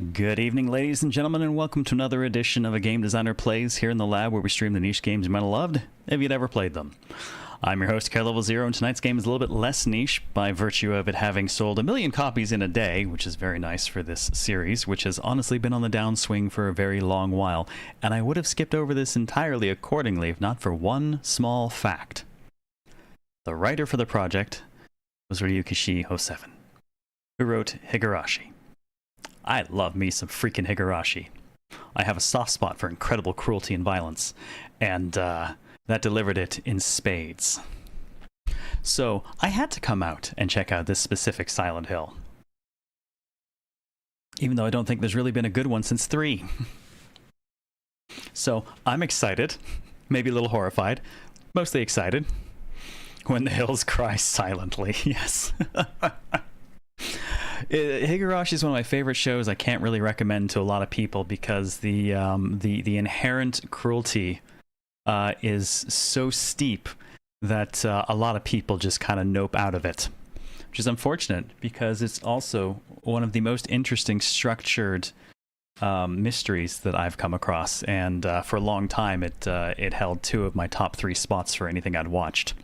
Good evening, ladies and gentlemen, and welcome to another edition of A Game Designer Plays here in the lab where we stream the niche games you might have loved if you'd ever played them. I'm your host, CareLevelZero, and tonight's game is a little bit less niche by virtue of it having sold 1 million copies in a day, which is very nice for this series, which has honestly been on the downswing for a very long while, and I would have skipped over this entirely accordingly if not for one small fact. The writer for the project was Ryukishi Hoseven, who wrote Higurashi. I love me some freaking Higurashi. I have a soft spot for incredible cruelty and violence, and that delivered it in spades. So I had to come out and check out this specific Silent Hill. Even though I don't think there's really been a good one since 3. So I'm excited, maybe a little horrified, mostly excited. When the hills cry silently, yes. Higurashi is one of my favorite shows. I can't really recommend to a lot of people because the inherent cruelty is so steep that a lot of people just kind of nope out of it, which is unfortunate because it's also one of the most interesting structured mysteries that I've come across, and for a long time it held 2 of my top 3 spots for anything I'd watched.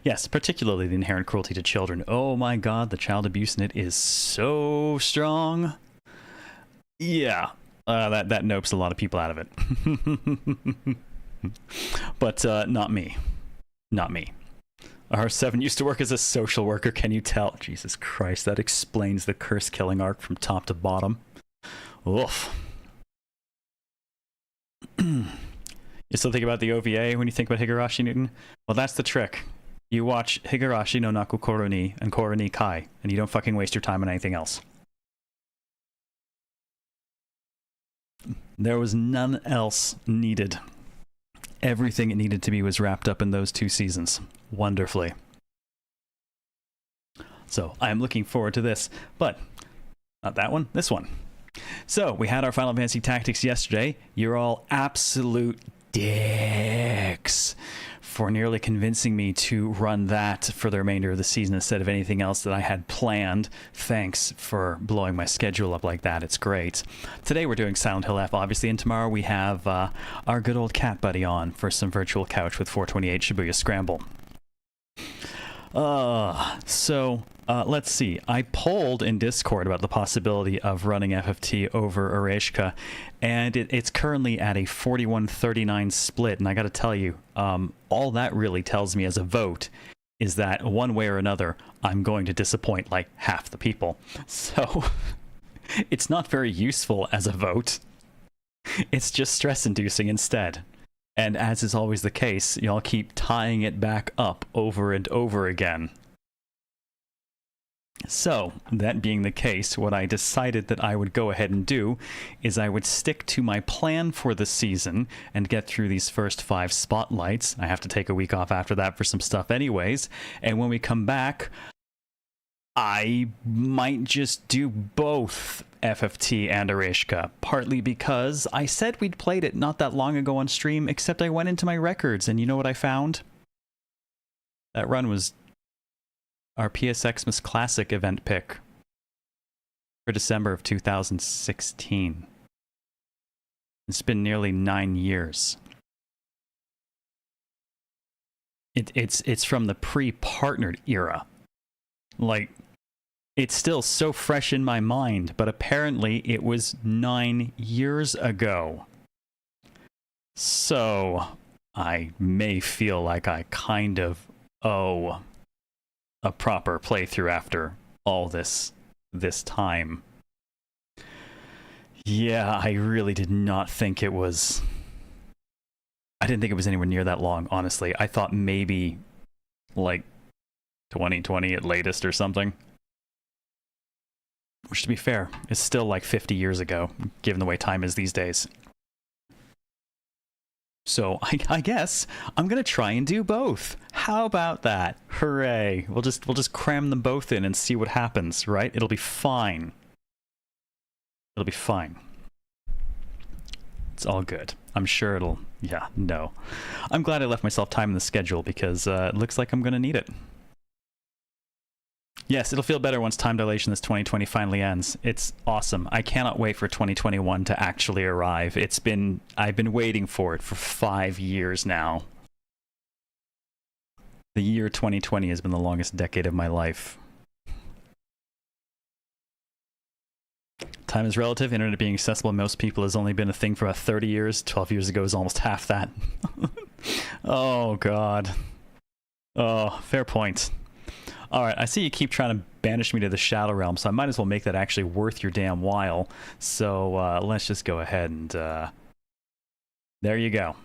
Yes, particularly the inherent cruelty to children. Oh my god, the child abuse in it is so strong. Yeah, that nopes a lot of people out of it. But not me. Not me. R7 used to work as a social worker, can you tell? Jesus Christ, that explains the curse killing arc from top to bottom. Oof. You still think about the OVA when you think about Higurashi, Newton? Well, that's the trick. You watch Higurashi no Naku Koro ni and Koro ni Kai, and you don't fucking waste your time on anything else. There was none else needed. Everything it needed to be was wrapped up in those 2 seasons. Wonderfully. So, I am looking forward to this, but not that one, this one. So, we had our Final Fantasy Tactics yesterday. You're all absolute dicks for nearly convincing me to run that for the remainder of the season instead of anything else that I had planned. Thanks for blowing my schedule up like that. It's great. Today we're doing Silent Hill F, obviously, and tomorrow we have our good old cat buddy on for some virtual couch with 428 Shibuya Scramble. Let's see. I polled in Discord about the possibility of running FFT over Ereshka, and it's currently at a 41-39 split, and I gotta tell you, all that really tells me as a vote is that one way or another, I'm going to disappoint like half the people. So, it's not very useful as a vote. It's just stress-inducing instead. And as is always the case, y'all keep tying it back up over and over again. So, that being the case, what I decided that I would go ahead and do is I would stick to my plan for the season and get through these first 5 spotlights. I have to take a week off after that for some stuff anyways. And when we come back, I might just do both FFT and Ereshka, partly because I said we'd played it not that long ago on stream, except I went into my records, and you know what I found? That run was our PSXmas Classic event pick for December of 2016. It's been nearly 9 years. It's from the pre-partnered era. Like, it's still so fresh in my mind, but apparently it was 9 years ago. So, I may feel like I kind of owe a proper playthrough after all this time. Yeah, I really did not think it was... I didn't think it was anywhere near that long, honestly. I thought maybe, like, 2020 at latest or something. Which, to be fair, is still like 50 years ago, given the way time is these days. So, I guess I'm gonna try and do both. How about that? Hooray. We'll just cram them both in and see what happens, right? It'll be fine. It'll be fine. It's all good. I'm sure it'll... Yeah, no. I'm glad I left myself time in the schedule because it looks like I'm gonna need it. Yes, it'll feel better once time dilation this 2020 finally ends. It's awesome. I cannot wait for 2021 to actually arrive. I've been waiting for it for 5 years now. The year 2020 has been the longest decade of my life. Time is relative. Internet being accessible to most people has only been a thing for about 30 years. 12 years ago is almost half that. Oh, God. Oh, fair point. All right, I see you keep trying to banish me to the Shadow Realm, so I might as well make that actually worth your damn while. So let's just go ahead and... there you go.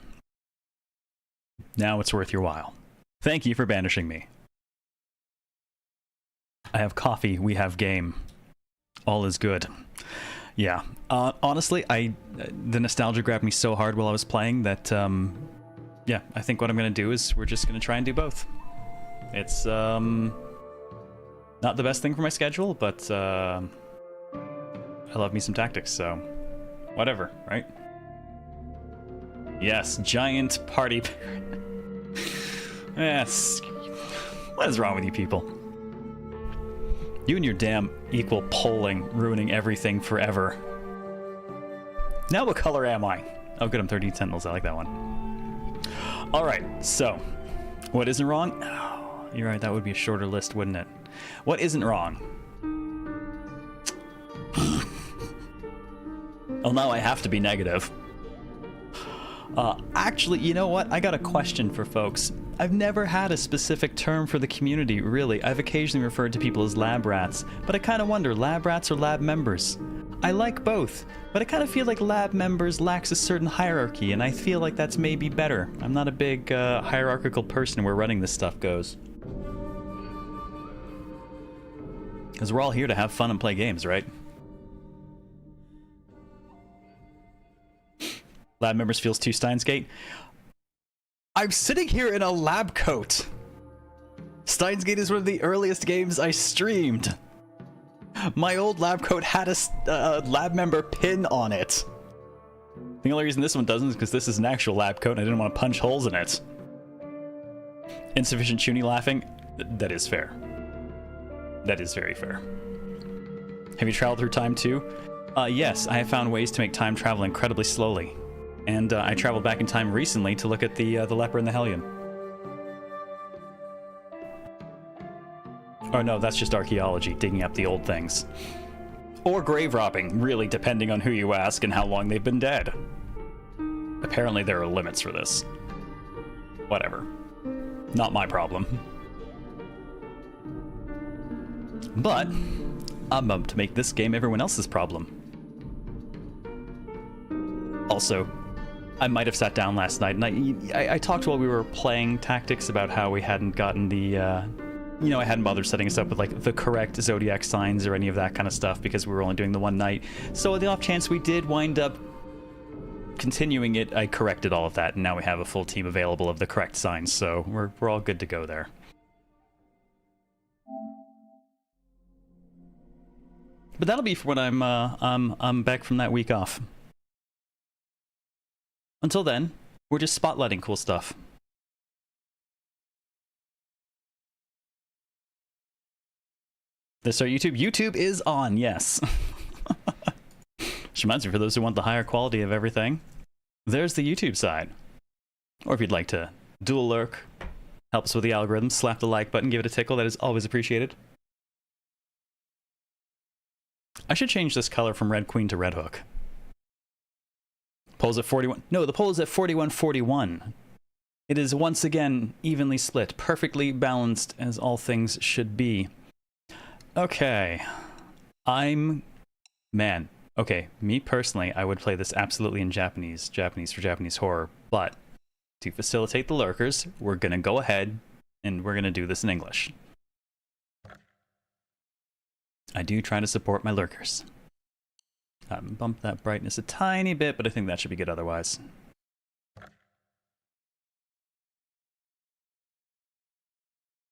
Now it's worth your while. Thank you for banishing me. I have coffee, we have game. All is good. Yeah, honestly, the nostalgia grabbed me so hard while I was playing that, yeah, I think what I'm going to do is we're just going to try and do both. It's, not the best thing for my schedule, but I love me some tactics, so whatever, right? Yes, giant party. Yes. What is wrong with you people? You and your damn equal polling ruining everything forever. Now what color am I? Oh good, I'm 13 Sentinels, I like that one. Alright, so, what isn't wrong? Oh, you're right, that would be a shorter list, wouldn't it? What isn't wrong? Well, now I have to be negative. Actually, you know what? I got a question for folks. I've never had a specific term for the community, really. I've occasionally referred to people as lab rats, but I kind of wonder, lab rats or lab members? I like both, but I kind of feel like lab members lacks a certain hierarchy, and I feel like that's maybe better. I'm not a big hierarchical person where running this stuff goes. Because we're all here to have fun and play games, right? Lab members feels too Steins Gate. I'm sitting here in a lab coat. Steins Gate is one of the earliest games I streamed. My old lab coat had a lab member pin on it. The only reason this one doesn't is because this is an actual lab coat and I didn't want to punch holes in it. Insufficient Chuny laughing? That is fair. That is very fair. Have you traveled through time too? Yes, I have found ways to make time travel incredibly slowly. And I traveled back in time recently to look at the leper and the Hellion. Oh no, that's just archaeology, digging up the old things. Or grave robbing, really, depending on who you ask and how long they've been dead. Apparently there are limits for this. Whatever. Not my problem. But I'm up to make this game everyone else's problem. Also, I might have sat down last night and I talked while we were playing tactics about how we hadn't gotten the, you know, I hadn't bothered setting us up with like the correct zodiac signs or any of that kind of stuff because we were only doing the one night. So the off chance we did wind up continuing it, I corrected all of that and now we have a full team available of the correct signs. So we're all good to go there. But that'll be for when I'm back from that week off. Until then, we're just spotlighting cool stuff. This our YouTube? YouTube is on, yes. Which reminds me, for those who want the higher quality of everything, there's the YouTube side. Or if you'd like to dual lurk, help us with the algorithm, slap the like button, give it a tickle, that is always appreciated. I should change this color from Red Queen to Red Hook. Poll's at 41. No, the poll is at 41-41. It is once again evenly split, perfectly balanced as all things should be. Okay. Man. Okay, me personally, I would play this absolutely in Japanese. Japanese for Japanese horror. But to facilitate the lurkers, we're going to go ahead and we're going to do this in English. I do try to support my lurkers. Bump that brightness a tiny bit, but I think that should be good otherwise.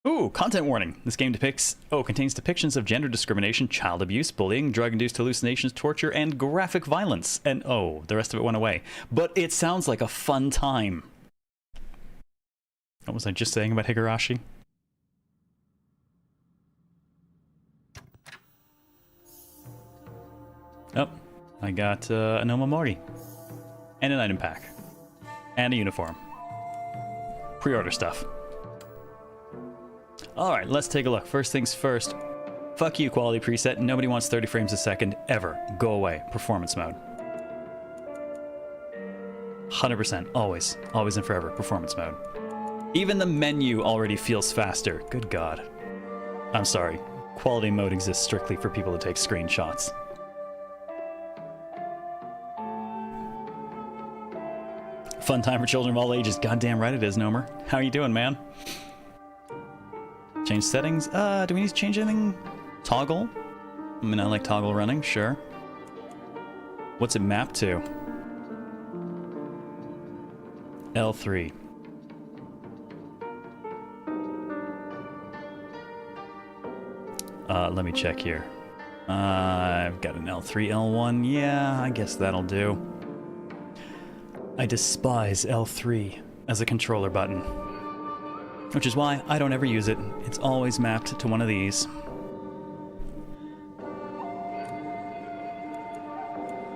Ooh, content warning. This game contains depictions of gender discrimination, child abuse, bullying, drug-induced hallucinations, torture, and graphic violence. And oh, the rest of it went away. But it sounds like a fun time. What was I just saying about Higurashi? Oh, I got a No Mori. And an item pack. And a uniform. Pre-order stuff. Alright, let's take a look. First things first. Fuck you, quality preset. Nobody wants 30 frames a second, ever. Go away. Performance mode. 100%. Always. Always and forever. Performance mode. Even the menu already feels faster. Good God. I'm sorry. Quality mode exists strictly for people to take screenshots. Fun time for children of all ages. Goddamn right it is, Nomer. How you doing, man? Change settings? Do we need to change anything? Toggle? I mean, I like toggle running, sure. What's it mapped to? L3. Let me check here. I've got an L3, L1. Yeah, I guess that'll do. I despise L3 as a controller button. Which is why I don't ever use it. It's always mapped to one of these.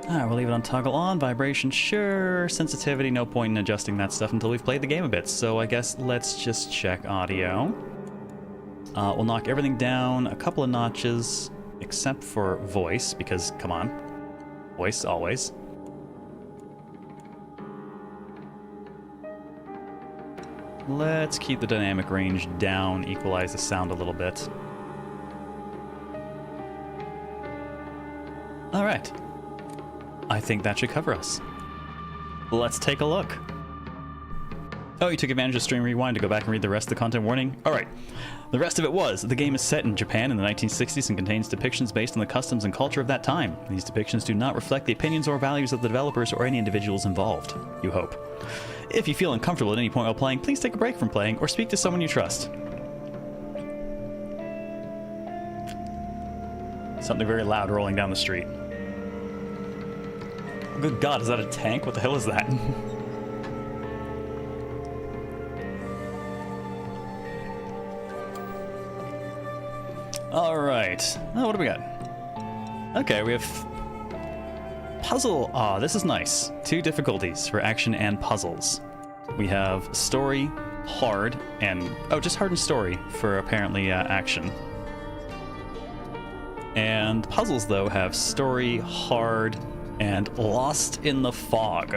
Alright, we'll leave it on toggle on. Vibration, sure. Sensitivity, no point in adjusting that stuff until we've played the game a bit. So I guess let's just check audio. We'll knock everything down a couple of notches, except for voice, because, come on. Voice, always. Let's keep the dynamic range down, equalize the sound a little bit. Alright. I think that should cover us. Let's take a look. Oh, you took advantage of Stream Rewind to go back and read the rest of the content warning? Alright. The rest of it was, the game is set in Japan in the 1960s and contains depictions based on the customs and culture of that time. These depictions do not reflect the opinions or values of the developers or any individuals involved. You hope. If you feel uncomfortable at any point while playing, please take a break from playing or speak to someone you trust. Something very loud rolling down the street. Good God, is that a tank? What the hell is that? Alright. Oh, what do we got? Okay, we have puzzle. Ah, this is nice. 2 difficulties for action and puzzles. We have story, hard, and... oh, just hard and story for apparently action. And puzzles, though, have story, hard, and lost in the fog.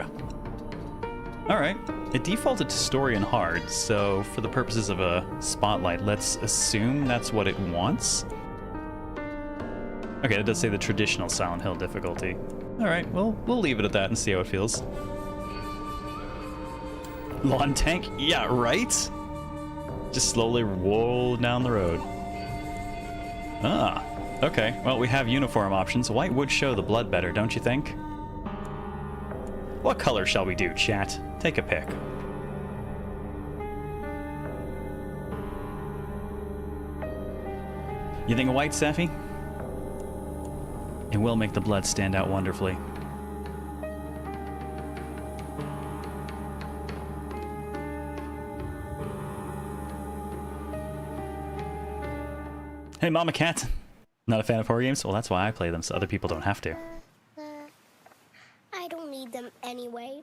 Alright. It defaulted to story and hard, so for the purposes of a spotlight, let's assume that's what it wants. Okay, it does say the traditional Silent Hill difficulty. Alright, well, we'll leave it at that and see how it feels. Lawn tank? Yeah, right? Just slowly roll down the road. Ah, okay. Well, we have uniform options. White would show the blood better, don't you think? What color shall we do, chat? Take a pick. You think a white, Safi? It will make the blood stand out wonderfully. Hey, Mama Cat. Not a fan of horror games? Well, that's why I play them, so other people don't have to. I don't need them anyway.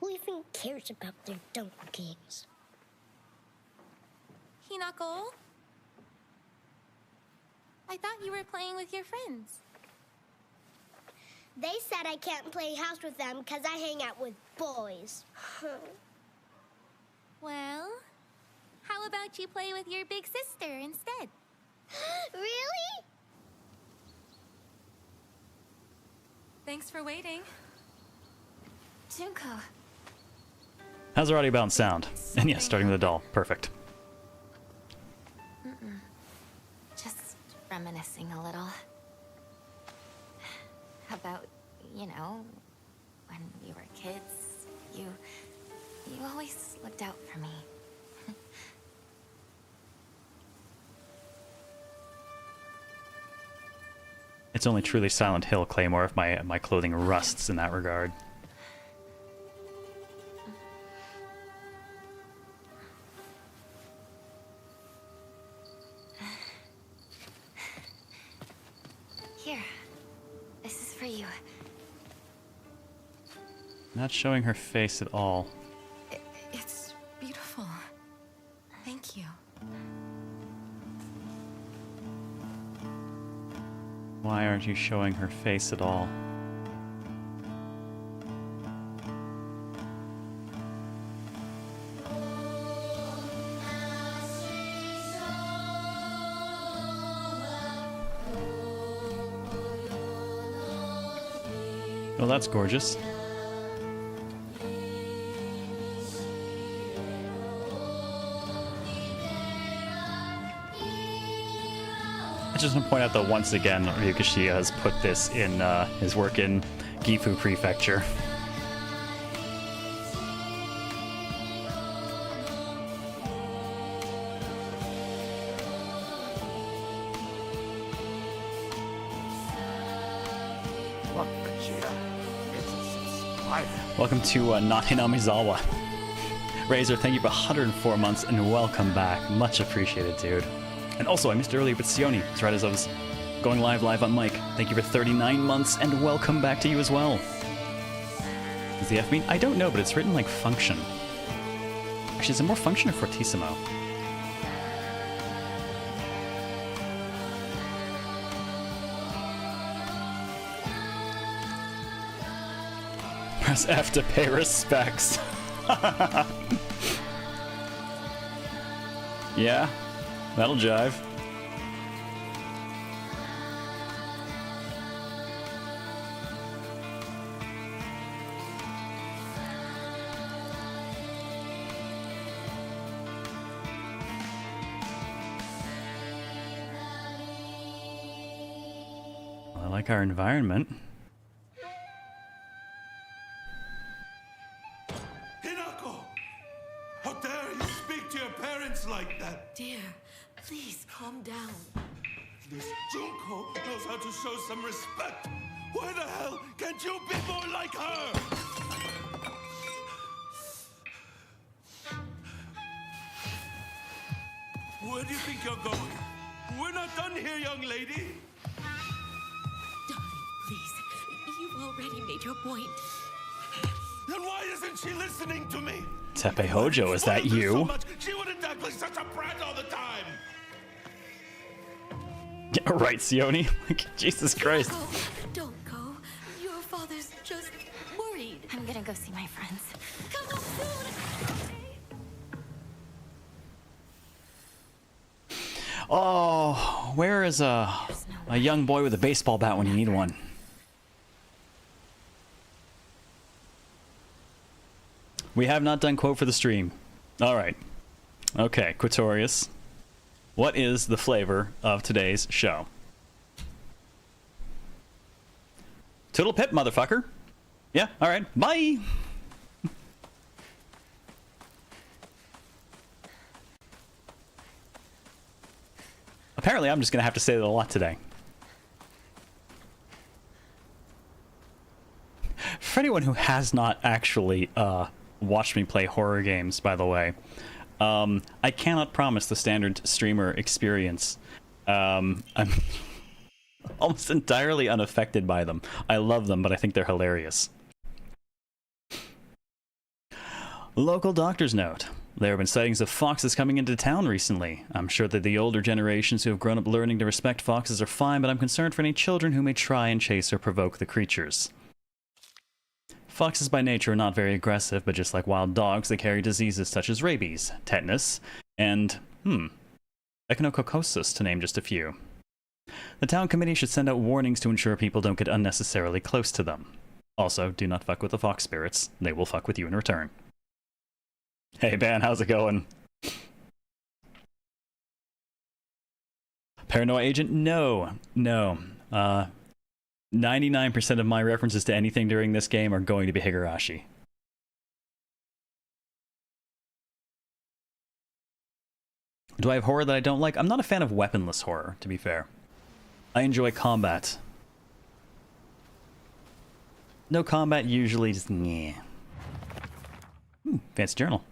Who even cares about their dumb games? Hinako? I thought you were playing with your friends. They said I can't play house with them because I hang out with boys. Well, how about you play with your big sister instead? Really? Thanks for waiting. Junko. How's our audio bound sound? And yes, starting with a doll. Perfect. Just reminiscing a little. About, you know, when we were kids, you always looked out for me. It's only truly Silent Hill, Claymore, if my clothing rusts in that regard. Here, this is for you. Not showing her face at all. It's beautiful. Thank you. Why aren't you showing her face at all? Well, that's gorgeous. I just want to point out that once again, Higurashi has put this in his work in Gifu Prefecture. Look, Vegeta. It's spider. Welcome to Nahinamizawa. Razor, thank you for 104 months and welcome back. Much appreciated, dude. And also, I missed earlier with Sione. That's right, as I was going live on mic. Thank you for 39 months and welcome back to you as well. Does the F mean? I don't know, but it's written like function. Actually, is it more function or fortissimo? Press F to pay respects. Yeah, that'll jive. I like our environment. Hinako! How dare you speak to your parents like that? Dear, please calm down. This Junko knows how to show some respect. Why the hell can't you be more like her? Where do you think you're going? We're not done here, young lady. Darling, please. You've already made your point. Then why isn't she listening to me? Tepe Hojo, is that you? So much, she wouldn't act like such a brat all the time. Yeah, right, Sione. Jesus Christ. Go. Don't go. Your father's just worried. I'm gonna go see my friends. Come on soon. Oh, where is a young boy with a baseball bat when you need one? We have not done quote for the stream. All right. Okay, Quatorius. What is the flavor of today's show? Toodle pip, motherfucker. Yeah, all right. Bye. Apparently, I'm just going to have to say that a lot today. For anyone who has not actually watched me play horror games, by the way, I cannot promise the standard streamer experience. I'm almost entirely unaffected by them. I love them, but I think they're hilarious. Local doctor's note. There have been sightings of foxes coming into town recently. I'm sure that the older generations who have grown up learning to respect foxes are fine, but I'm concerned for any children who may try and chase or provoke the creatures. Foxes by nature are not very aggressive, but just like wild dogs, they carry diseases such as rabies, tetanus, and, echinococosis, to name just a few. The town committee should send out warnings to ensure people don't get unnecessarily close to them. Also, do not fuck with the fox spirits. They will fuck with you in return. Hey, Ben, how's it going? Paranoia agent? No. 99% of my references to anything during this game are going to be Higurashi. Do I have horror that I don't like? I'm not a fan of weaponless horror, to be fair. I enjoy combat. No combat, usually just nyeh. Fancy journal.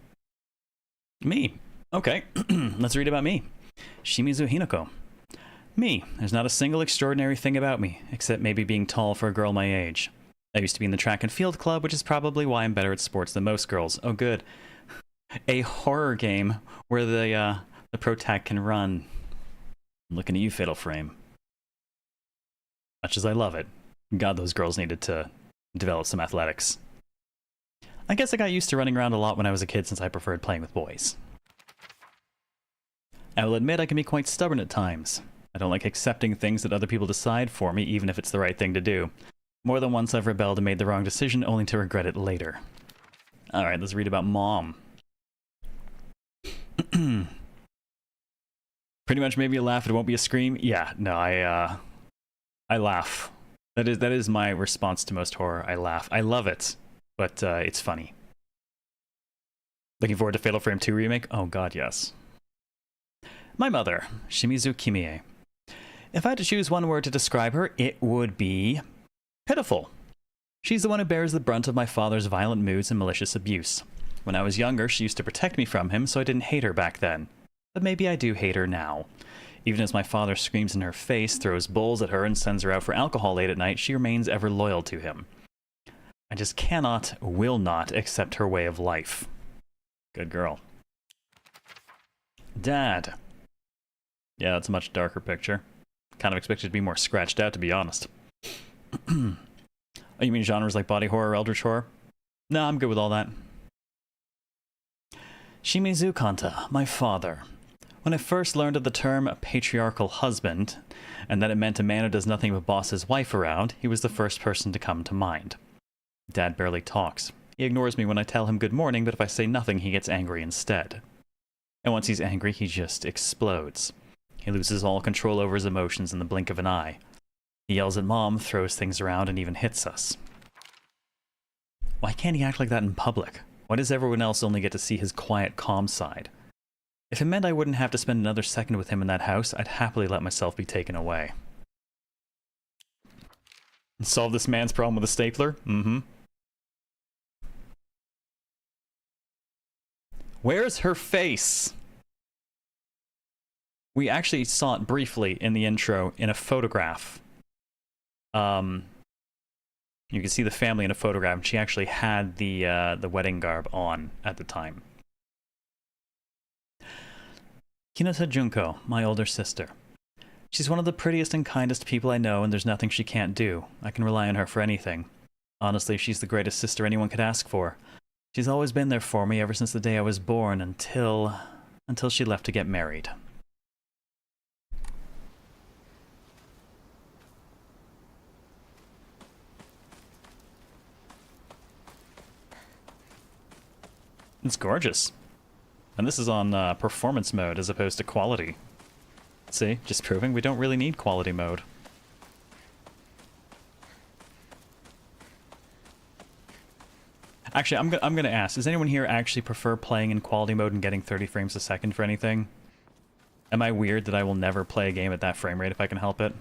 Me. Okay, let's read about me. Shimizu Hinako. Me. There's not a single extraordinary thing about me, except maybe being tall for a girl my age. I used to be in the track and field club, which is probably why I'm better at sports than most girls. Oh, good. A horror game where the protag can run. I'm looking at you, Fatal Frame. Much as I love it, God, those girls needed to develop some athletics. I guess I got used to running around a lot when I was a kid since I preferred playing with boys. I will admit I can be quite stubborn at times. I don't like accepting things that other people decide for me, even if it's the right thing to do. More than once I've rebelled and made the wrong decision, only to regret it later. Alright, let's read about Mom. Pretty much made me laugh, it won't be a scream. Yeah, no, I laugh. That is my response to most horror. I laugh. I love it, but it's funny. Looking forward to Fatal Frame 2 remake? Oh god, yes. My mother, Shimizu Kimie. If I had to choose one word to describe her, it would be pitiful. She's the one who bears the brunt of my father's violent moods and malicious abuse. When I was younger, she used to protect me from him, so I didn't hate her back then. But maybe I do hate her now. Even as my father screams in her face, throws bowls at her, and sends her out for alcohol late at night, she remains ever loyal to him. I just cannot, will not accept her way of life. Good girl. Dad. Yeah, that's a much darker picture. Kind of expected to be more scratched out, to be honest. Oh, you mean genres like body horror or eldritch horror? No, I'm good with all that. Shimizu Kanta, my father. When I first learned of the term patriarchal husband, and that it meant a man who does nothing but boss his wife around, he was the first person to come to mind. Dad barely talks. He ignores me when I tell him good morning, but if I say nothing, he gets angry instead. And once he's angry, he just explodes. He loses all control over his emotions in the blink of an eye. He yells at Mom, throws things around, and even hits us. Why can't he act like that in public? Why does everyone else only get to see his quiet, calm side? If it meant I wouldn't have to spend another second with him in that house, I'd happily let myself be taken away. Solve this man's problem with a stapler? Mm-hmm. Where's her face? We actually saw it briefly in the intro in a photograph. You can see the family in a photograph, and she actually had the wedding garb on at the time. Hinata Junko, my older sister. She's one of the prettiest and kindest people I know, and there's nothing she can't do. I can rely on her for anything. Honestly, she's the greatest sister anyone could ask for. She's always been there for me ever since the day I was born, until she left to get married. It's gorgeous. And this is on performance mode as opposed to quality. See? Just proving we don't really need quality mode. Actually, I'm gonna ask, does anyone here actually prefer playing in quality mode and getting 30 frames a second for anything? Am I weird that I will never play a game at that frame rate if I can help it?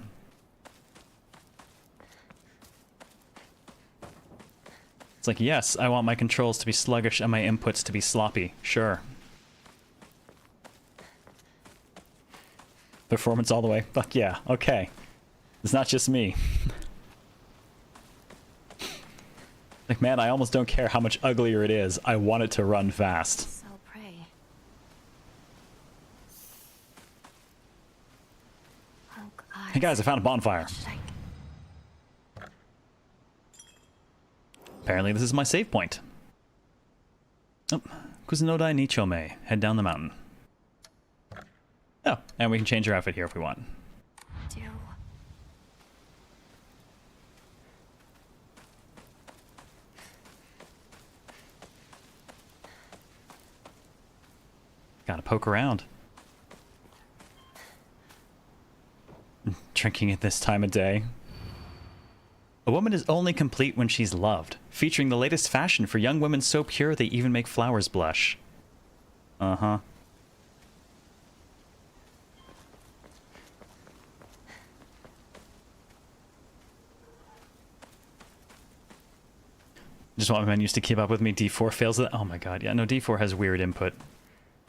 It's like, yes, I want my controls to be sluggish and my inputs to be sloppy. Sure. Performance all the way? Fuck yeah. Okay. It's not just me. Like, man, I almost don't care how much uglier it is. I want it to run fast. So pray. Oh god. Hey guys, I found a bonfire. Apparently this is my save point. Oh, Kuzunodai Nichome. Head down the mountain. Oh, and we can change our outfit here if we want. Do. Gotta poke around. Drinking at this time of day. A woman is only complete when she's loved, featuring the latest fashion for young women so pure they even make flowers blush. Uh-huh. Just want my menus to keep up with me. D4 fails it. Oh my god, yeah, no, D4 has weird input.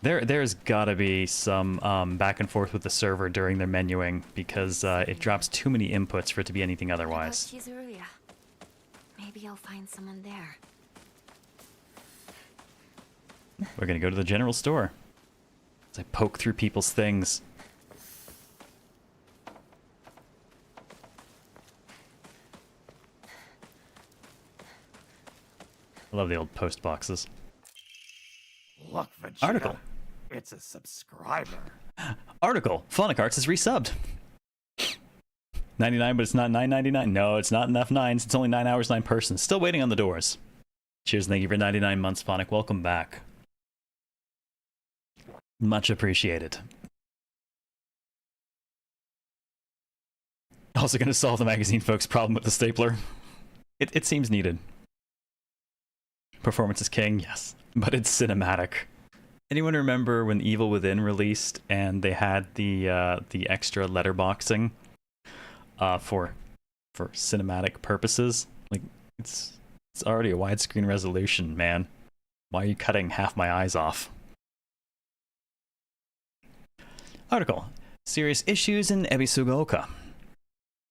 There's gotta be some back and forth with the server during their menuing, because it drops too many inputs for it to be anything otherwise. What about Chizuruya? Maybe I'll find someone there. We're gonna go to the general store. As I poke through people's things. I love the old post boxes. Look, Vegeta. Article. It's a subscriber. Article. Phonic Arts is resubbed. 99, but it's not 9.99. No, it's not in F9s. It's only 9 hours, 9 persons. Still waiting on the doors. Cheers, and thank you for 99 months, Phonic. Welcome back. Much appreciated. Also going to solve the magazine folks' problem with the stapler. It seems needed. Performance is king, yes, but it's cinematic. Anyone remember when Evil Within released and they had the extra letterboxing for cinematic purposes? Like it's already a widescreen resolution, man. Why are you cutting half my eyes off? Article: Serious issues in Ebisugaoka.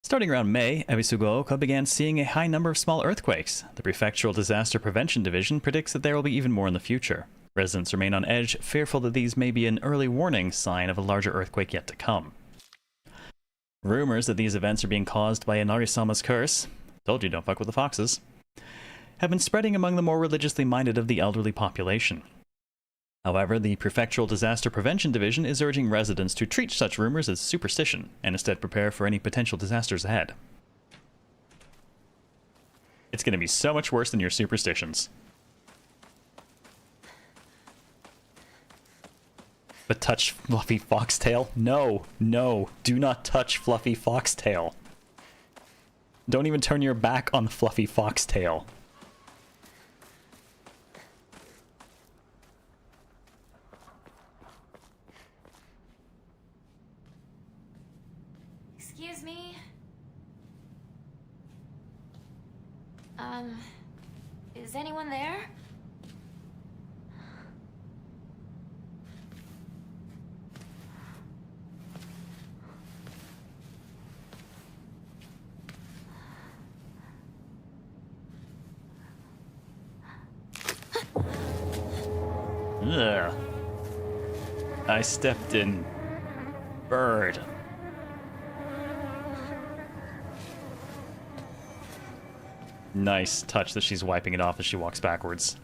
Starting around May, Ebisugaoka began seeing a high number of small earthquakes. The Prefectural Disaster Prevention Division predicts that there will be even more in the future. Residents remain on edge, fearful that these may be an early warning sign of a larger earthquake yet to come. Rumors that these events are being caused by Inarisama's curse, told you don't fuck with the foxes, have been spreading among the more religiously minded of the elderly population. However, the Prefectural Disaster Prevention Division is urging residents to treat such rumors as superstition and instead prepare for any potential disasters ahead. It's going to be so much worse than your superstitions. But touch Fluffy Foxtail? No, no, do not touch Fluffy Foxtail. Don't even turn your back on Fluffy Foxtail. Excuse me? Is anyone there? Ugh. I stepped in bird. Nice touch that she's wiping it off as she walks backwards.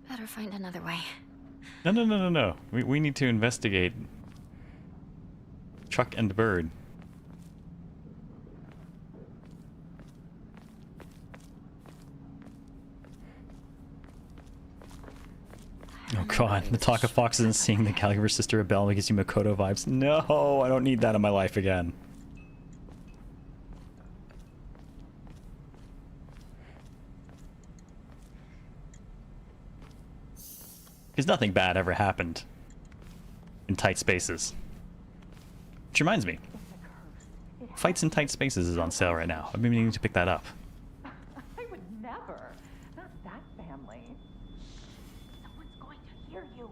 Better find another way. No, no, no, no, no. We need to investigate Truck and Bird. Oh god, Nataka Fox isn't seeing the Calibur Sister Rebel gives you Makoto vibes. No, I don't need that in my life again. Because nothing bad ever happened in tight spaces. Which reminds me, Fights in Tight Spaces is on sale right now. I've been meaning to pick that up. I would never. Not that family. Someone's going to hear you.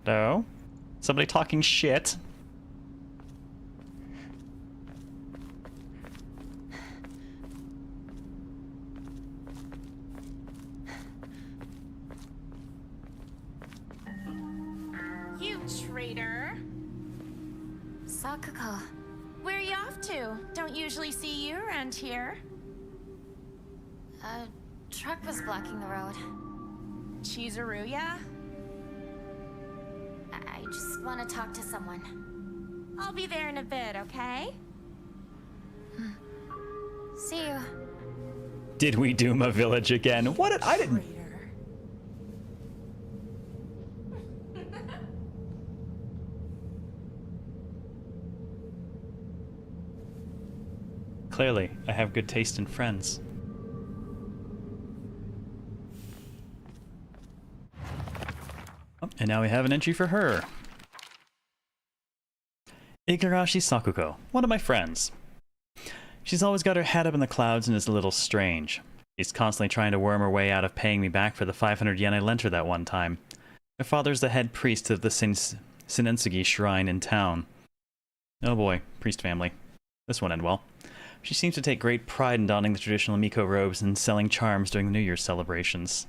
No? Somebody talking shit? You traitor. Sakuko. Where are you off to? Don't usually see you around here. A truck was blocking the road. Chizuruya? I just want to talk to someone. I'll be there in a bit, okay? See you. Did we doom a village again? What did I didn't... Clearly, I have good taste in friends. Oh, and now we have an entry for her. Higurashi Sakuko, one of my friends. She's always got her head up in the clouds and is a little strange. She's constantly trying to worm her way out of paying me back for the 500 yen I lent her that one time. My father's the head priest of the Sinensugi shrine in town. Oh boy, priest family. This won't end well. She seems to take great pride in donning the traditional Miko robes and selling charms during the New Year's celebrations.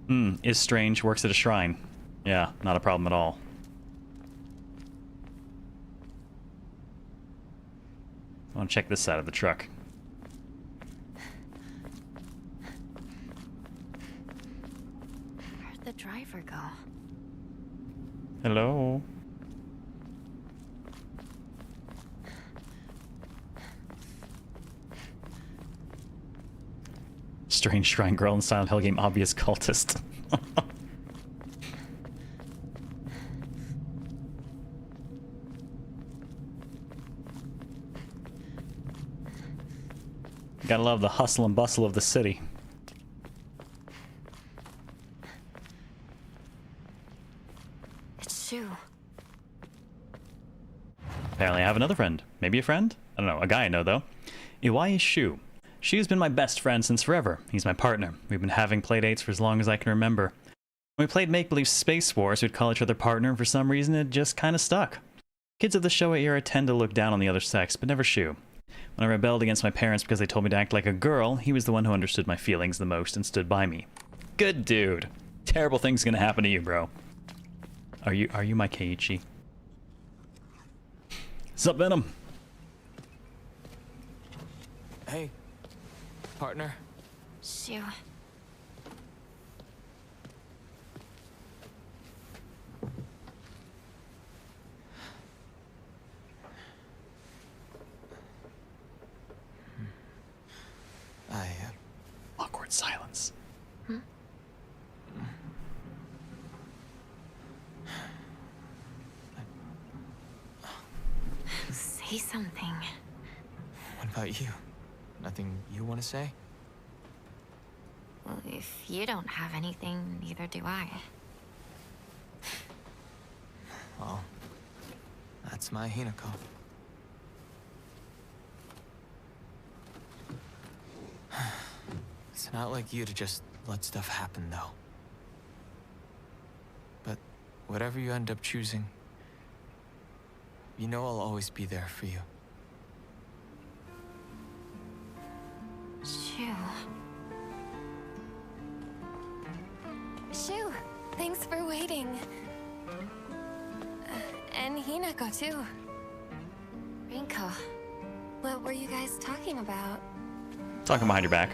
Is strange, works at a shrine. Yeah, not a problem at all. I want to check this side of the truck. Where'd the driver go? Hello? Strange shrine girl in Silent Hill game, obvious cultist. Gotta love the hustle and bustle of the city. It's Shu. Apparently I have another friend. Maybe a friend? I don't know. A guy I know, though. Iwai Shu. Shu's been my best friend since forever. He's my partner. We've been having playdates for as long as I can remember. When we played Make-Believe Space Wars, we'd call each other partner, and for some reason it just kinda stuck. Kids of the Showa era tend to look down on the other sex, but never Shu. When I rebelled against my parents because they told me to act like a girl, he was the one who understood my feelings the most and stood by me. Good dude. Terrible things gonna happen to you, bro. Are you my Keiichi? Sup, Venom? Hey, partner. Shu. Awkward silence. Say something. What about you? Nothing you want to say? Well, if you don't have anything, neither do I. Well, that's my Hinako. It's not like you to just let stuff happen, though. But whatever you end up choosing, you know I'll always be there for you. Shu. Shu, thanks for waiting. And Hinako, too. Rinko. What were you guys talking about? Talking behind your back.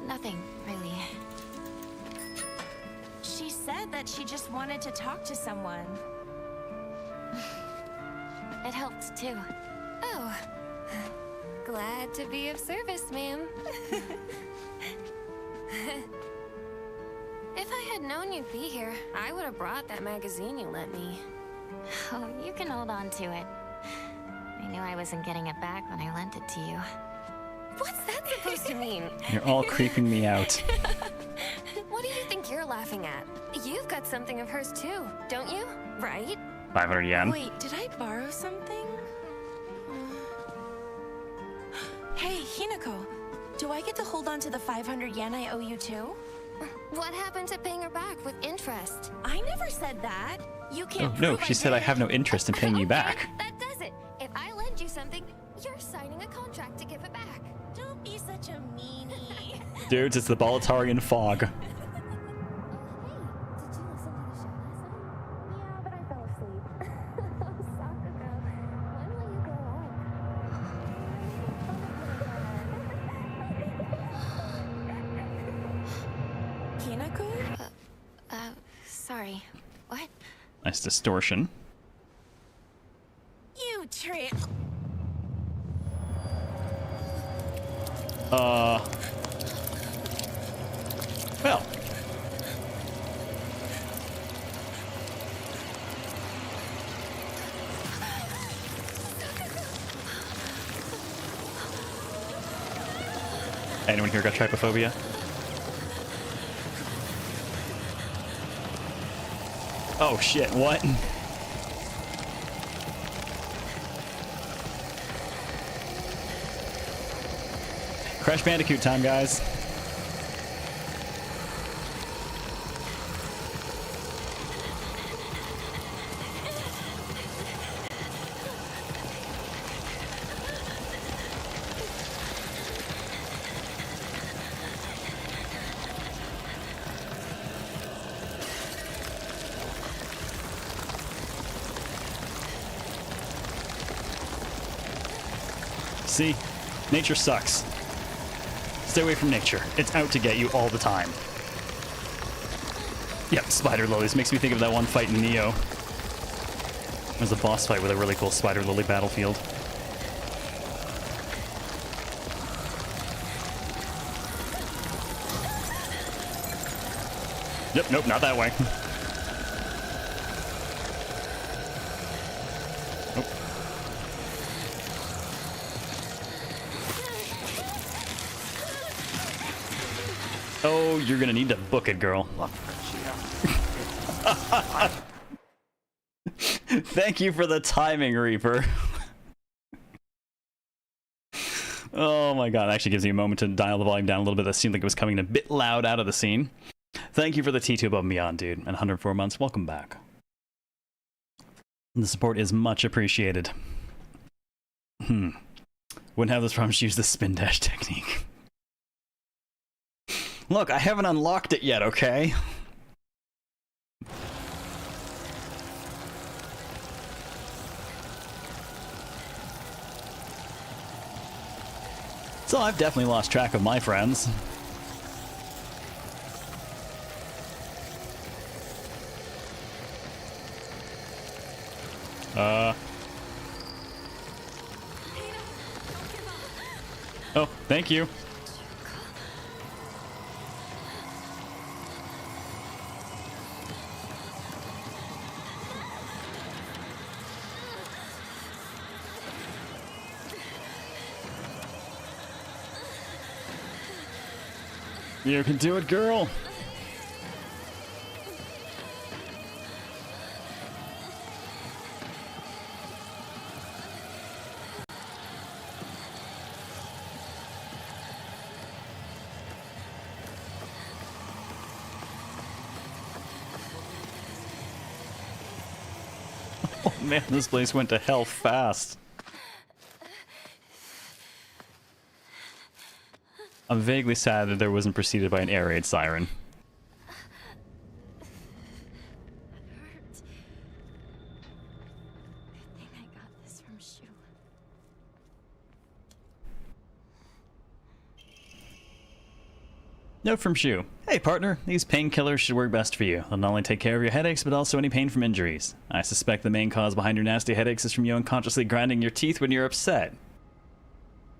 Nothing, really. She said that she just wanted to talk to someone. It helped, too. Oh. Glad to be of service, ma'am. If I had known you'd be here, I would have brought that magazine you lent me. Oh, you can hold on to it. I knew I wasn't getting it back when I lent it to you. What's that supposed to mean? You're all creeping me out. What do you think you're laughing at? You've got something of hers too, don't you? Right? 500 yen. Wait, did I borrow something? Hey, Hinako. Do I get to hold on to the 500 yen I owe you too? What happened to paying her back with interest? I never said that. You can't Oh, no, prove she said I did. have no interest in paying you back. That does it. If I lend you something, you're signing a contract to give it back. Don't be such a meanie. Dudes, it's the Balatarian fog. Hey, did you listen to the show last night? Yeah, but I fell asleep. Sakura, when will you grow up? Hinako? Sorry. What? Nice distortion. You trick. Well. Anyone here got trypophobia? Oh shit, what? Crash Bandicoot time, guys. See? Nature sucks. Stay away from nature. It's out to get you all the time. Yep, spider lilies. Makes me think of that one fight in Neo. There's a boss fight with a really cool spider lily battlefield. Yep, nope, not that way. Oh, you're gonna need to book it, girl. Thank you for the timing, Reaper. Oh my god, it actually gives you a moment to dial the volume down a little bit. That seemed like it was coming a bit loud out of the scene. Thank you for the T2 above and beyond, dude. And 104 months, welcome back. The support is much appreciated. Wouldn't have those problems use the spin dash technique. Look, I haven't unlocked it yet, okay? So I've definitely lost track of my friends. Oh, thank you. You can do it, girl. Oh man, this place went to hell fast. I'm vaguely sad that there wasn't preceded by an air raid siren. Note from Shu. Hey partner, these painkillers should work best for you. They'll not only take care of your headaches, but also any pain from injuries. I suspect the main cause behind your nasty headaches is from you unconsciously grinding your teeth when you're upset.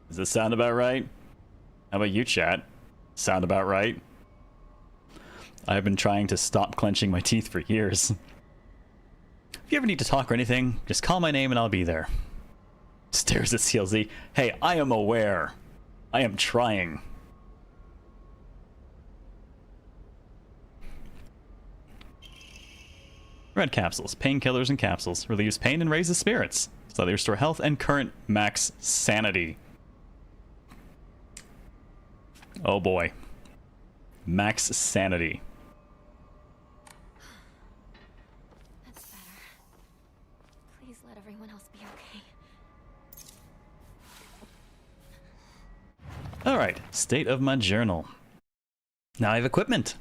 Does this sound about right? How about you, chat? Sound about right? I've been trying to stop clenching my teeth for years. If you ever need to talk or anything, just call my name and I'll be there. Stares at CLZ. Hey, I am aware. I am trying. Red capsules. Painkillers and capsules. Relieves pain and raises spirits. So they restore health and current max sanity. Oh boy. Max sanity. That's better. Please let everyone else be okay. Alright, state of my journal. Now I have equipment.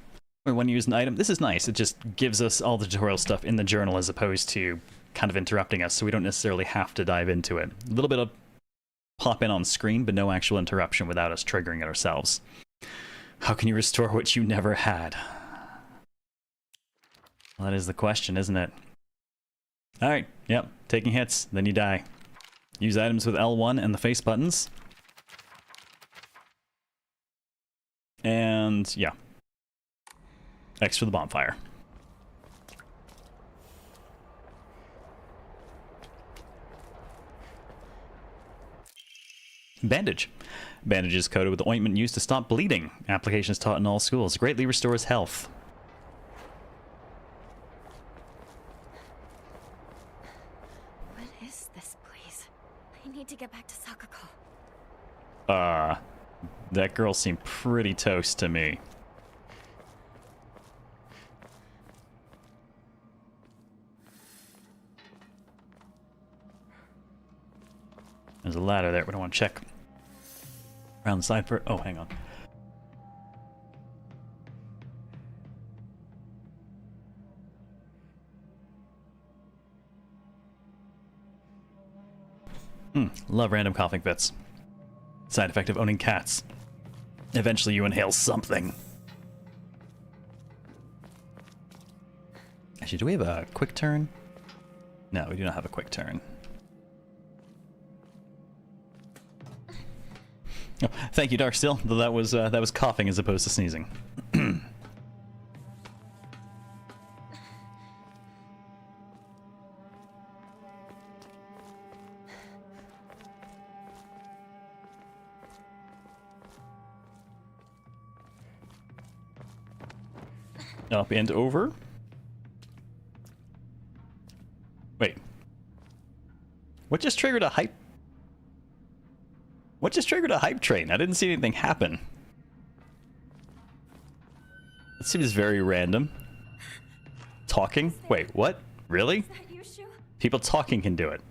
When you use an item, this is nice. It just gives us all the tutorial stuff in the journal as opposed to kind of interrupting us, so we don't necessarily have to dive into it. A little bit of pop in on screen, but no actual interruption without us triggering it ourselves. How can you restore what you never had? Well, that is the question, isn't it? Alright, yep, taking hits, then you die. Use items with L1 and the face buttons. And, yeah. X for the bonfire. Bandage. Bandage is coated with ointment used to stop bleeding. Application is taught in all schools. Greatly restores health. Sakako. That girl seemed pretty toast to me. There's a ladder there, but I want to check around the side for... Oh, hang on. Love random coughing fits. Side effect of owning cats. Eventually you inhale something. Actually, do we have a quick turn? No, we do not have a quick turn. Oh, thank you, Darksteel. Though that was coughing as opposed to sneezing. Up and over. Wait. What just triggered a hype? What just triggered a hype train? I didn't see anything happen. It seems very random. Talking? Wait, what? Really? People talking can do it.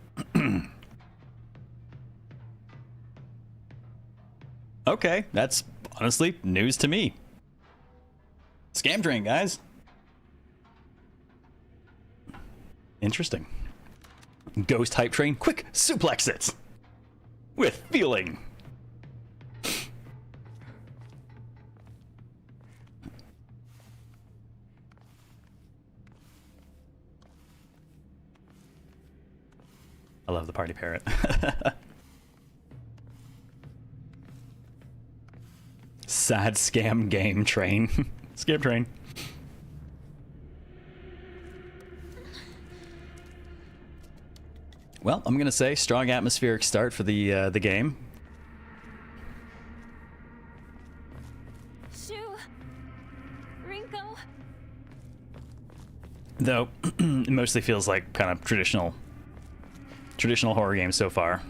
Okay, that's honestly news to me. Scam train, guys. Interesting. Ghost hype train, quick, suplex it! With feeling. I love the party parrot. Sad scam game train. Scam train. Well, I'm gonna say strong atmospheric start for the game. Shu, Rinko. Though it mostly feels like kind of traditional horror game so far.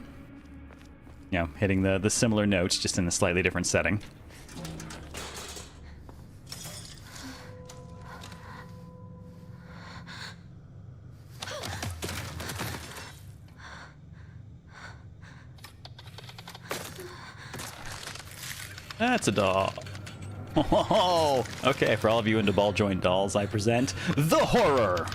You know, hitting the similar notes just in a slightly different setting. That's a doll. Oh, okay, for all of you into ball joint dolls, I present the horror.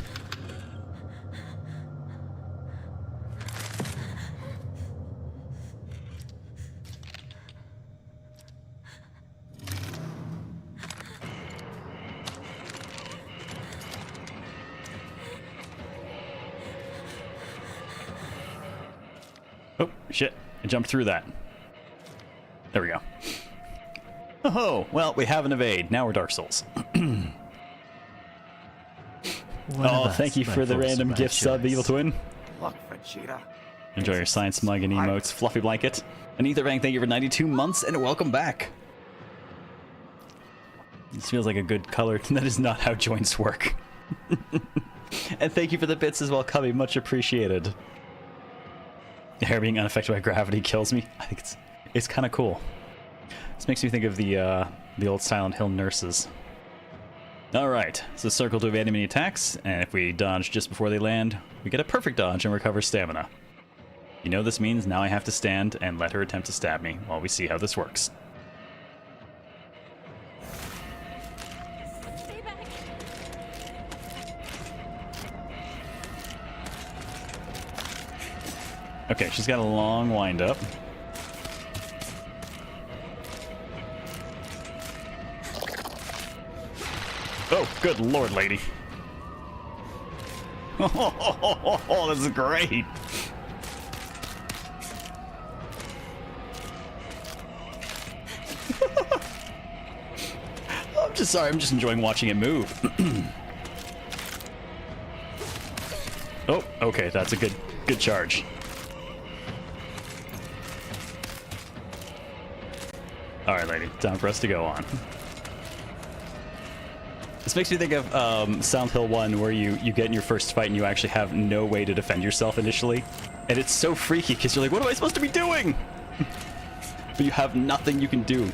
Oh, shit. I jumped through that. There we go. Oh, well, we have an evade. Now we're Dark Souls. Oh, thank you for the random gift sub, Evil Twin. Look, Vegeta. Enjoy your science mug and emotes, Fluffy Blanket. And Etherbank, thank you for 92 months and welcome back. This feels like a good color. That is not how joints work. And thank you for the bits as well, Cubby. Much appreciated. The hair being unaffected by gravity kills me. I think it's kind of cool. This makes me think of the old Silent Hill nurses. Alright, so circle to evade enemy attacks, and if we dodge just before they land, we get a perfect dodge and recover stamina. You know this means now I have to stand and let her attempt to stab me while we see how this works. Stay back. Okay, she's got a long wind up. Oh, good lord, lady. Oh, this is great. I'm just sorry, I'm just enjoying watching it move. Oh, okay, that's a good charge. Alright, lady, time for us to go on. This makes me think of Silent Hill 1, where you get in your first fight and you actually have no way to defend yourself initially, And it's so freaky because you're like, what am I supposed to be doing? But you have nothing you can do.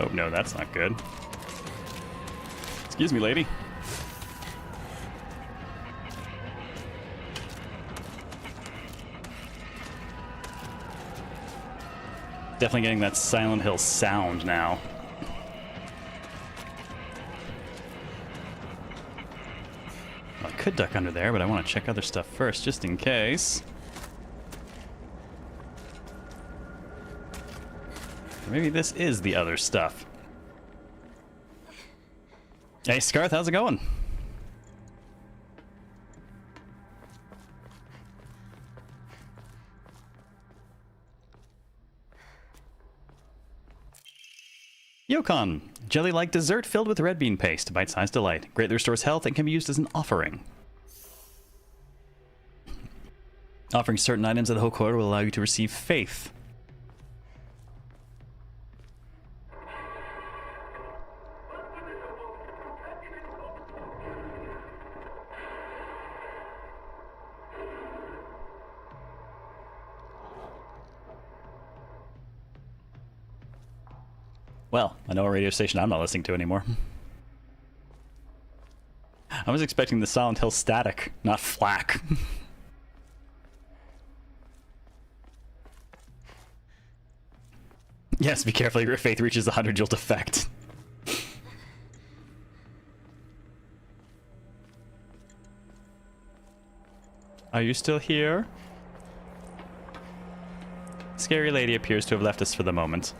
Oh no, that's not good. Excuse me, lady. Definitely getting that Silent Hill sound now. Well, I could duck under there, but I want to check other stuff first, just in case. Maybe this is the other stuff. Hey, Scarth, how's it going? Yokon, jelly-like dessert filled with red bean paste, bite-sized delight. Greatly restores health and can be used as an offering. Offering certain items at the Hokora will allow you to receive faith. Well, I know a radio station I'm not listening to anymore. I was expecting the Silent Hill static, not flack. Yes, be careful, your faith reaches the 100 jolt effect. Are you still here? Scary lady appears to have left us for the moment.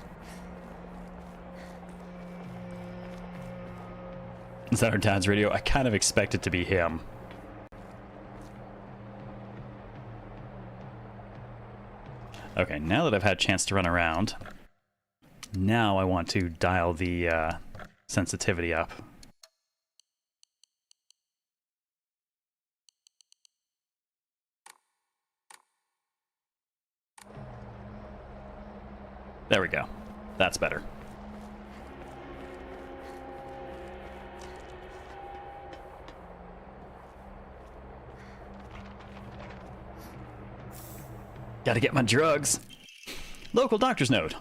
Is that our dad's radio? I kind of expect it to be him. Okay, now that I've had a chance to run around, now I want to dial the sensitivity up. There we go. That's better. Gotta get my drugs. Local doctor's note.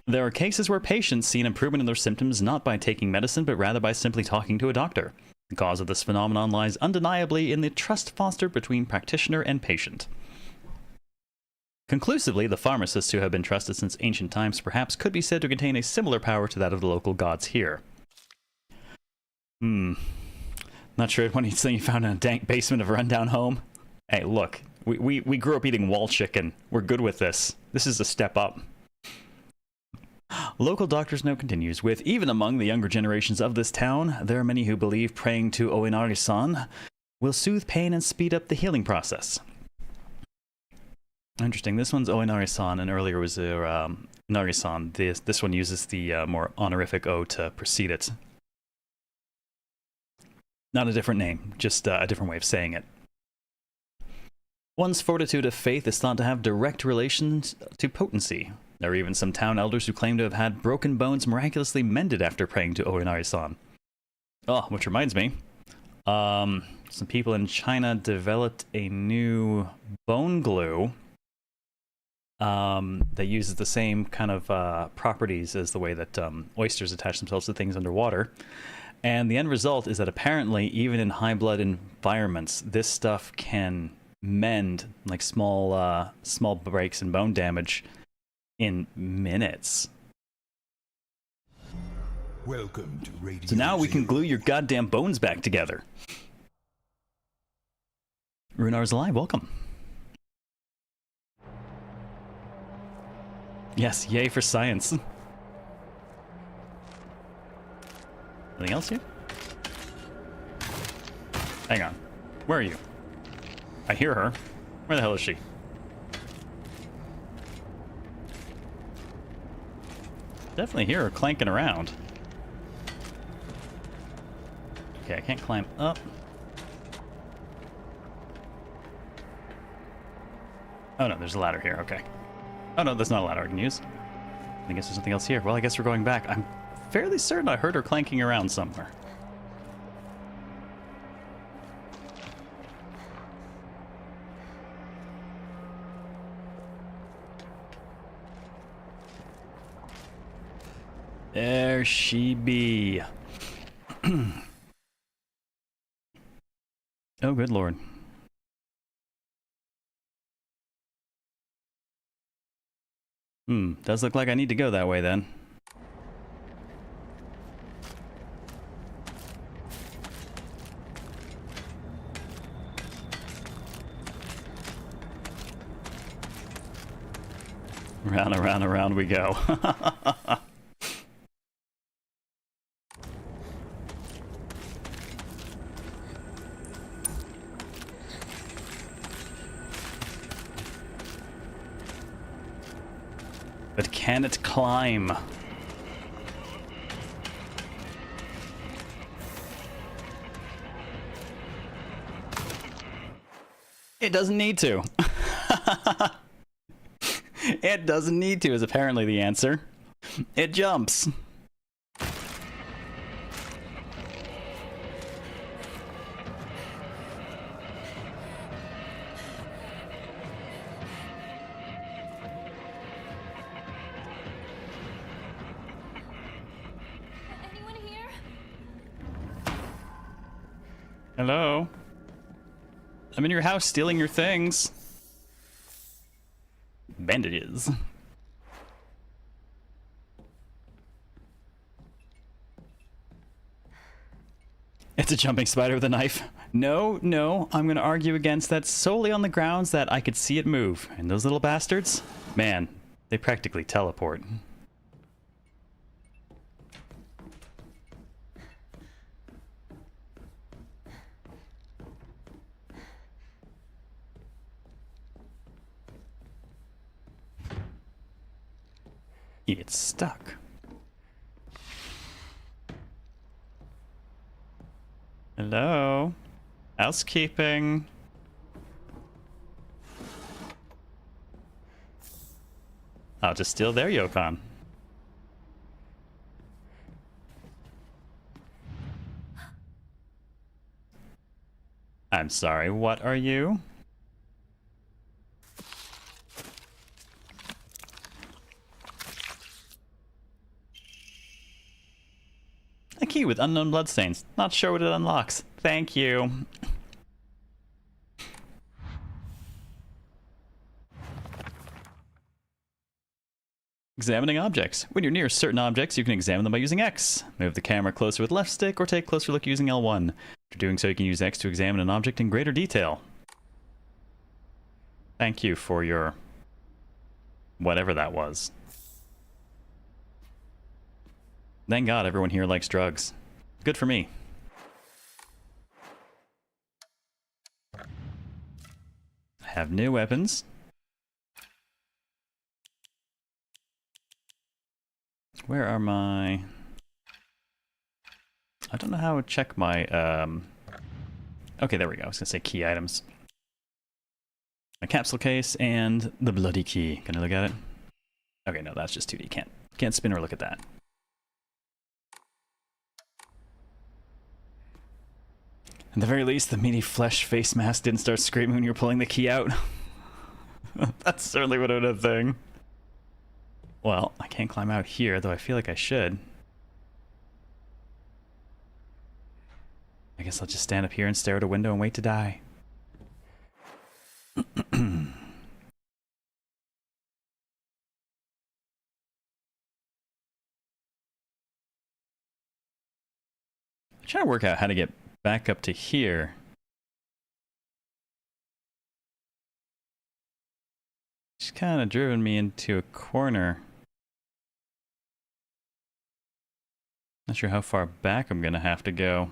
There are cases where patients see an improvement in their symptoms not by taking medicine, but rather by simply talking to a doctor. The cause of this phenomenon lies undeniably in the trust fostered between practitioner and patient. Conclusively, the pharmacists who have been trusted since ancient times perhaps could be said to contain a similar power to that of the local gods here. Not sure what he's saying you found in a dank basement of a rundown home. Hey, look. We grew up eating wall chicken. We're good with this. This is a step up. Local doctor's note continues with, even among the younger generations of this town, there are many who believe praying to Oinari-san will soothe pain and speed up the healing process. Interesting. This one's Oinari-san, and earlier was Inari-san. This one uses the more honorific O to precede it. Not a different name, just a different way of saying it. One's fortitude of faith is thought to have direct relations to potency. There are even some town elders who claim to have had broken bones miraculously mended after praying to Oinari-san. Oh, which reminds me, some people in China developed a new bone glue that uses the same kind of properties as the way that oysters attach themselves to things underwater. And the end result is that apparently, even in high blood environments, this stuff can mend like small breaks and bone damage in minutes. Welcome to Radio So now we can Zero. glue your goddamn bones back together. Runar's alive, welcome. Yes, yay for science. Anything else here? Hang on. Where are you? I hear her. Where the hell is she? Definitely hear her clanking around. Okay, I can't climb up. Oh no, there's a ladder here, okay. Oh no, there's not a ladder I can use. I guess there's nothing else here. Well, I guess we're going back. I'm fairly certain I heard her clanking around somewhere. There she be. Oh, good lord. Does look like I need to go that way then. Round and round and round we go. But can it climb? It doesn't need to. It doesn't need to is apparently the answer. It jumps. Anyone here? Hello? I'm in your house stealing your things. Bandages. It's a jumping spider with a knife. No, I'm gonna argue against that solely on the grounds that I could see it move. And those little bastards, man, they practically teleport. It's stuck. Hello? Housekeeping. I'll just steal their Yokon. I'm sorry, what are you? A key with unknown bloodstains. Not sure what it unlocks. Thank you. Examining objects. When you're near certain objects, you can examine them by using X. Move the camera closer with left stick or take a closer look using L1. After doing so, you can use X to examine an object in greater detail. Thank you for your... whatever that was. Thank God everyone here likes drugs. Good for me. I have new weapons. Where are my... I don't know how to check my... Okay, there we go. I was going to say key items. My capsule case and the bloody key. Can I look at it? Okay, no, that's just 2D. Can't spin or look at that. At the very least, the meaty flesh face mask didn't start screaming when you were pulling the key out. That certainly would have been a thing. Well, I can't climb out here, though I feel like I should. I guess I'll just stand up here and stare at a window and wait to die. I'm trying to work out how to get back up to here. It's kind of driven me into a corner. Not sure how far back I'm gonna have to go.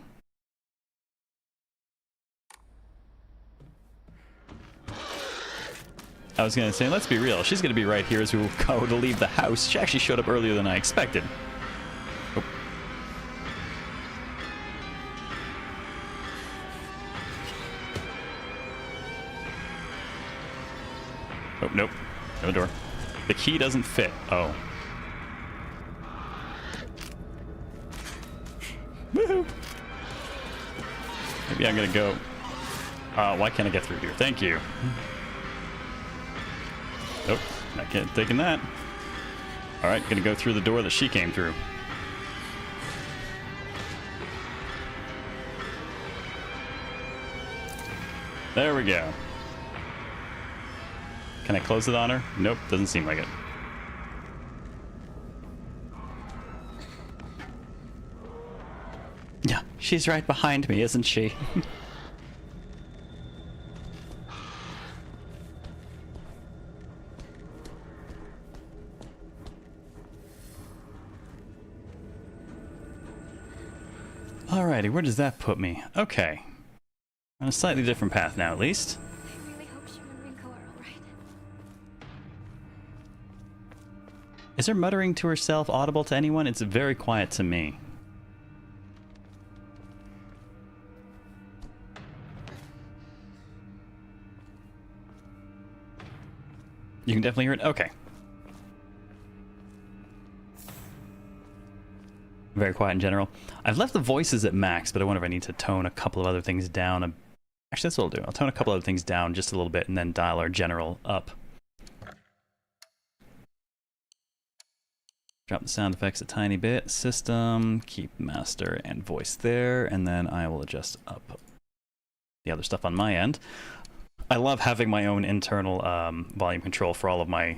I was gonna say, let's be real, she's gonna be right here as we go to leave the house. She actually showed up earlier than I expected. Oh. Oh, nope. No door. The key doesn't fit. Oh. maybe I'm gonna go... why can't I get through here? Thank you. Nope, I can't taking that. Alright, gonna go through the door that she came through. There we go. Can I close it on her? Nope, doesn't seem like it. Yeah, she's right behind me, isn't she? Alrighty, where does that put me? Okay. On a slightly different path now, at least. I really hope Shim and Rinko are alright. Is her muttering to herself audible to anyone? It's very quiet to me. You can definitely hear it? Okay. Very quiet in general. I've left the voices at max, but I wonder if I need to tone a couple of other things down. Actually, that's what I'll do. I'll tone a couple other things down just a little bit and then dial our general up. Drop the sound effects a tiny bit. System, keep master and voice there, and then I will adjust up the other stuff on my end. I love having my own internal volume control for all of my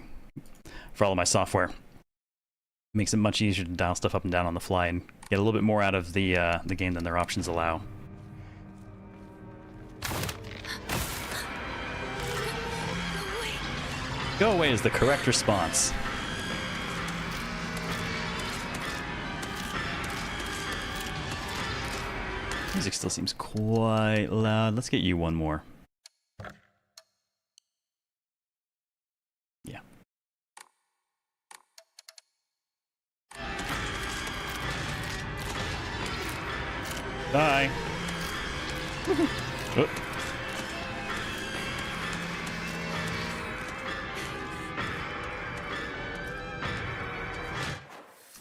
software. Makes it much easier to dial stuff up and down on the fly and get a little bit more out of the game than their options allow. Go away is the correct response. Music still seems quite loud. Let's get you one more. Yeah. Bye. Oh.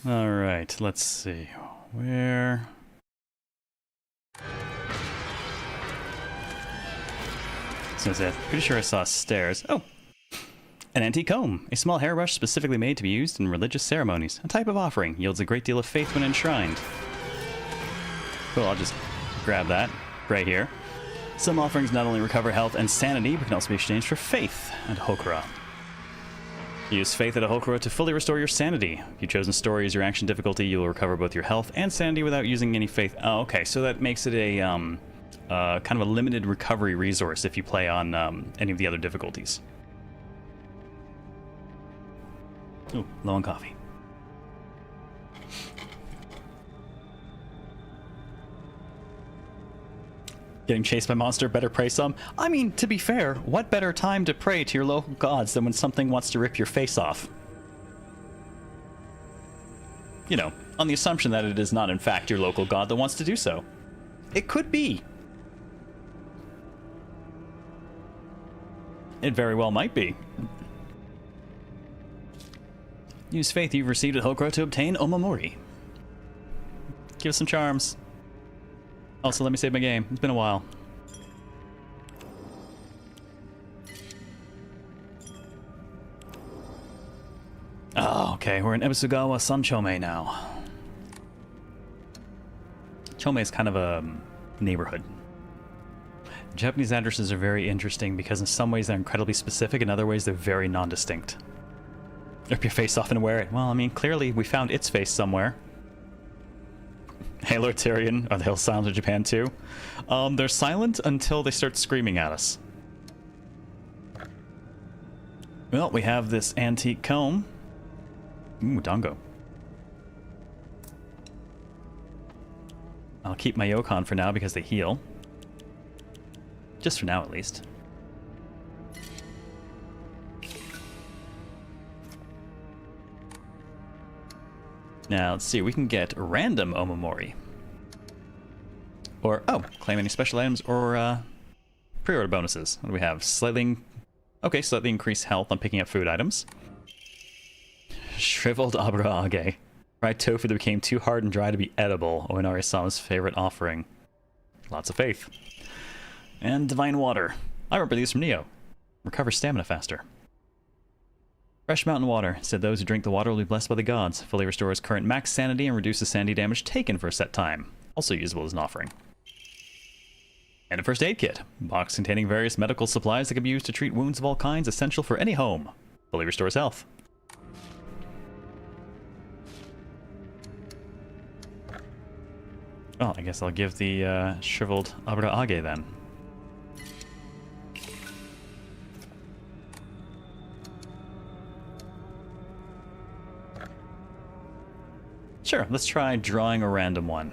All right, let's see. Where? So pretty sure I saw stairs. Oh! An antique comb, a small hairbrush specifically made to be used in religious ceremonies. A type of offering, yields a great deal of faith when enshrined. Cool, I'll just grab that right here. Some offerings not only recover health and sanity, but can also be exchanged for faith and Hokura. Use faith at a Hokura to fully restore your sanity. If you've chosen story as your action difficulty, you will recover both your health and sanity without using any faith. Oh, okay, so that makes it a kind of a limited recovery resource if you play on any of the other difficulties. Ooh, low on coffee. Getting chased by monster, better pray some. I mean, to be fair, what better time to pray to your local gods than when something wants to rip your face off? You know, on the assumption that it is not in fact your local god that wants to do so. It could be. It very well might be. Use faith you've received at Hokura to obtain Omamori. Give us some charms. Also, let me save my game. It's been a while. Oh, okay. We're in Ebisugawa Sanchome now. Chome is kind of a neighborhood. Japanese addresses are very interesting because in some ways they're incredibly specific, in other ways they're very non-distinct. Rip your face off and wear it. Well, I mean, clearly we found its face somewhere. Hey, Lord Tyrion. Are the hills silent in Japan too? They're silent until they start screaming at us. Well, we have this antique comb. Ooh, Dango. I'll keep my Yokon for now because they heal. Just for now, at least. Now, let's see. We can get random Omamori. Or, oh, claim any special items or pre-order bonuses. What do we have? Slightly increased health on picking up food items. Shriveled Abraage. Fried tofu that became too hard and dry to be edible. Oinari-sama's favorite offering. Lots of faith. And Divine Water. I remember these from Neo. Recover stamina faster. Fresh mountain water. Said those who drink the water will be blessed by the gods. Fully restores current max sanity and reduces sanity damage taken for a set time. Also usable as an offering. And a first aid kit. Box containing various medical supplies that can be used to treat wounds of all kinds, essential for any home. Fully restores health. Well, I guess I'll give the shriveled Abra Age then. Sure, let's try drawing a random one.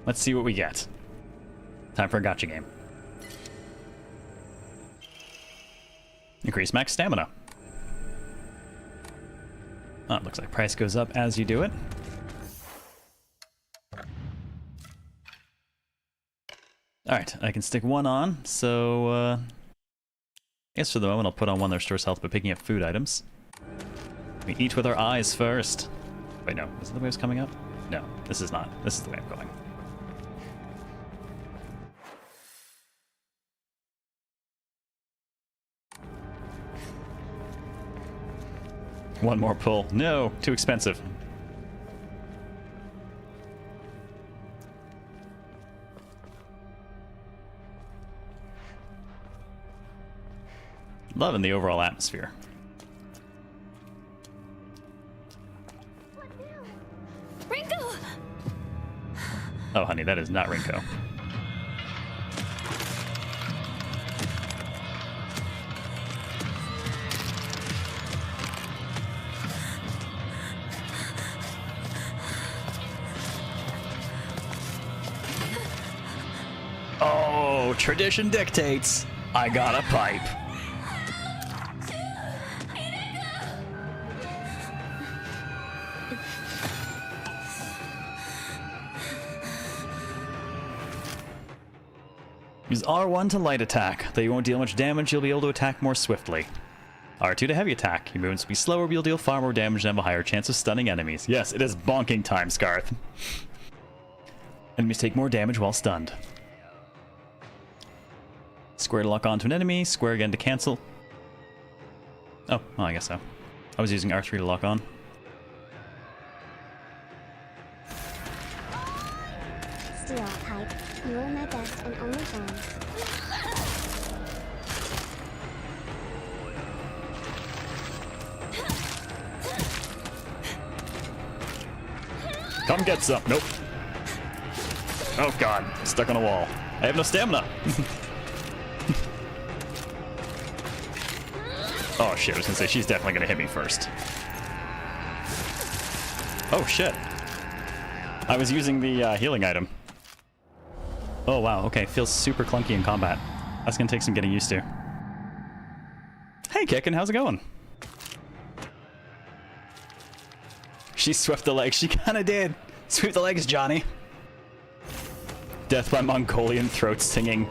Let's see what we get. Time for a gacha game. Increase max stamina. Oh, it looks like price goes up as you do it. Alright, I can stick one on, so I guess for the moment I'll put on one that restores health by picking up food items. We eat with our eyes first. Wait, no, is it the way it's coming up? No, this is not. This is the way I'm going. One more pull. No, too expensive. Loving the overall atmosphere. Rinko! Oh, honey, that is not Rinko. Oh, tradition dictates. I got a pipe. Use R1 to light attack. Though you won't deal much damage, you'll be able to attack more swiftly. R2 to heavy attack. Your movements will be slower, but you'll deal far more damage and have a higher chance of stunning enemies. Yes, it is bonking time, Scarth. Enemies take more damage while stunned. Square to lock onto an enemy, square again to cancel. Oh, well, I guess so. I was using R3 to lock on. Steel pipe. You are my best and only friend. Come get some. Nope. Oh god, stuck on a wall. I have no stamina. Oh shit, I was gonna say she's definitely gonna hit me first. Oh shit. I was using the healing item. Oh wow, okay, feels super clunky in combat. That's gonna take some getting used to. Hey Kicken, how's it going? She swept the legs, she kinda did. Sweep the legs, Johnny. Death by Mongolian throat singing.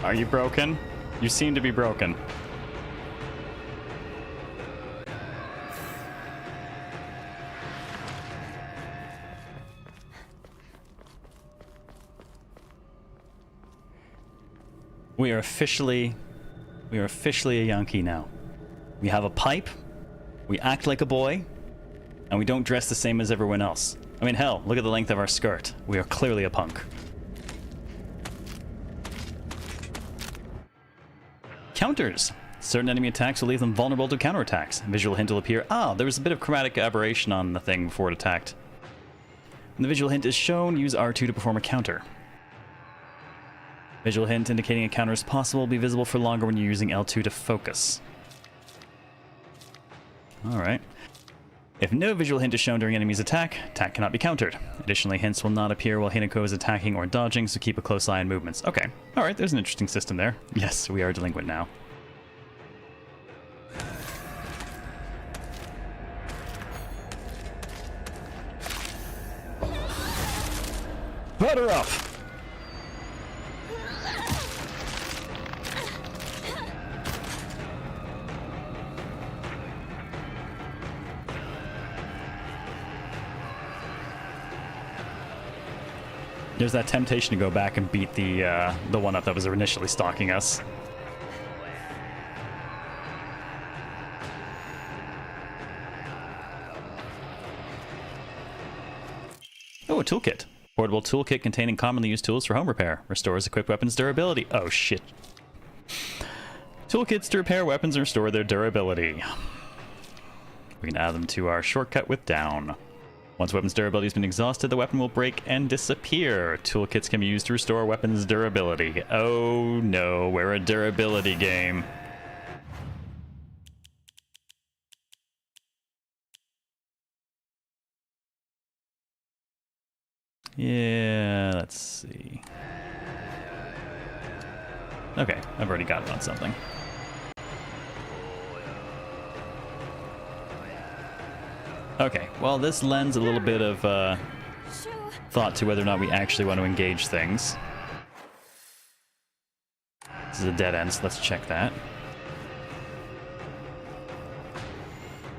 Are you broken? You seem to be broken. We are officially a Yankee now. We have a pipe, we act like a boy, and we don't dress the same as everyone else. I mean, hell, look at the length of our skirt. We are clearly a punk. Counters. Certain enemy attacks will leave them vulnerable to counterattacks. Visual hint will appear. Ah, there was a bit of chromatic aberration on the thing before it attacked. When the visual hint is shown, use R2 to perform a counter. Visual hint indicating a counter is possible will be visible for longer when you're using L2 to focus. Alright. If no visual hint is shown during enemy's attack cannot be countered. Additionally, hints will not appear while Hinako is attacking or dodging, so keep a close eye on movements. Okay. Alright, there's an interesting system there. Yes, we are delinquent now. Cut her up! There's that temptation to go back and beat the one up that was initially stalking us. Oh, a toolkit. Portable toolkit containing commonly used tools for home repair. Restores equipped weapons' durability. Oh, shit. Toolkits to repair weapons and restore their durability. We can add them to our shortcut with down. Once weapon's durability has been exhausted, the weapon will break and disappear. Toolkits can be used to restore weapons' durability. Oh no, we're a durability game. Yeah, let's see. Okay, I've already got it on something. Okay, well, this lends a little bit of thought to whether or not we actually want to engage things. This is a dead end, so let's check that.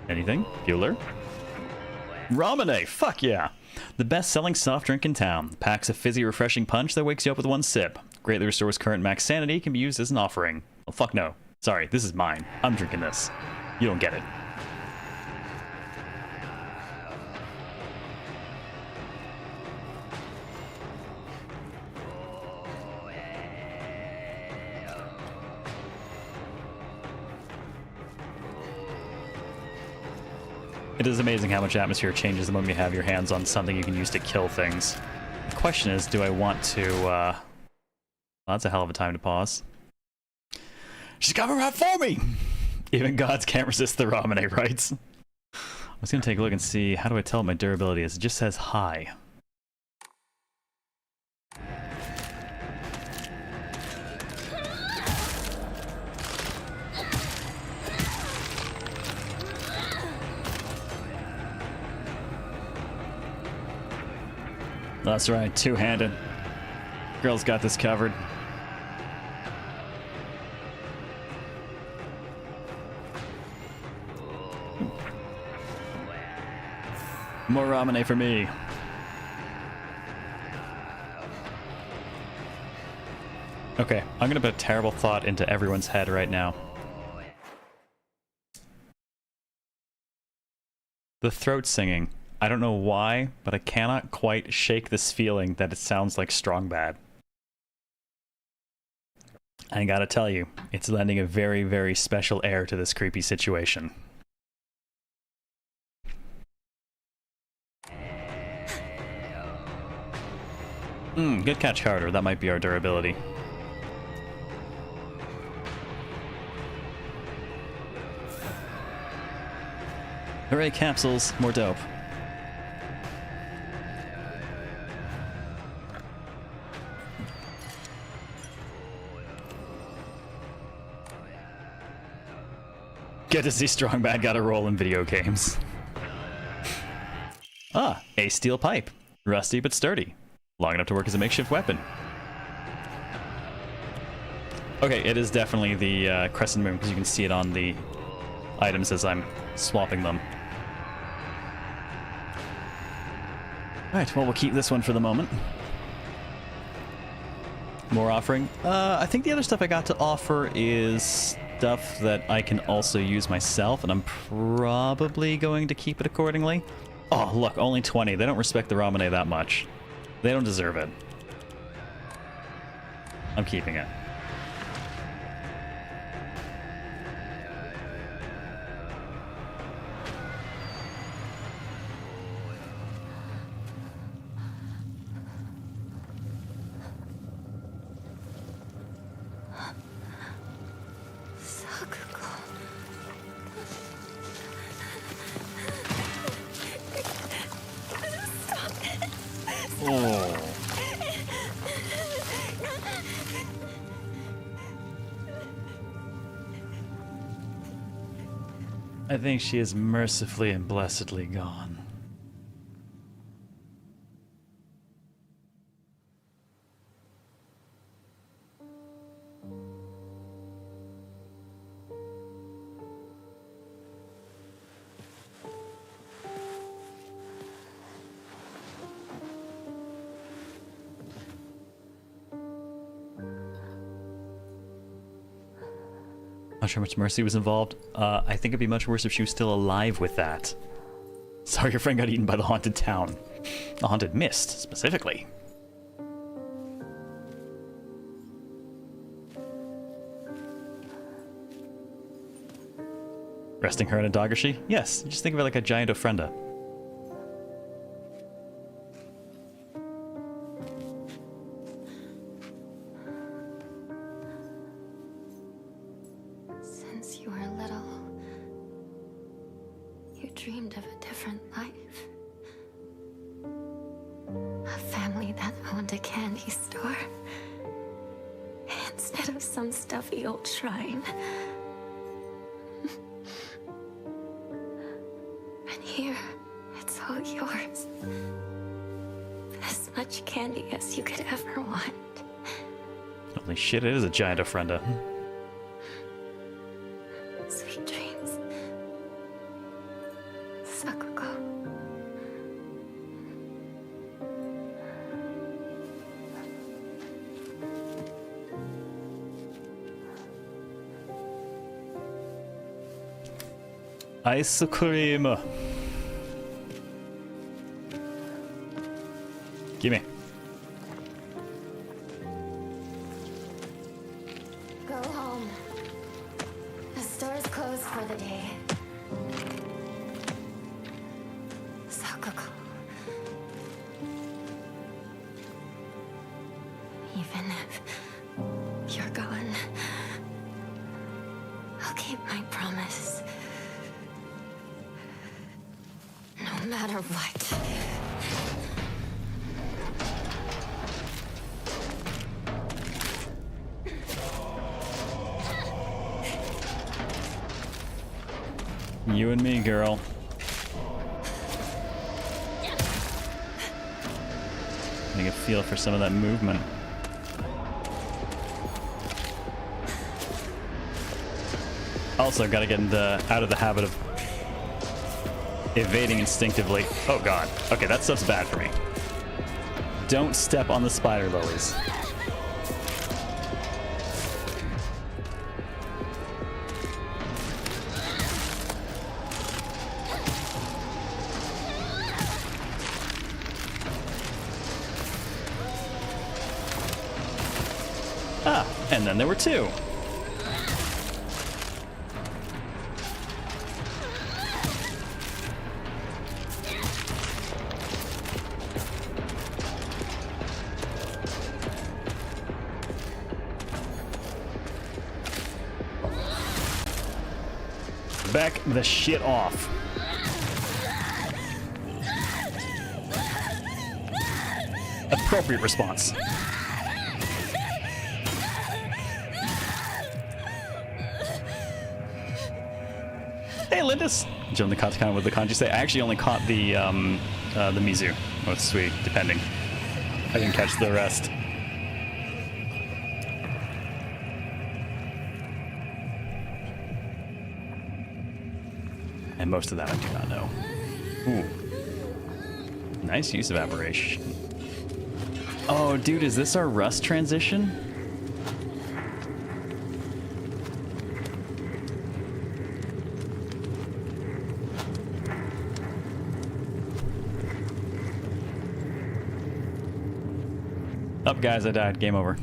Anything? Bueller? Ramen, fuck yeah! The best-selling soft drink in town. Packs a fizzy, refreshing punch that wakes you up with one sip. Greatly restores current max sanity, can be used as an offering. Oh, fuck no. Sorry, this is mine. I'm drinking this. You don't get it. It is amazing how much atmosphere changes the moment you have your hands on something you can use to kill things. The question is, do I want to, well, that's a hell of a time to pause. She's coming right for me! Even gods can't resist the Ramune, right? I was gonna take a look and see, how do I tell what my durability is? It just says high. That's right, two-handed. Girl's got this covered. More ramen for me. Okay, I'm gonna put a terrible thought into everyone's head right now. The throat singing. I don't know why, but I cannot quite shake this feeling that it sounds like Strong Bad. I gotta tell you, it's lending a very, very special air to this creepy situation. Good catch, Carter. That might be our durability. Hooray, capsules. More dope. Get to see Strong Bad got a role in video games. Ah, a steel pipe. Rusty but sturdy. Long enough to work as a makeshift weapon. Okay, it is definitely the crescent moon, because you can see it on the items as I'm swapping them. Alright, well, we'll keep this one for the moment. More offering. I think the other stuff I got to offer is stuff that I can also use myself, and I'm probably going to keep it accordingly. Oh, look, only 20. They don't respect the Ramune that much. They don't deserve it. I'm keeping it. I think she is mercifully and blessedly gone. Not sure how much mercy was involved. I think it'd be much worse if she was still alive with that. Sorry, your friend got eaten by the haunted town. The haunted mist, specifically. Resting her in a Higurashi? Yes, just think of it like a giant ofrenda. Since you were little, you dreamed of a different life. A family that owned a candy store. Instead of some stuffy old shrine. And here, it's all yours. As much candy as you could ever want. Holy shit, it is a giant ofrenda. Sweet dreams. Sakuko. Ice cream. Gimme. Go home. The store's closed for the day. Sakuko. Even if you're gone, I'll keep my promise. No matter what. You and me, girl. Getting a feel for some of that movement. Also, gotta get out of the habit of evading instinctively. Oh god. Okay, that stuff's bad for me. Don't step on the spider lilies. Ah, and then there were two. Back the shit off. Appropriate response. Hey, Lindis! Join the Katakana with the kanji say. I actually only caught the Mizu. Oh, it's sweet, depending. I didn't catch the rest. And most of that I do not know. Ooh. Nice use of aberration. Oh, dude, is this our Rust transition? Up, guys, I died. Game over.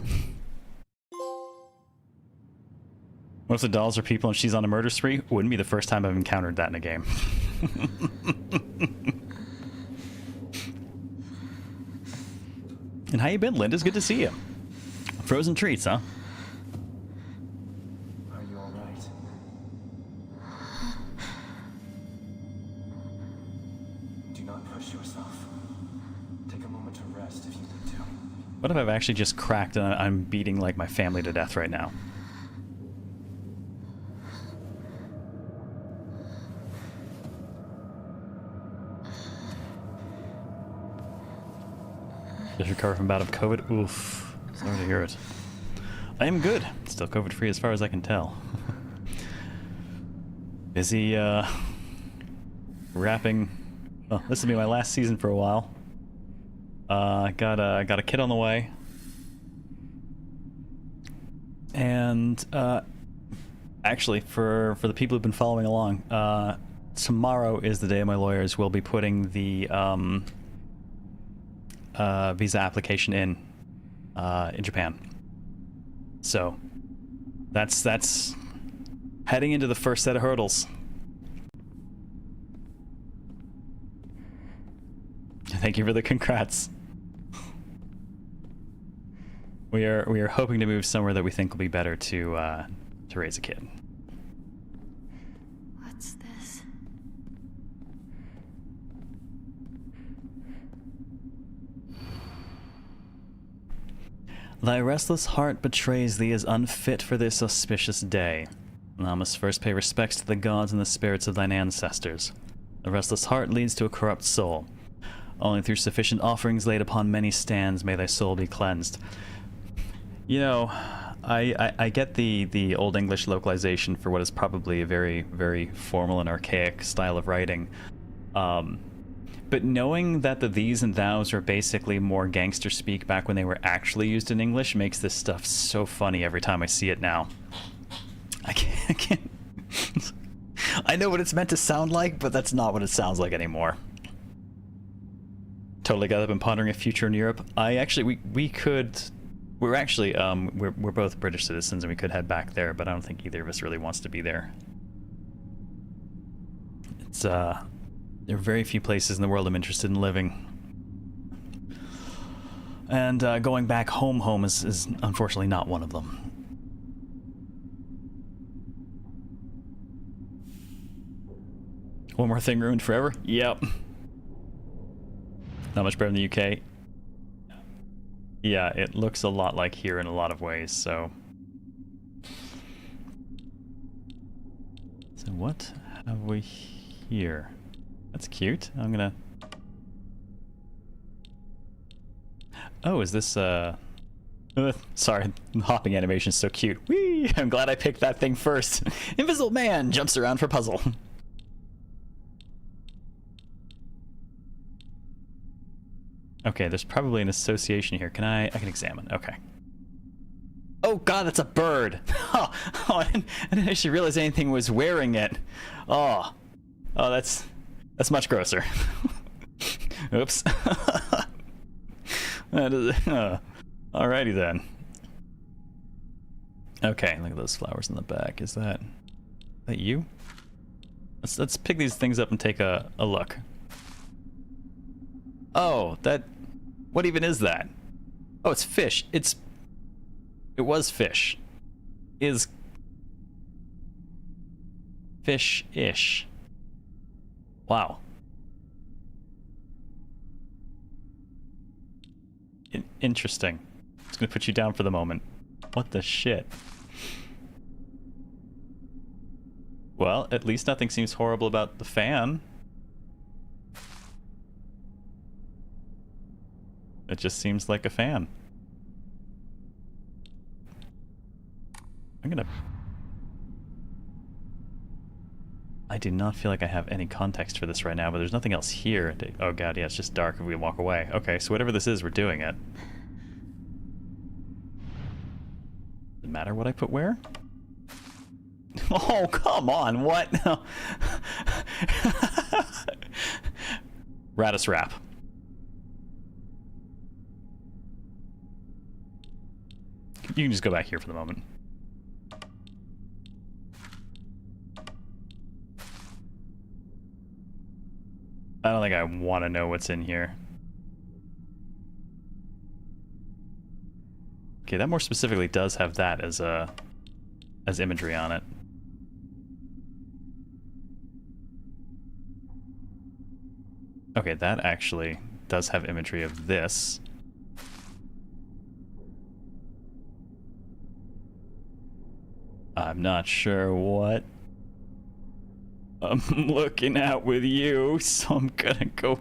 What if the dolls are people and she's on a murder spree? Wouldn't be the first time I've encountered that in a game. And how you been, Linda? It's good to see you. Frozen treats, huh? Are you all right? Do not push yourself. Take a moment to rest if you need to. What if I've actually just cracked and I'm beating like my family to death right now? Just recovered from a bout of COVID. Oof. Sorry to hear it. I am good. Still COVID free as far as I can tell. Busy wrapping. Well, this will be my last season for a while. Got a kid on the way. And Actually, for the people who've been following along, tomorrow is the day my lawyers will be putting the visa application in Japan. So that's heading into the first set of hurdles. Thank you for the congrats. We are hoping to move somewhere that we think will be better to raise a kid. What's this? Thy restless heart betrays thee as unfit for this auspicious day. Thou must first pay respects to the gods and the spirits of thine ancestors. The restless heart leads to a corrupt soul. Only through sufficient offerings laid upon many stands may thy soul be cleansed. You know, I get the Old English localization for what is probably a very, very formal and archaic style of writing. But knowing that the these and thous are basically more gangster speak back when they were actually used in English makes this stuff so funny every time I see it now. I can't I know what it's meant to sound like, but that's not what it sounds like anymore. Totally got up and pondering a future in Europe. We're actually we're both British citizens and we could head back there, but I don't think either of us really wants to be there. It's there are very few places in the world I'm interested in living. And going back home is unfortunately not one of them. One more thing ruined forever? Yep. Not much better than the UK. Yeah, it looks a lot like here in a lot of ways, so... So what have we here? That's cute. I'm gonna... Oh, is this, sorry, the hopping animation is so cute. Whee! I'm glad I picked that thing first. Invisible Man jumps around for puzzle. Okay, there's probably an association here. I can examine. Okay. Oh god, that's a bird. Oh, I didn't actually realize anything was wearing it. Oh, that's much grosser. Oops. Alrighty then. Okay, look at those flowers in the back. Is that you? Let's pick these things up and take a look. Oh, what even is that? Oh, it's fish. It was fish. Is fish-ish. Wow. Interesting. Just gonna put you down for the moment. What the shit? Well, at least nothing seems horrible about the fan. It just seems like a fan. I do not feel like I have any context for this right now, but there's nothing else here. Oh god, yeah, it's just dark if we walk away. Okay, so whatever this is, we're doing it. Does it matter what I put where? Oh, come on, what? Radis wrap. You can just go back here for the moment. I don't think I want to know what's in here. Okay, that more specifically does have that as imagery on it. Okay, that actually does have imagery of this. I'm not sure what I'm looking at with you, so I'm gonna go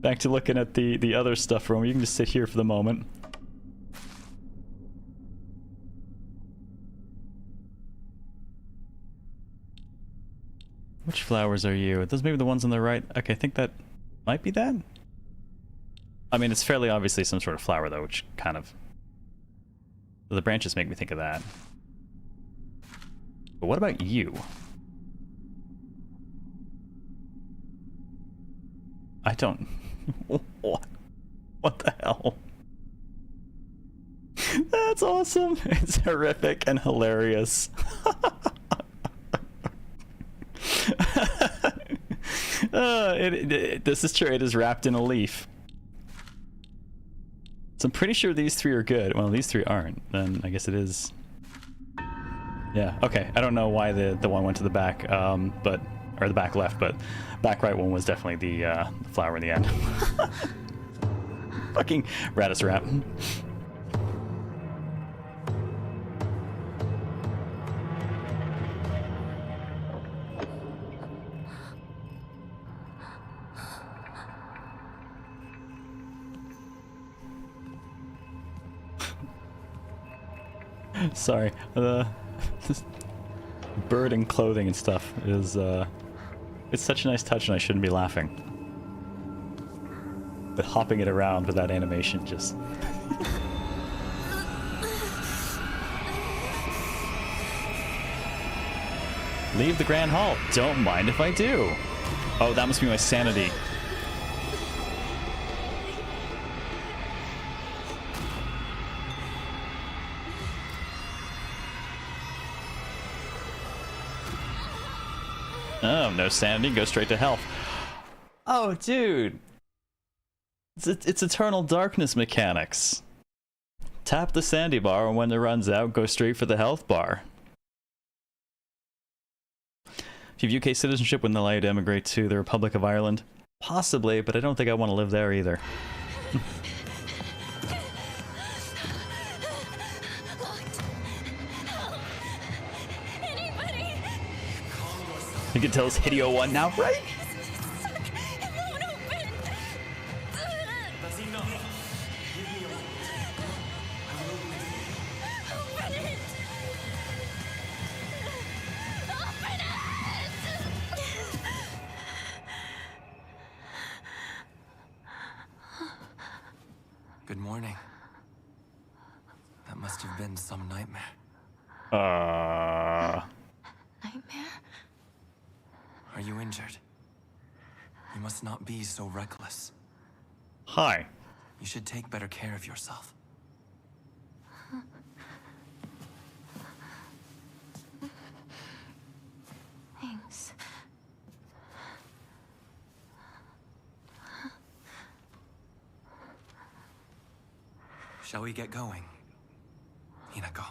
back to looking at the other stuff for me. You can just sit here for the moment. Which flowers are you? Those maybe the ones on the right? Okay, I think that might be that. I mean, it's fairly obviously some sort of flower though, which kind of... The branches make me think of that. But what about you? I don't... What the hell? That's awesome. It's horrific and hilarious. This is true. It is wrapped in a leaf. So I'm pretty sure these three are good. Well, these three aren't. Then I guess it is. Yeah. Okay. I don't know why the one went to the back, but or the back left, but back right one was definitely the flower in the end. Fucking Radis Rap. Sorry, this bird and clothing and stuff is it's such a nice touch, and I shouldn't be laughing. But hopping it around with that animation just... Leave the Grand Hall. Don't mind if I do. Oh, that must be my sanity. Oh, no sanity, go straight to health. Oh, dude. It's Eternal Darkness mechanics. Tap the sanity bar, and when it runs out, go straight for the health bar. If you have UK citizenship, wouldn't allow you to emigrate to the Republic of Ireland? Possibly, but I don't think I want to live there either. You can tell it's Hideo 1 now, right? Good morning. That must have been some nightmare. Nightmare? Are you injured? You must not be so reckless. Hi. You should take better care of yourself. Thanks. Shall we get going, Hinako?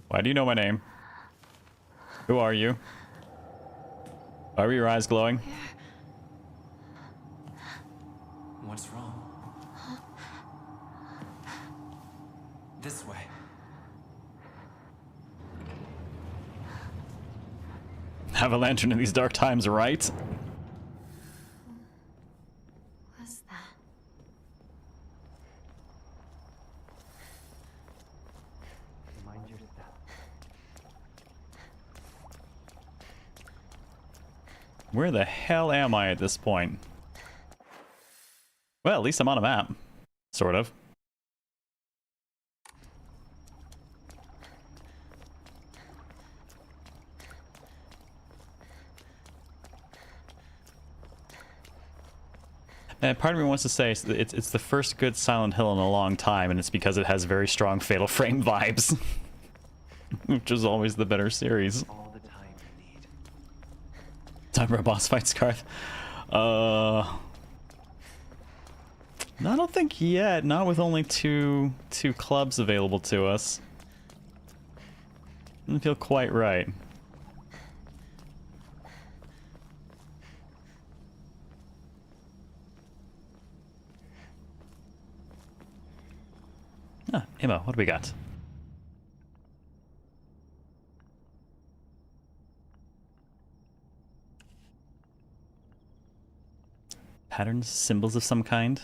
Why do you know my name? Who are you? Why were your eyes glowing? What's wrong? This way. Have a lantern in these dark times, right? What's that? Mind your step. Where the hell am I at this point? Well, at least I'm on a map. Sort of. And part of me wants to say it's the first good Silent Hill in a long time, and it's because it has very strong Fatal Frame vibes. Which is always the better series. All the time you need. Time for a boss fight, Scarth. No, I don't think yet. Not with only two clubs available to us. Doesn't feel quite right. Ah, Emma, what do we got? Patterns, symbols of some kind?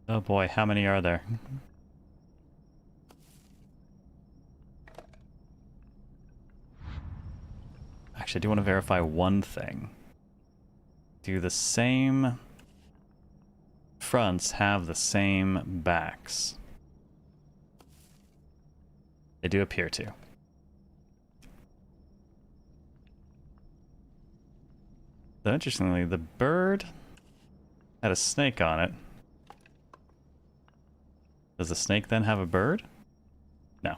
Oh boy, how many are there? Actually, I do want to verify one thing. Do the same fronts have the same backs? They do appear to. Though interestingly, the bird had a snake on it. Does the snake then have a bird? No.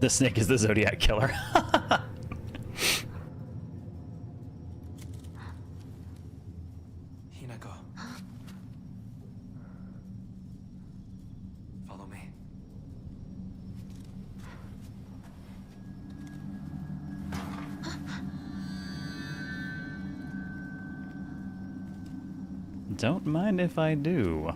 The snake is the Zodiac killer. Hinako. Follow me. Don't mind if I do.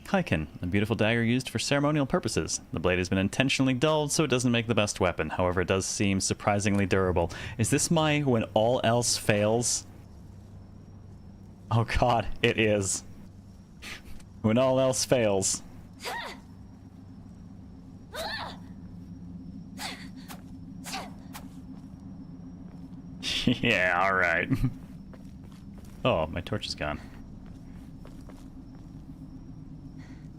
Kaiken, a beautiful dagger used for ceremonial purposes. The blade has been intentionally dulled so it doesn't make the best weapon. However, it does seem surprisingly durable. Is this my when all else fails? Oh god, it is. When all else fails. Yeah, alright. Oh, my torch is gone.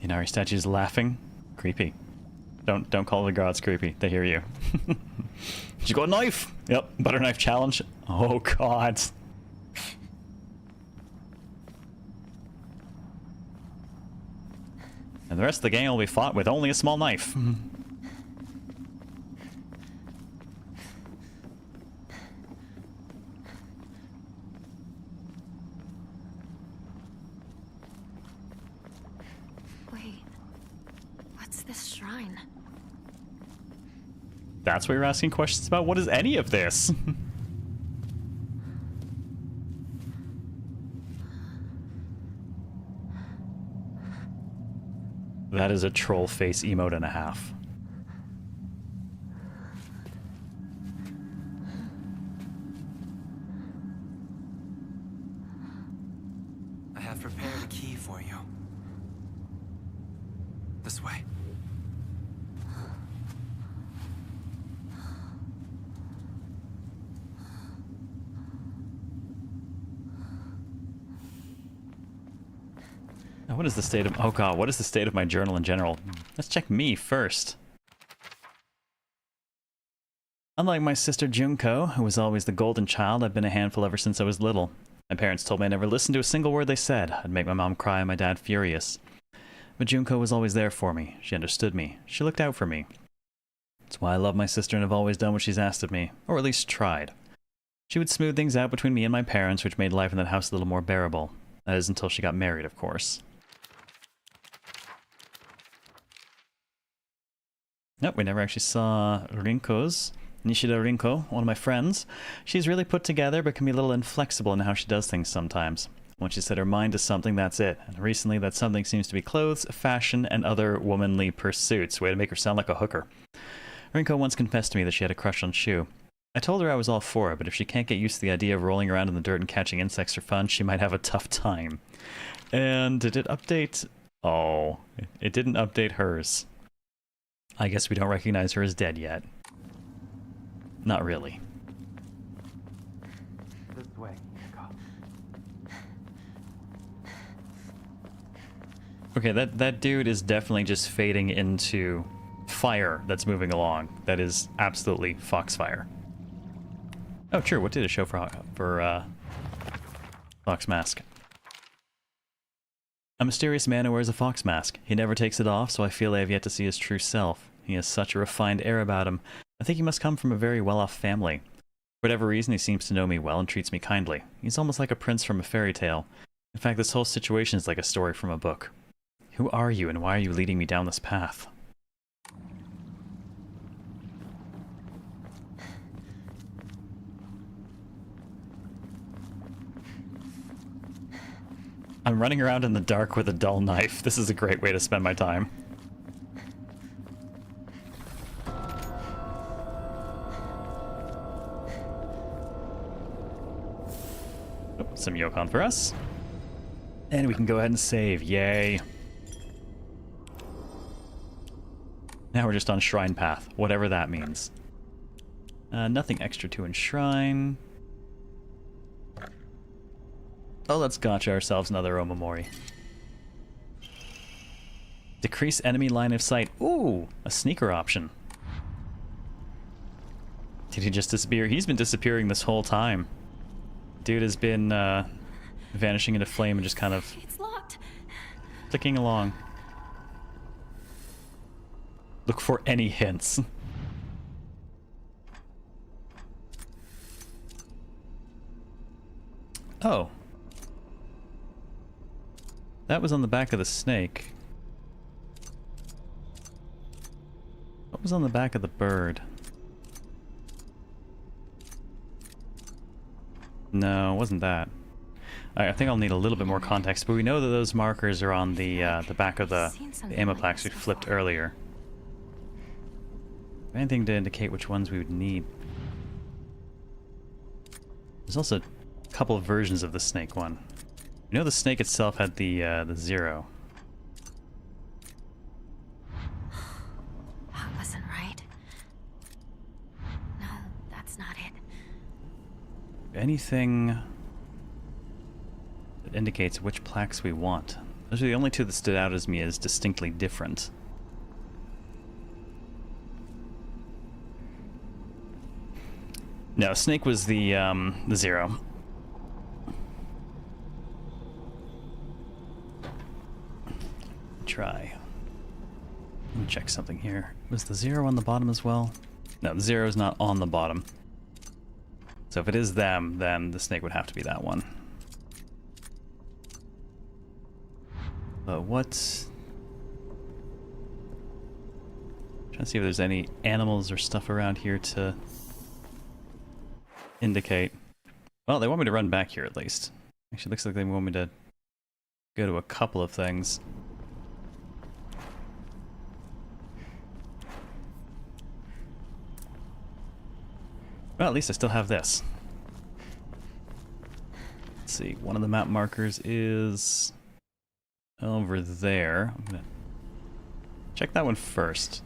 Inari statue's laughing. Creepy. Don't call the gods creepy. They hear you. You got a knife! Yep, butter knife challenge. Oh god. And the rest of the game will be fought with only a small knife. That's what you're asking questions about? What is any of this? That is a troll face emote and a half. I have prepared a key for you. This way. What is the state of... Oh god, what is the state of my journal in general? Let's check me first. Unlike my sister Junko, who was always the golden child, I've been a handful ever since I was little. My parents told me I never listened to a single word they said. I'd make my mom cry and my dad furious. But Junko was always there for me. She understood me. She looked out for me. That's why I love my sister and have always done what she's asked of me. Or at least tried. She would smooth things out between me and my parents, which made life in that house a little more bearable. That is until she got married, of course. Nope, we never actually saw Rinko's. Nishida Rinko, one of my friends. She's really put together, but can be a little inflexible in how she does things sometimes. Once she set her mind to something, that's it. And recently, that something seems to be clothes, fashion, and other womanly pursuits. Way to make her sound like a hooker. Rinko once confessed to me that she had a crush on Shu. I told her I was all for it, but if she can't get used to the idea of rolling around in the dirt and catching insects for fun, she might have a tough time. And did it update? Oh, it didn't update hers. I guess we don't recognize her as dead yet. Not really. This way, Okay, that dude is definitely just fading into fire that's moving along. That is absolutely Foxfire. Oh, true. What did it show for Fox Mask? A mysterious man who wears a fox mask. He never takes it off, so I feel I have yet to see his true self. He has such a refined air about him. I think he must come from a very well-off family. For whatever reason, he seems to know me well and treats me kindly. He's almost like a prince from a fairy tale. In fact, this whole situation is like a story from a book. Who are you, and why are you leading me down this path? I'm running around in the dark with a dull knife. This is a great way to spend my time. Oh, some Yokon for us. And we can go ahead and save. Yay. Now we're just on Shrine Path, whatever that means. Nothing extra to enshrine. Oh, let's gotcha ourselves another Omamori. Decrease enemy line of sight. Ooh, a sneaker option. Did he just disappear? He's been disappearing this whole time. Dude has been vanishing into flame and just kind of It's locked. clicking along. Look for any hints. Oh. That was on the back of the snake. What was on the back of the bird? No, it wasn't that. I think I'll need a little bit more context, but we know that those markers are on the back of the Ammoplax we flipped earlier. Anything to indicate which ones we would need. There's also a couple of versions of the snake one. You know the snake itself had the zero. That wasn't right. No, that's not it. Anything that indicates which plaques we want. Those are the only two that stood out as me as distinctly different. No, snake was the zero. Try. Let me check something here. Was the zero on the bottom as well? No, the zero is not on the bottom. So if it is them, then the snake would have to be that one. But what? Trying to see if there's any animals or stuff around here to indicate. Well, they want me to run back here at least. Actually, looks like they want me to go to a couple of things. Well, at least I still have this. Let's see, one of the map markers is over there. I'm gonna check that one first.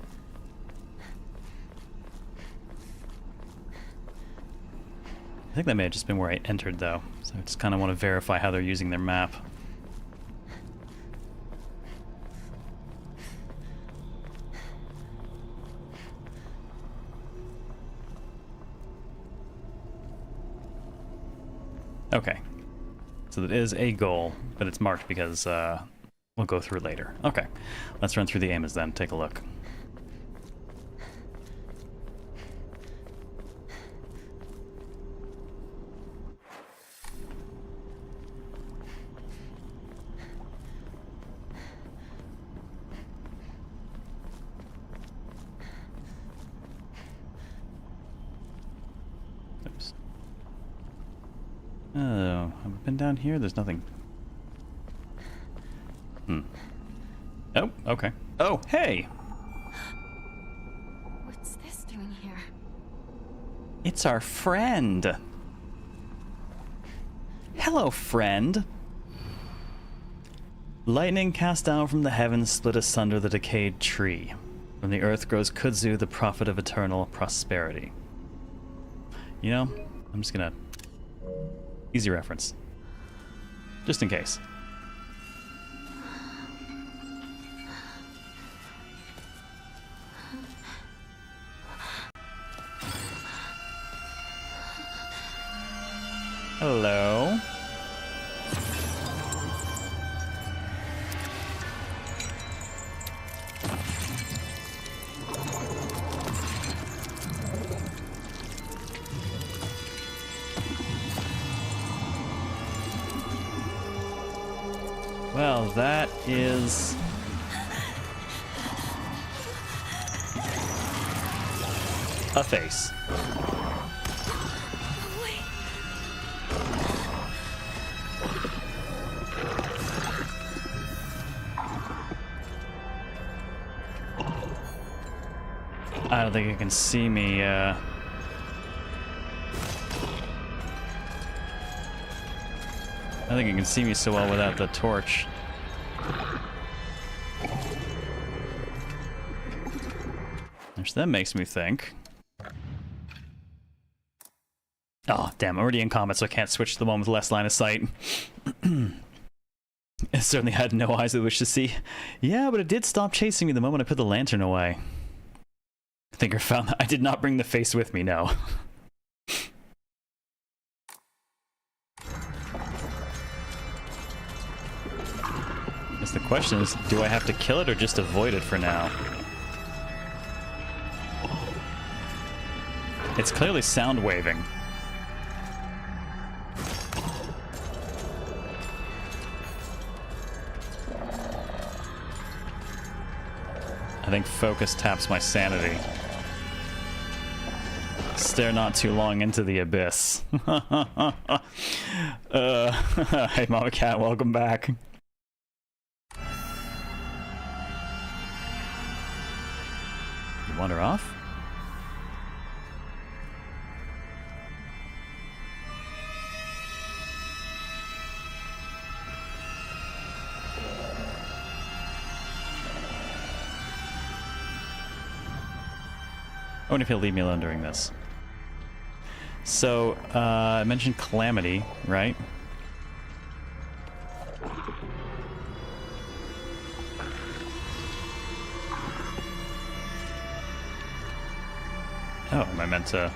I think that may have just been where I entered though, so I just kind of want to verify how they're using their map. Okay, so that is a goal, but it's marked because we'll go through later. Okay, let's run through the Amos then, take a look. Oops. Oh, have I been down here? There's nothing. Oh, okay. Oh, hey! What's this doing here? It's our friend! Hello, friend! Lightning cast down from the heavens split asunder the decayed tree. From the earth grows kudzu, the prophet of eternal prosperity. You know, I'm just gonna... Easy reference. Just in case. Hello. Well, that is... a face. I don't think it can see me. I don't think it can see me so well without the torch. Which then makes me think. Oh, damn, I'm already in combat, so I can't switch to the one with less line of sight. It certainly had no eyes with which to see. Yeah, but it did stop chasing me the moment I put the lantern away. Thinker found that I did not bring the face with me, no. Guess the question is, do I have to kill it or just avoid it for now? It's clearly sound waving. I think focus taps my sanity. Stare not too long into the abyss. Hey Mama Cat, welcome back. You wander off? I wonder if he'll leave me alone during this. So, I mentioned Calamity, right? Oh, am I meant to...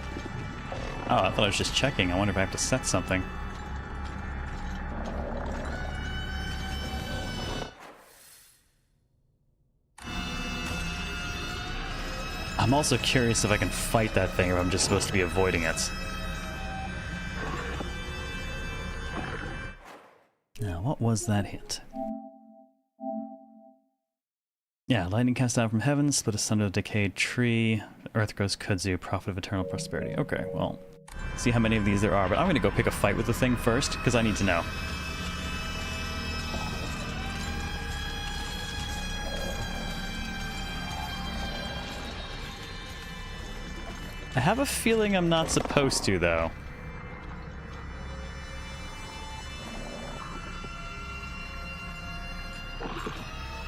Oh, I thought I was just checking. I wonder if I have to set something. I'm also curious if I can fight that thing or if I'm just supposed to be avoiding it. Now, what was that hit? Yeah, lightning cast down from heaven, split asunder a decayed tree, earth grows kudzu, prophet of eternal prosperity. Okay, well, see how many of these there are, but I'm gonna go pick a fight with the thing first, because I need to know. I have a feeling I'm not supposed to, though.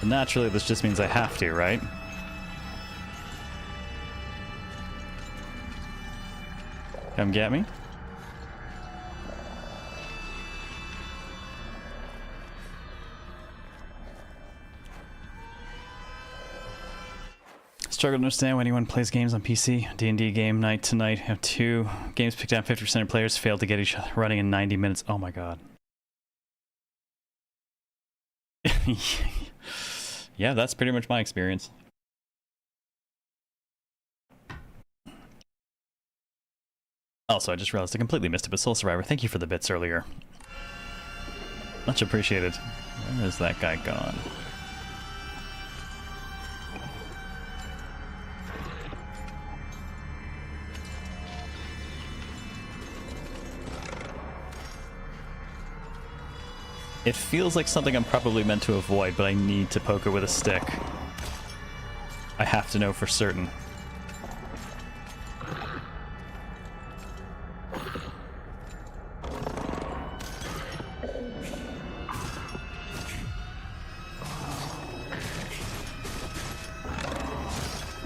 But naturally, this just means I have to, right? Come get me? Struggle to understand when anyone plays games on PC. D&D game night tonight. Have 2 games picked out. 50% of players failed to get each other running in 90 minutes. Oh my god. Yeah, that's pretty much my experience. Also, I just realized I completely missed it, but Soul Survivor, thank you for the bits earlier. Much appreciated. Where is that guy gone? It feels like something I'm probably meant to avoid, but I need to poke it with a stick. I have to know for certain.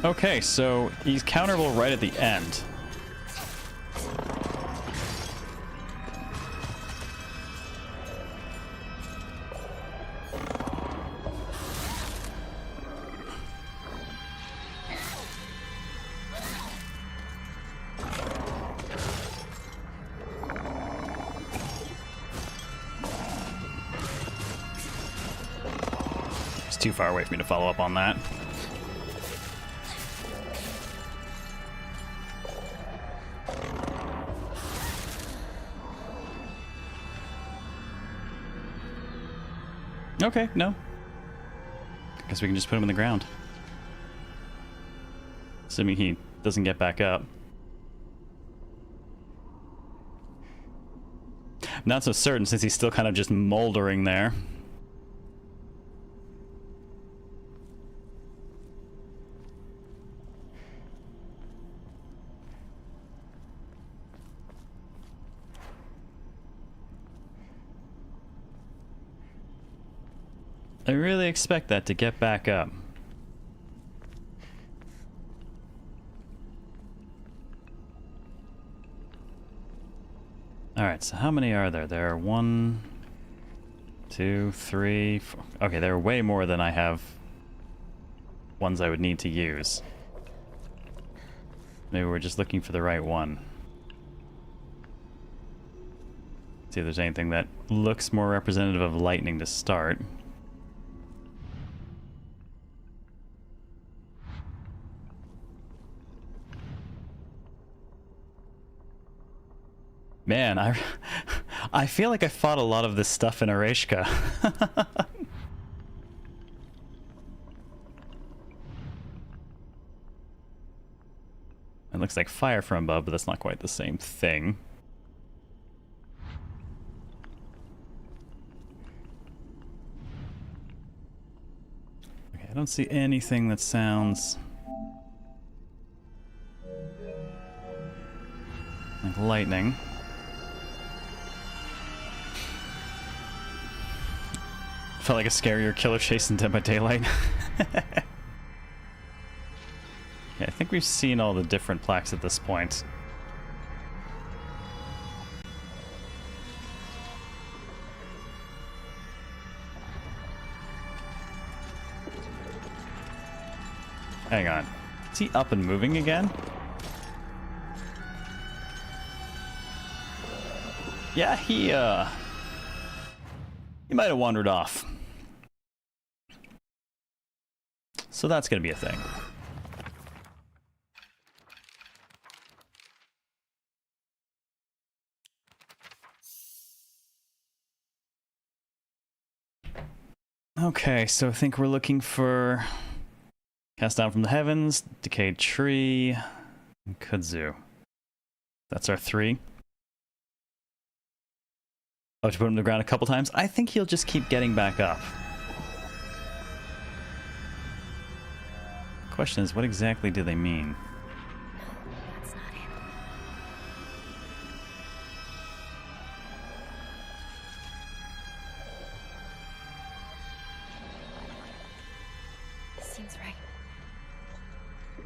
Okay, so he's counterable right at the end. It's too far away for me to follow up on that. Okay, no. Guess we can just put him in the ground. Assuming he doesn't get back up. Not so certain since he's still kind of just moldering there. I really expect that to get back up. Alright, so how many are there? There are 1, 2, 3, 4. Okay, there are way more than I have ones I would need to use. Maybe we're just looking for the right one. See if there's anything that looks more representative of lightning to start. Man, I feel like I fought a lot of this stuff in Ereshka. It looks like fire from above, but that's not quite the same thing. Okay, I don't see anything that sounds like lightning. Felt like a scarier killer chasing Dead by Daylight. Yeah, I think we've seen all the different plaques at this point. Hang on. Is he up and moving again? Yeah, he might have wandered off. So that's gonna be a thing. Okay, so I think we're looking for Cast Down from the Heavens, Decayed Tree, and Kudzu. That's our 3. Oh, to put him to the ground a couple times? I think he'll just keep getting back up. Question is, what exactly do they mean? That's not him. Seems right.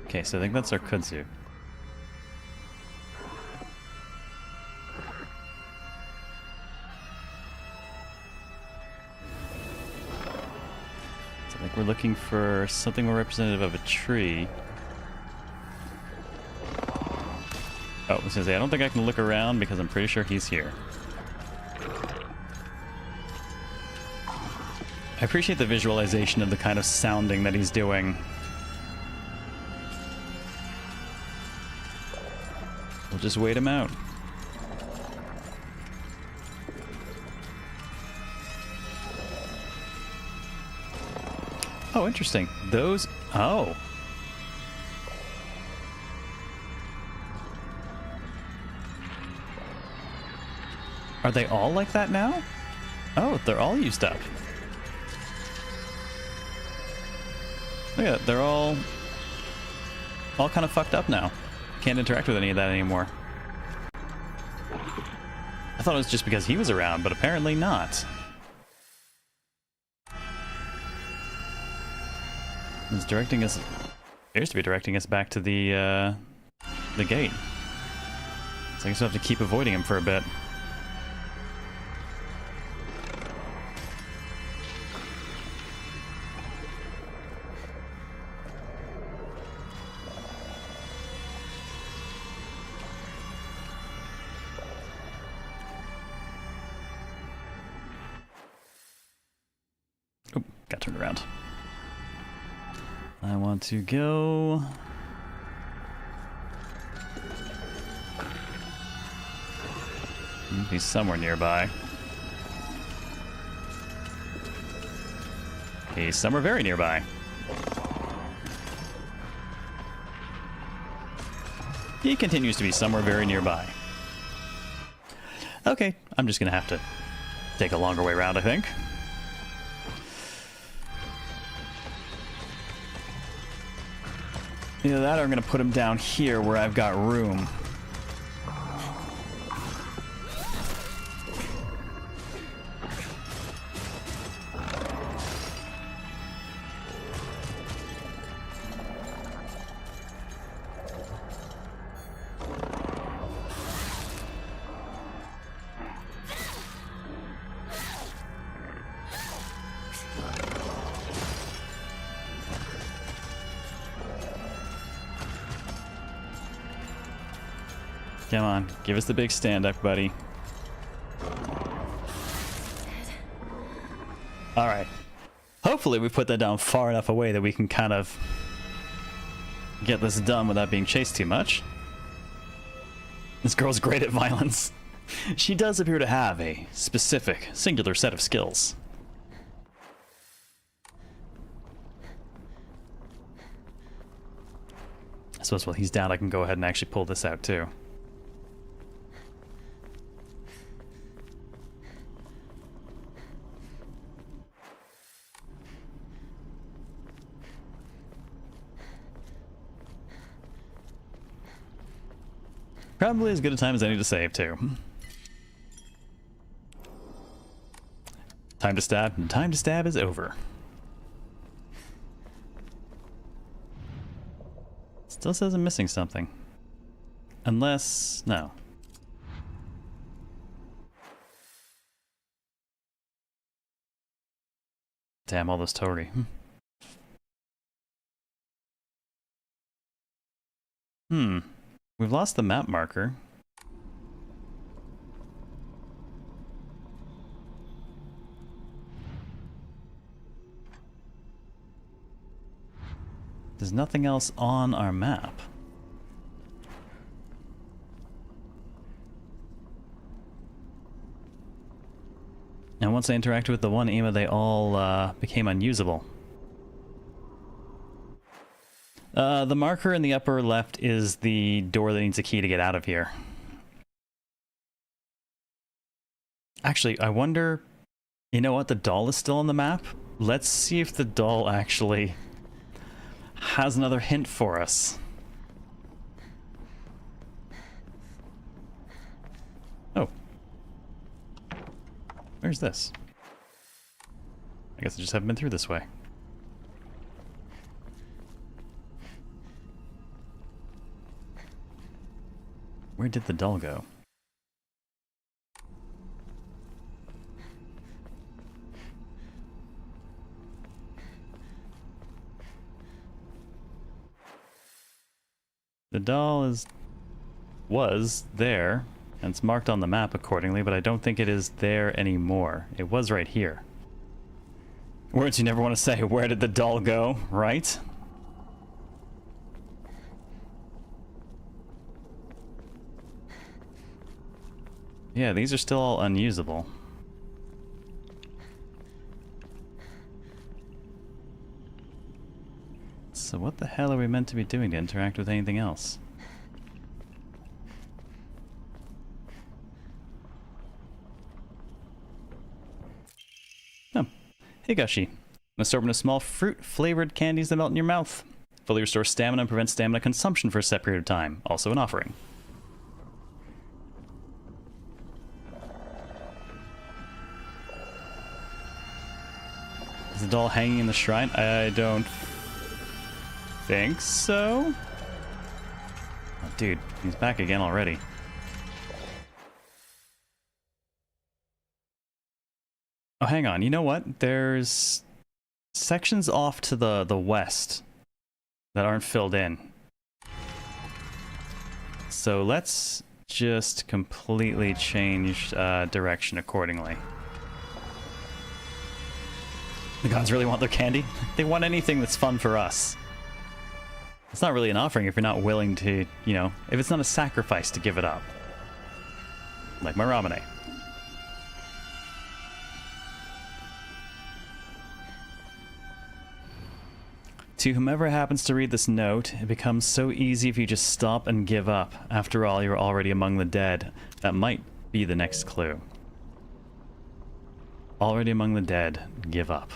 Okay, so I think that's our Kudzu. So I think we're looking for something more representative of a tree. Oh, I was gonna say, I don't think I can look around because I'm pretty sure he's here. I appreciate the visualization of the kind of sounding that he's doing. We'll just wait him out. Oh, interesting. Those... Oh. Are they all like that now? Oh, they're all used up. Look at that, they're all kind of fucked up now. Can't interact with any of that anymore. I thought it was just because he was around, but apparently not. It's directing us, appears to be directing us back to the gate. So I guess we'll have to keep avoiding him for a bit. Oh, got turned around. I want to go... He's somewhere nearby. He's somewhere very nearby. He continues to be somewhere very nearby. Okay, I'm just gonna have to take a longer way around, I think. Either that or I'm gonna put him down here where I've got room. Come on, give us the big stand-up, buddy. Alright. Hopefully we put that down far enough away that we can kind of get this done without being chased too much. This girl's great at violence. She does appear to have a specific, singular set of skills. I suppose while he's down, I can go ahead and actually pull this out too. Probably as good a time as any to save, too. Time to stab, and time to stab is over. Still says I'm missing something. Unless... no. Damn, all those Tori. We've lost the map marker. There's nothing else on our map. And once I interacted with the one Ema, they all became unusable. The marker in the upper left is the door that needs a key to get out of here. Actually, I wonder... You know what? The doll is still on the map. Let's see if the doll actually has another hint for us. Oh. Where's this? I guess I just haven't been through this way. Where did the doll go? The doll was there, and it's marked on the map accordingly, but I don't think it is there anymore. It was right here. Words you never want to say, where did the doll go, right? Yeah, these are still all unusable. So what the hell are we meant to be doing to interact with anything else? Oh, Higurashi. An assortment of small fruit-flavored candies that melt in your mouth. Fully restore stamina and prevent stamina consumption for a set period of time. Also an offering. Is the doll hanging in the shrine? I don't think so. Oh, dude, he's back again already. Oh, hang on. You know what? There's sections off to the west that aren't filled in. So let's just completely change direction accordingly. The gods really want their candy? They want anything that's fun for us. It's not really an offering if you're not willing to, you know, if it's not a sacrifice to give it up. Like my ramune. To whomever happens to read this note, it becomes so easy if you just stop and give up. After all, you're already among the dead. That might be the next clue. Already among the dead, give up.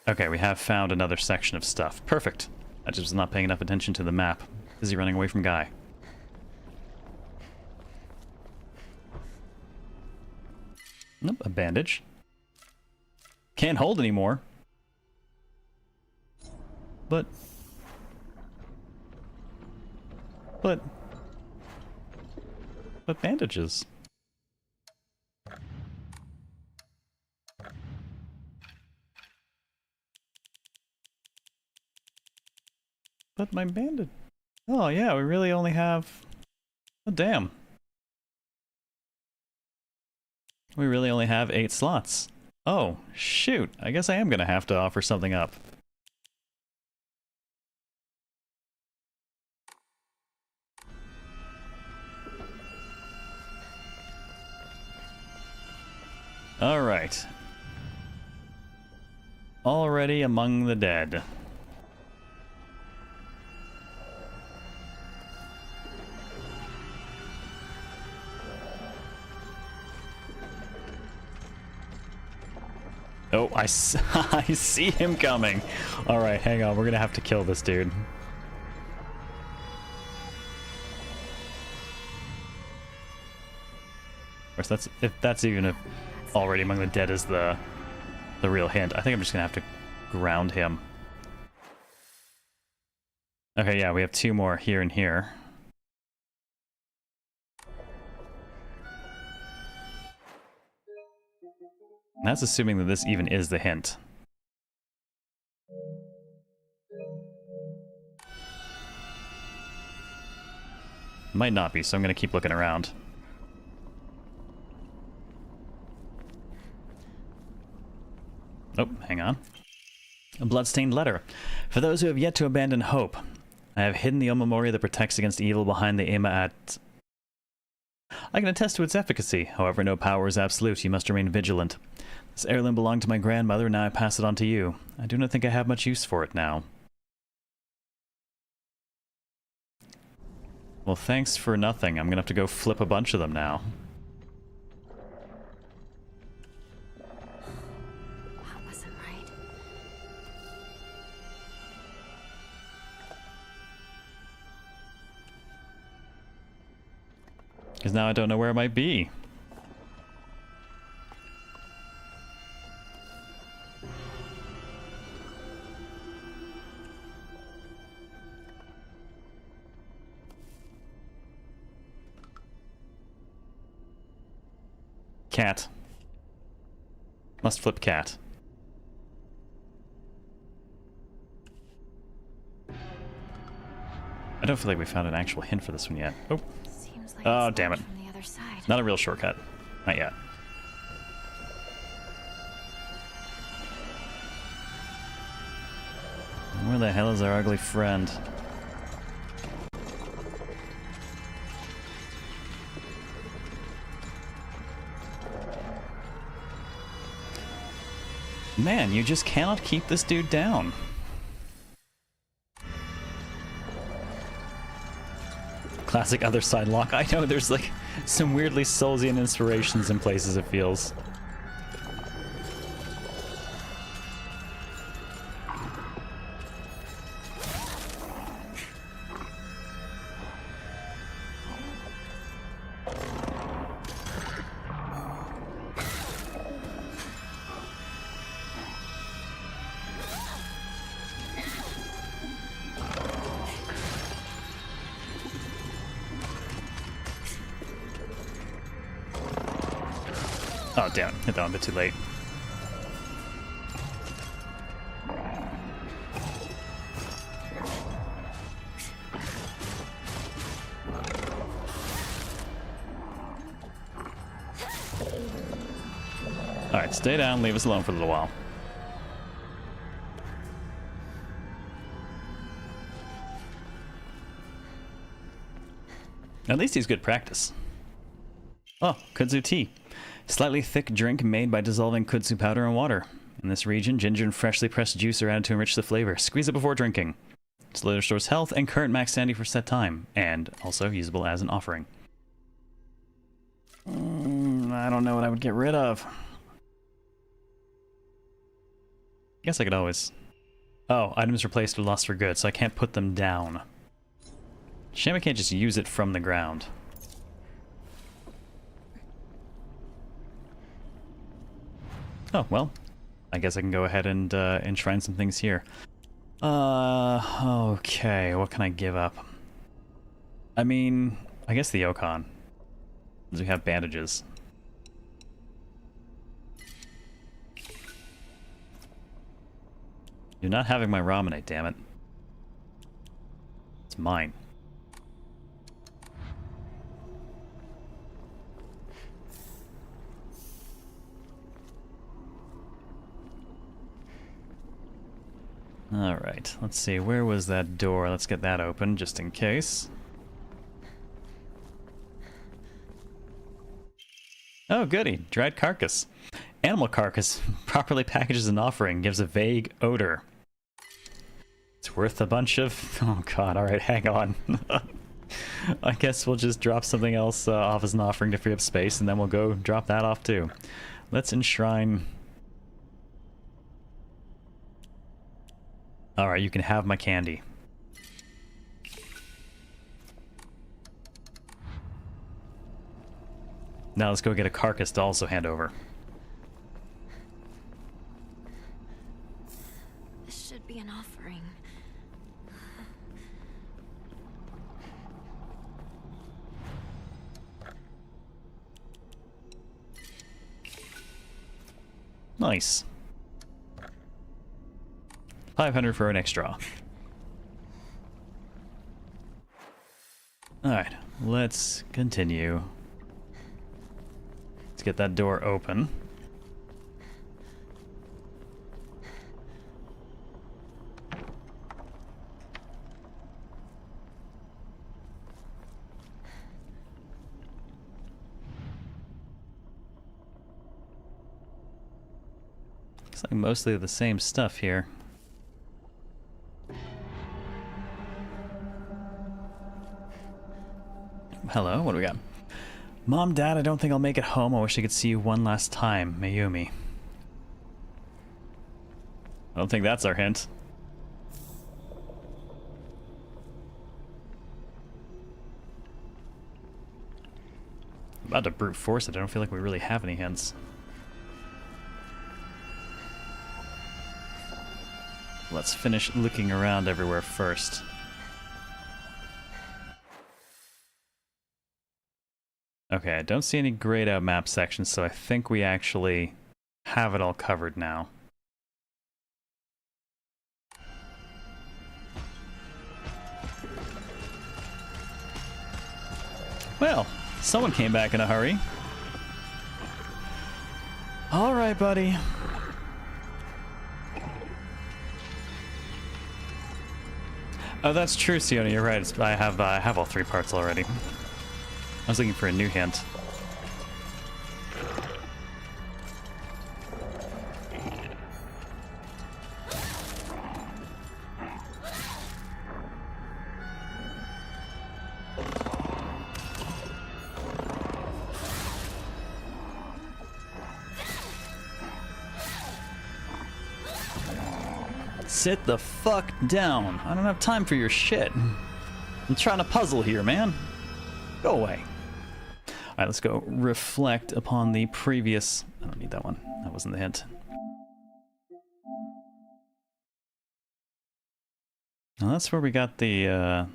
Okay, we have found another section of stuff. Perfect. I just was not paying enough attention to the map. Busy running away from Guy. Nope, a bandage. Can't hold anymore. But bandages. But my bandit... Oh yeah, we really only have... Oh damn. We really only have 8 slots. Oh, shoot. I guess I am gonna have to offer something up. Alright. Already among the dead. Oh, I see him coming. Alright, hang on. We're gonna have to kill this dude. Of course, that's even if already among the dead is the real hint. I think I'm just gonna have to ground him. Okay, yeah, we have 2 more here and here. And that's assuming that this even is the hint. Might not be, so I'm gonna keep looking around. Oh, hang on. A bloodstained letter. For those who have yet to abandon hope, I have hidden the memoria that protects against evil behind the Ima at... I can attest to its efficacy. However, no power is absolute. You must remain vigilant. This heirloom belonged to my grandmother, now I pass it on to you. I do not think I have much use for it now. Well, thanks for nothing. I'm gonna have to go flip a bunch of them now. That wasn't right. Because now I don't know where it might be. Cat. Must flip cat. I don't feel like we found an actual hint for this one yet. Oh. Seems like Oh, it's damn it. from the other side. Not a real shortcut. Not yet. Where the hell is our ugly friend? Man, you just cannot keep this dude down. Classic other side lock. I know there's like some weirdly Soulsian inspirations in places, it feels. Oh, damn. Hit that one a bit too late. Alright, stay down. Leave us alone for a little while. At least he's good practice. Oh, kudzu tea. Slightly thick drink made by dissolving kudzu powder in water. In this region, ginger and freshly pressed juice are added to enrich the flavor. Squeeze it before drinking. Slowly restores health and current max sanity for set time, and also usable as an offering. I don't know what I would get rid of. Guess I could always... Oh, items replaced or lost for good, so I can't put them down. Shame I can't just use it from the ground. Oh, well, I guess I can go ahead and enshrine some things here. Okay, what can I give up? I mean, I guess the Yokon. Because we have bandages. You're not having my Ramen, damn it. It's mine. Alright, let's see, where was that door? Let's get that open, just in case. Oh, goody. Dried carcass. Animal carcass, properly packaged as an offering, gives a vague odor. It's worth a bunch of... Oh god, alright, hang on. I guess we'll just drop something else off as an offering to free up space, and then we'll go drop that off too. Let's enshrine... Alright, you can have my candy. Now let's go get a carcass to also hand over. This should be an offering. Nice. 500 for our next draw. Alright, let's continue. Let's get that door open. Looks like mostly the same stuff here. Hello, what do we got? Mom, Dad, I don't think I'll make it home. I wish I could see you one last time, Mayumi. I don't think that's our hint. I'm about to brute force it. I don't feel like we really have any hints. Let's finish looking around everywhere first. Okay, I don't see any grayed out map sections, so I think we actually have it all covered now. Well, someone came back in a hurry. All right, buddy. Oh, that's true, Siona. You're right. I have all 3 parts already. I was looking for a new hint. Sit the fuck down. I don't have time for your shit. I'm trying to puzzle here, man. Go away. Alright, let's go reflect upon the previous... I don't need that one. That wasn't the hint. Well, that's where we got the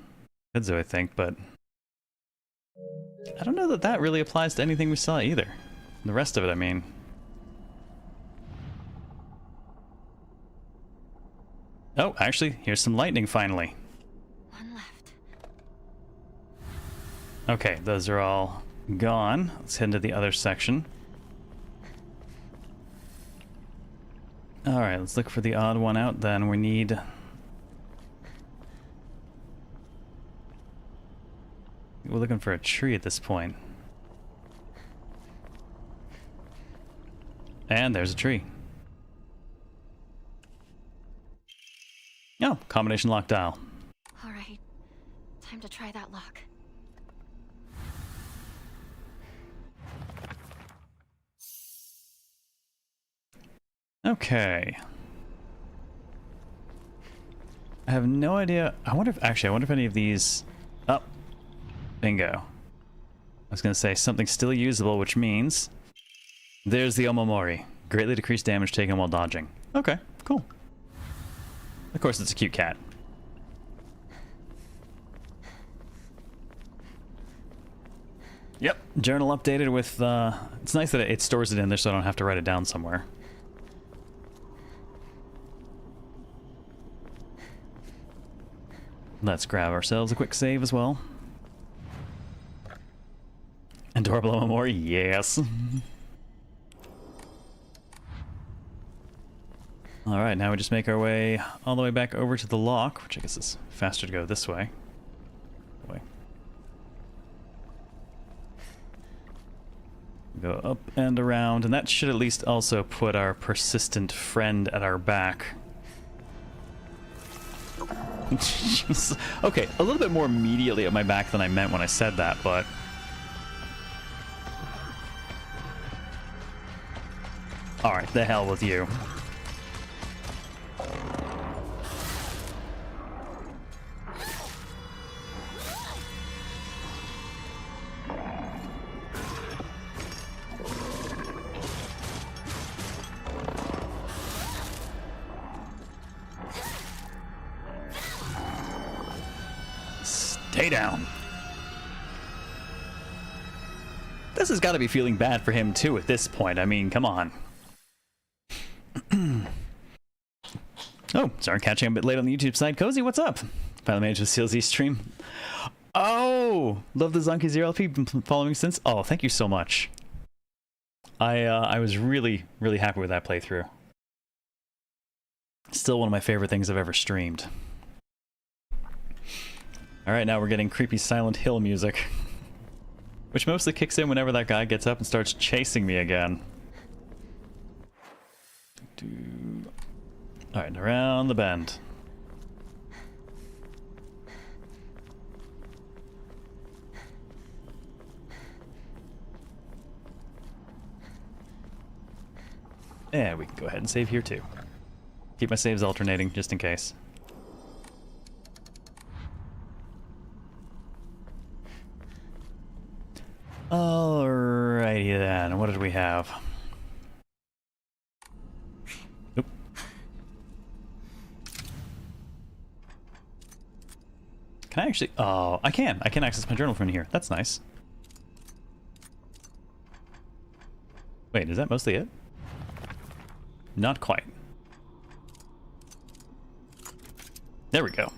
Kudzu, I think, but... I don't know that that really applies to anything we saw either. The rest of it, I mean. Oh, actually, here's some lightning finally. One left. Okay, those are all gone. Let's head into the other section. Alright, let's look for the odd one out then. We need... We're looking for a tree at this point. And there's a tree. Oh, combination lock dial. All right, time to try that lock. Okay. I have no idea. I wonder if any of these... Oh, bingo. I was going to say something still usable, which means there's the Omamori. Greatly decreased damage taken while dodging. Okay, cool. Of course, it's a cute cat. Yep, journal updated with, it's nice that it stores it in there so I don't have to write it down somewhere. Let's grab ourselves a quick save as well. And door below more, yes. Alright, now we just make our way all the way back over to the lock, which I guess is faster to go this way. Go up and around, and that should at least also put our persistent friend at our back. Jeez. Okay, a little bit more immediately at my back than I meant when I said that, but... Alright, the hell with you. Stay down. This has got to be feeling bad for him too at this point. I mean, come on. Oh, sorry, catching a bit late on the YouTube side. Cozy, what's up? Finally managed to seal Z stream. Oh, love the Zonky Zero LP. Been following since. Oh, thank you so much. I was really happy with that playthrough. Still one of my favorite things I've ever streamed. Alright, now we're getting creepy Silent Hill music. Which mostly kicks in whenever that guy gets up and starts chasing me again. Alright, around the bend. Yeah, we can go ahead and save here too. Keep my saves alternating, just in case. Alrighty then, what did we have? Oop. Can I actually... Oh, I can access my journal from here. That's nice. Wait, is that mostly it? Not quite. There we go.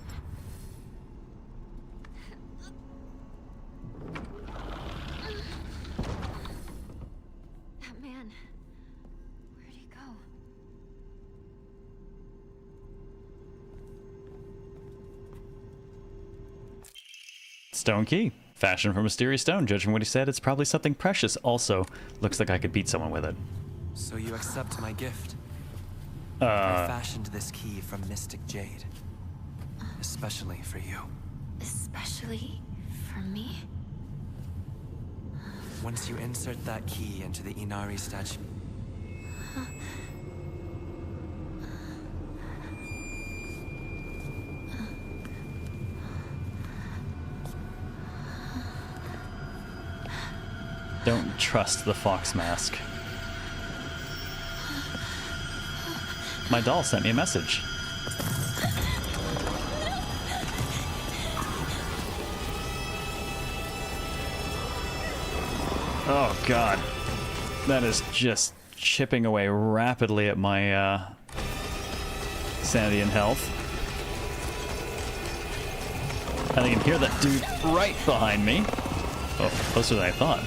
That man. Where'd he go? Stone key. Fashioned from mysterious stone. Judging what he said, it's probably something precious. Also, looks like I could beat someone with it. So you accept my gift? I fashioned this key from mystic jade. Especially for you. Especially for me? Once you insert that key into the Inari statue... Don't trust the fox mask. My doll sent me a message. Oh god. That is just chipping away rapidly at my sanity and health. And I can hear that dude right behind me. Oh, closer than I thought.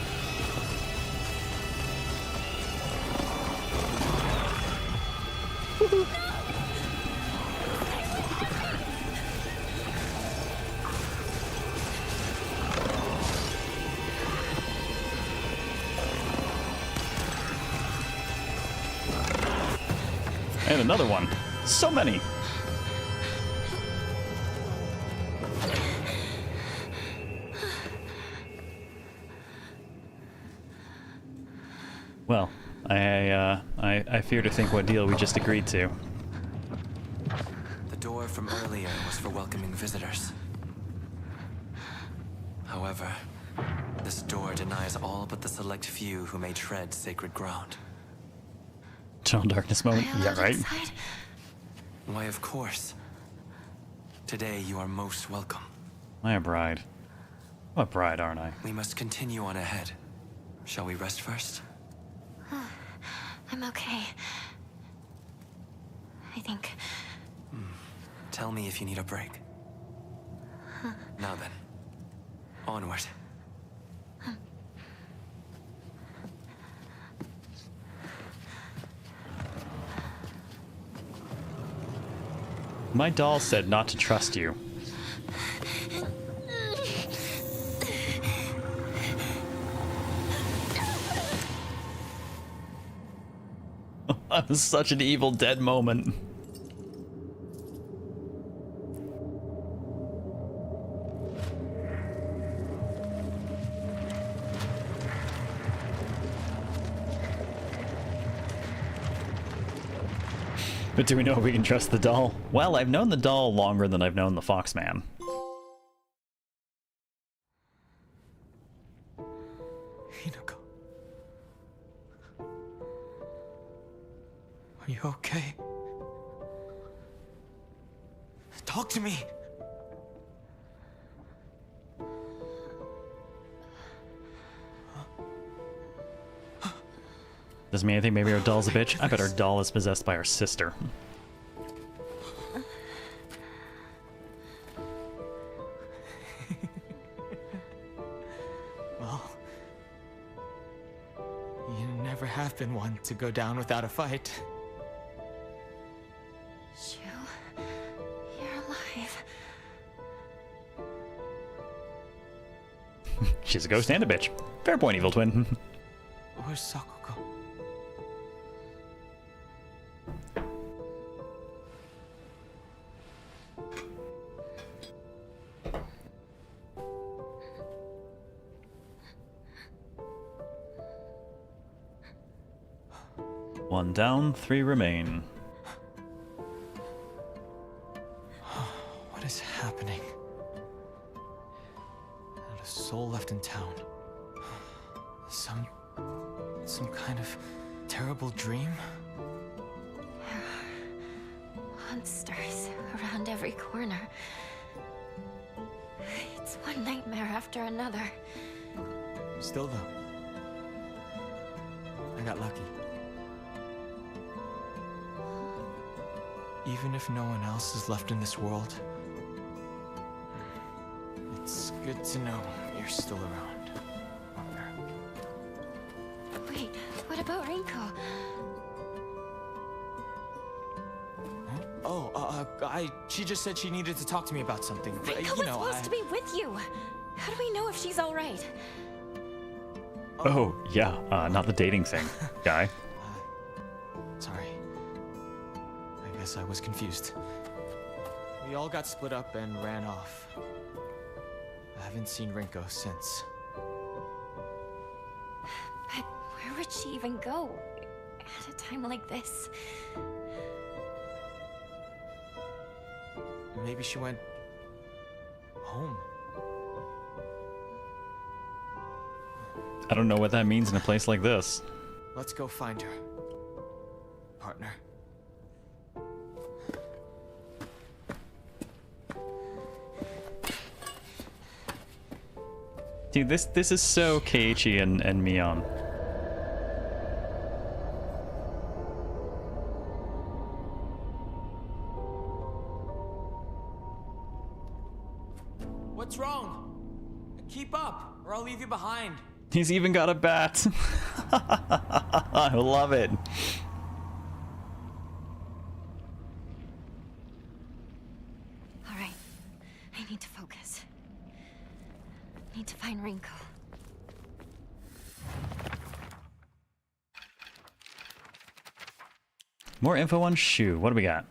And another one. So many. Well, I fear to think what deal we just agreed to. The door from earlier was for welcoming visitors. However, this door denies all but the select few who may tread sacred ground. Eternal darkness moment. Yeah, right. Why, of course. Today you are most welcome. I'm a bride. I'm a bride, aren't I? We must continue on ahead. Shall we rest first? I'm okay. I think. Tell me if you need a break. Now then, onward. My doll said not to trust you. That was such an Evil Dead moment. But do we know if we can trust the doll? Well, I've known the doll longer than I've known the Foxman. Hinako. Are you okay? Talk to me! Doesn't mean anything. Maybe our doll's a bitch. I bet our doll is possessed by our sister. Well, you never have been one to go down without a fight. You're alive. She's a ghost and a bitch. Fair point, evil twin. Where's Sakuko? One down, 3 remain. What is happening? Not a soul left in town. Some kind of terrible dream? Monsters around every corner. It's one nightmare after another. Still though, I got lucky. Even if no one else is left in this world, it's good to know you're still around, partner. Wait, what about Rinko? She just said she needed to talk to me about something. But, Rinko was supposed to be with you. How do we know if she's all right? Oh, yeah, not the dating thing, guy. Sorry. I guess I was confused. We all got split up and ran off. I haven't seen Rinko since. But where would she even go at a time like this? Maybe she went home. I don't know what that means in a place like this. Let's go find her, partner. Dude, this is so Keiichi and Mion. What's wrong? Keep up, or I'll leave you behind. He's even got a bat. I love it. All right, I need to focus. Need to find Rinko. More info on Shu. What do we got?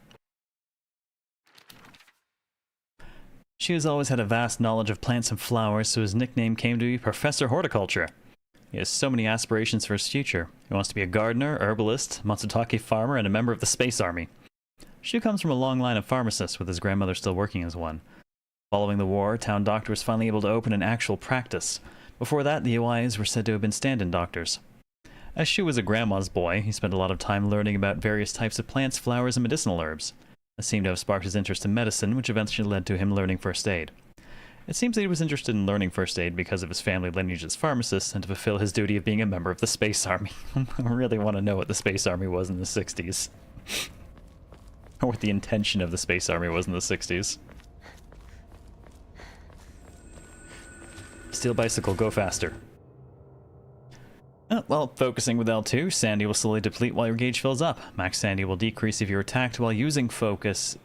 Shu has always had a vast knowledge of plants and flowers, so his nickname came to be Professor Horticulture. He has so many aspirations for his future. He wants to be a gardener, herbalist, Matsutake farmer, and a member of the Space Army. Shu comes from a long line of pharmacists, with his grandmother still working as one. Following the war, town doctor was finally able to open an actual practice. Before that, the OIs were said to have been stand-in doctors. As Shu was a grandma's boy, he spent a lot of time learning about various types of plants, flowers, and medicinal herbs. This seemed to have sparked his interest in medicine, which eventually led to him learning first aid. It seems that he was interested in learning first aid because of his family lineage as pharmacists and to fulfill his duty of being a member of the Space Army. I really want to know what the Space Army was in the 60s. Or what the intention of the Space Army was in the 60s. Steel bicycle, go faster. Well, focusing with L2, Sandy will slowly deplete while your gauge fills up. Max Sandy will decrease if you're attacked while using focus.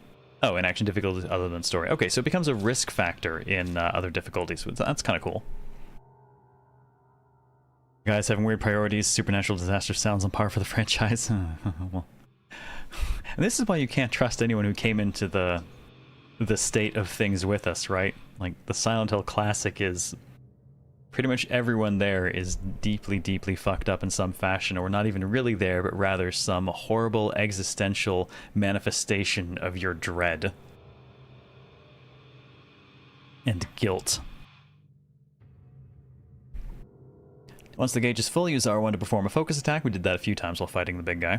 Oh, in action difficulties other than story. Okay, so it becomes a risk factor in other difficulties. That's kind of cool. You guys having weird priorities. Supernatural disaster sounds on par for the franchise. Well, and this is why you can't trust anyone who came into the state of things with us, right? Like, the Silent Hill Classic is... pretty much everyone there is deeply, deeply fucked up in some fashion, or not even really there, but rather some horrible existential manifestation of your dread and guilt. Once the gauge is full, use R1 to perform a focus attack. We did that a few times while fighting the big guy.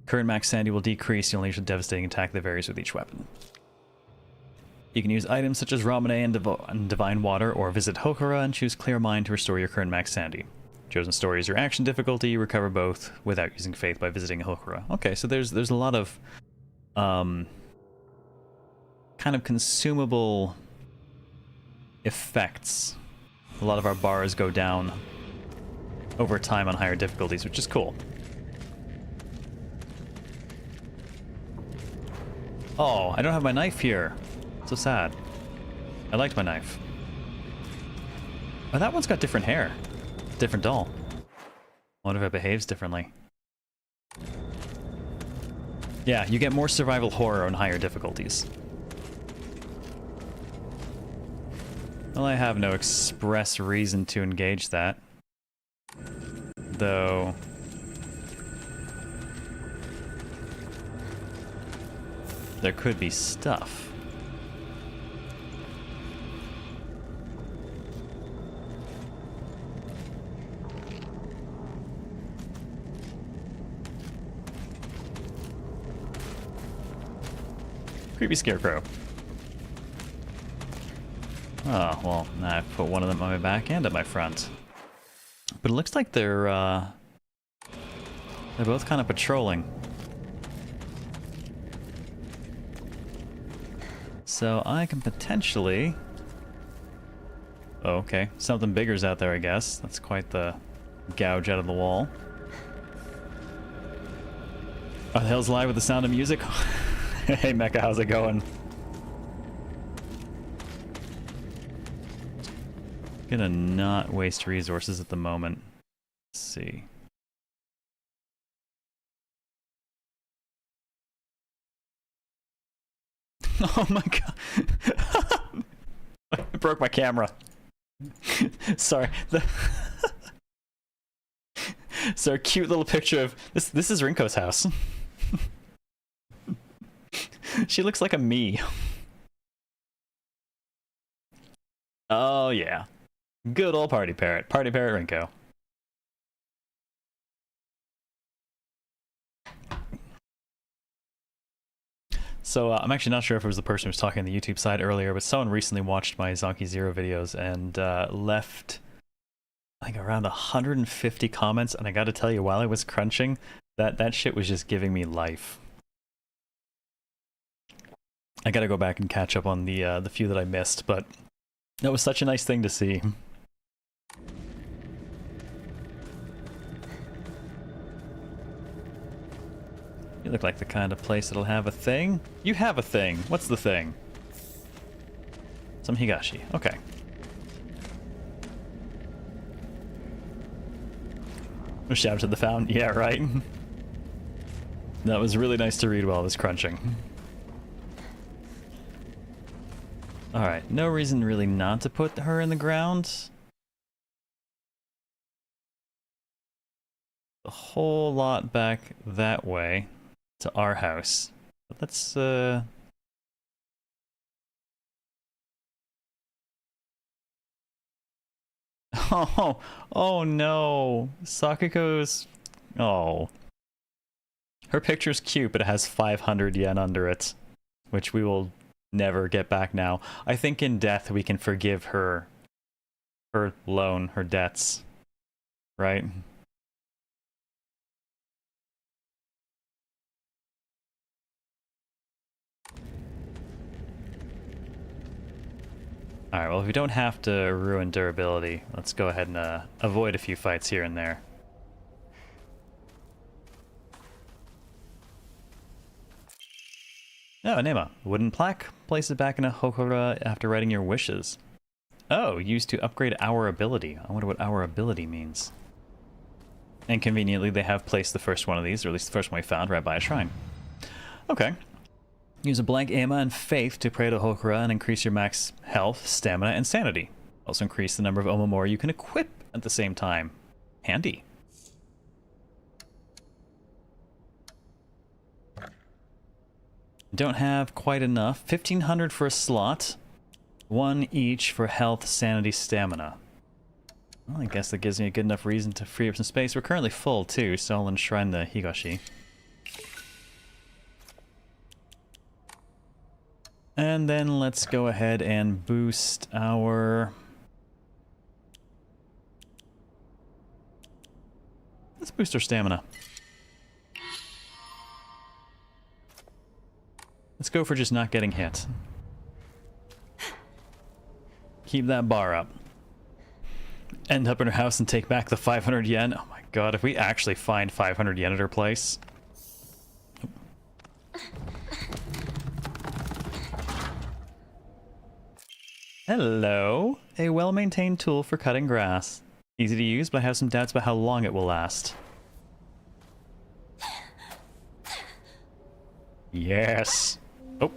Current max Sandy will decrease. You'll unleash a devastating attack that varies with each weapon. You can use items such as Ramune and Divine Water, or visit Hokura and choose Clear Mind to restore your current max Sandy. Chosen story is your action difficulty. You recover both without using Faith by visiting Hokura. Okay, so there's a lot of kind of consumable effects. A lot of our bars go down over time on higher difficulties, which is cool. Oh, I don't have my knife here. So sad. I liked my knife. Oh, that one's got different hair. Different doll. I wonder if it behaves differently. Yeah, you get more survival horror on higher difficulties. Well, I have no express reason to engage that. Though... there could be stuff. Creepy scarecrow. Oh, well, now I've put one of them on my back and at my front. But it looks like they're both kind of patrolling. So I can potentially... oh, okay. Something bigger's out there, I guess. That's quite the gouge out of the wall. Oh, the hell's live with the sound of music? Hey, Mecha, how's it going? Gonna not waste resources at the moment. Let's see. Oh my god. I broke my camera. Sorry. So a cute little picture of this is Rinko's house. She looks like a me. Oh yeah. Good old party parrot. Party parrot Rinko. So I'm actually not sure if it was the person who was talking on the YouTube side earlier, but someone recently watched my Zonky Zero videos and left, I think, around 150 comments. And I got to tell you, while I was crunching, that shit was just giving me life. I got to go back and catch up on the few that I missed, but that was such a nice thing to see. You look like the kind of place that'll have a thing. You have a thing. What's the thing? Some Higurashi. Okay. Shout out to the fountain. Yeah, right. That was really nice to read while I was crunching. Alright, no reason really not to put her in the ground. A whole lot back that way to our house. But let's oh no. Sakuko's... oh. Her picture's cute, but it has 500 yen under it, which we will never get back now. I think in death we can forgive her loan, her debts. Right? Alright, well, if we don't have to ruin durability, let's go ahead and avoid a few fights here and there. Oh, Nema. Wooden plaque. Place it back in a Hokora after writing your wishes. Oh, used to upgrade our ability. I wonder what our ability means. And conveniently, they have placed the first one of these, or at least the first one we found, right by a shrine. Okay. Use a blank Ama and Faith to pray to Hokora and increase your max health, stamina, and sanity. Also increase the number of Omamori you can equip at the same time. Handy. Don't have quite enough. 1,500 for a slot. 1 each for health, sanity, stamina. Well, I guess that gives me a good enough reason to free up some space. We're currently full too, so I'll enshrine the Higurashi. And then let's go ahead and boost our... Let's boost our stamina. Let's go for just not getting hit. Keep that bar up. End up in her house and take back the 500 yen. Oh my god, if we actually find 500 yen at her place. Hello. A well-maintained tool for cutting grass. Easy to use, but I have some doubts about how long it will last. Yes. Oh.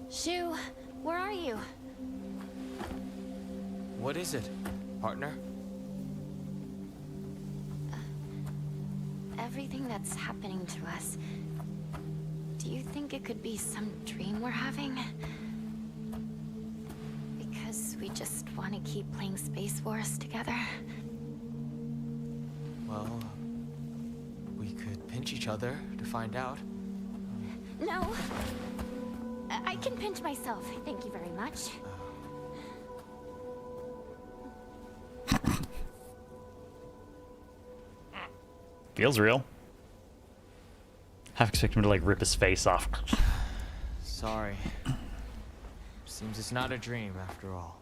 Shu, where are you? What is it, partner? Everything that's happening to us. Do you think it could be some dream we're having? Because we just want to keep playing Space Wars together? Well, we could pinch each other to find out. No. I can pinch myself. Thank you very much. Feels real. Half expect him to like rip his face off. Sorry. Seems it's not a dream after all.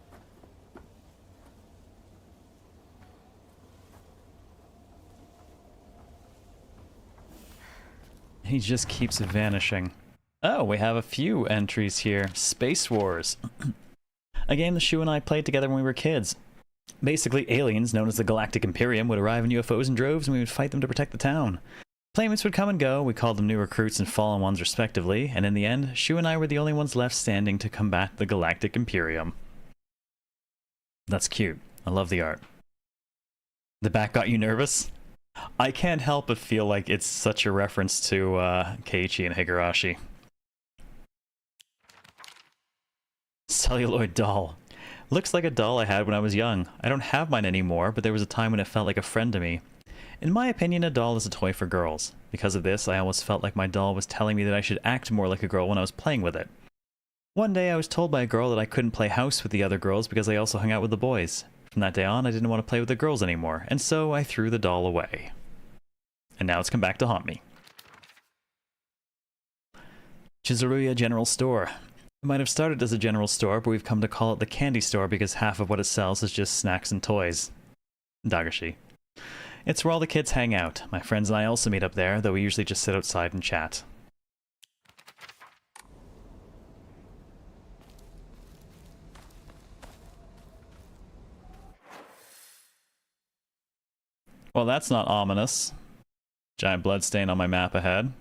He just keeps vanishing. Oh, we have a few entries here. Space Wars. A game that Shu and I played together when we were kids. Basically, aliens known as the Galactic Imperium would arrive in UFOs in droves and we would fight them to protect the town. Playmates would come and go, we called them new recruits and fallen ones respectively, and in the end, Shu and I were the only ones left standing to combat the Galactic Imperium. That's cute. I love the art. The back got you nervous? I can't help but feel like it's such a reference to Keiichi and Higurashi. Celluloid doll. Looks like a doll I had when I was young. I don't have mine anymore, but there was a time when it felt like a friend to me. In my opinion, a doll is a toy for girls. Because of this, I almost felt like my doll was telling me that I should act more like a girl when I was playing with it. One day, I was told by a girl that I couldn't play house with the other girls because I also hung out with the boys. From that day on, I didn't want to play with the girls anymore, and so I threw the doll away. And now it's come back to haunt me. Chizuruya General Store. It might have started as a general store, but we've come to call it the candy store because half of what it sells is just snacks and toys. Dagashi. It's where all the kids hang out. My friends and I also meet up there, though we usually just sit outside and chat. Well, that's not ominous. Giant blood stain on my map ahead.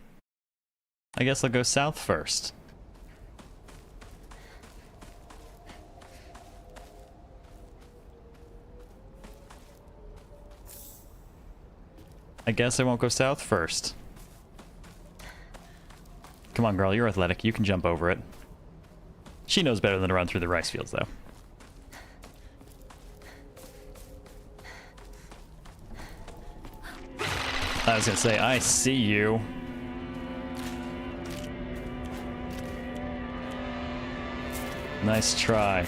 I guess I'll go south first. I guess I won't go south first. Come on, girl, you're athletic. You can jump over it. She knows better than to run through the rice fields, though. I was gonna say, I see you. Nice try.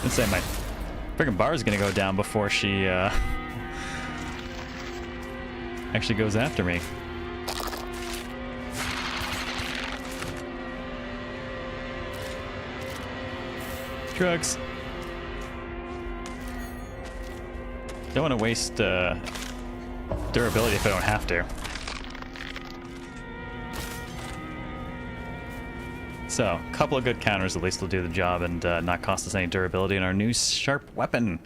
I'd say my freaking bar is gonna go down before she, I actually goes after me. Drugs. Don't want to waste durability if I don't have to. So, a couple of good counters at least will do the job and not cost us any durability in our new sharp weapon.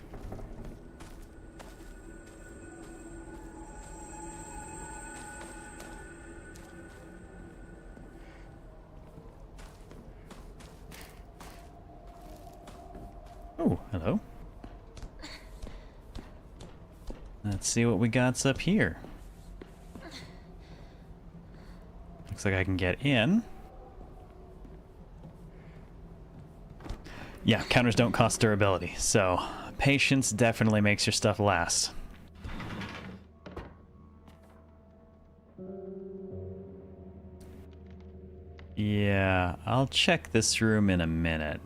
Oh, hello. Let's see what we got up here. Looks like I can get in. Yeah, counters don't cost durability, so patience definitely makes your stuff last. Yeah, I'll check this room in a minute.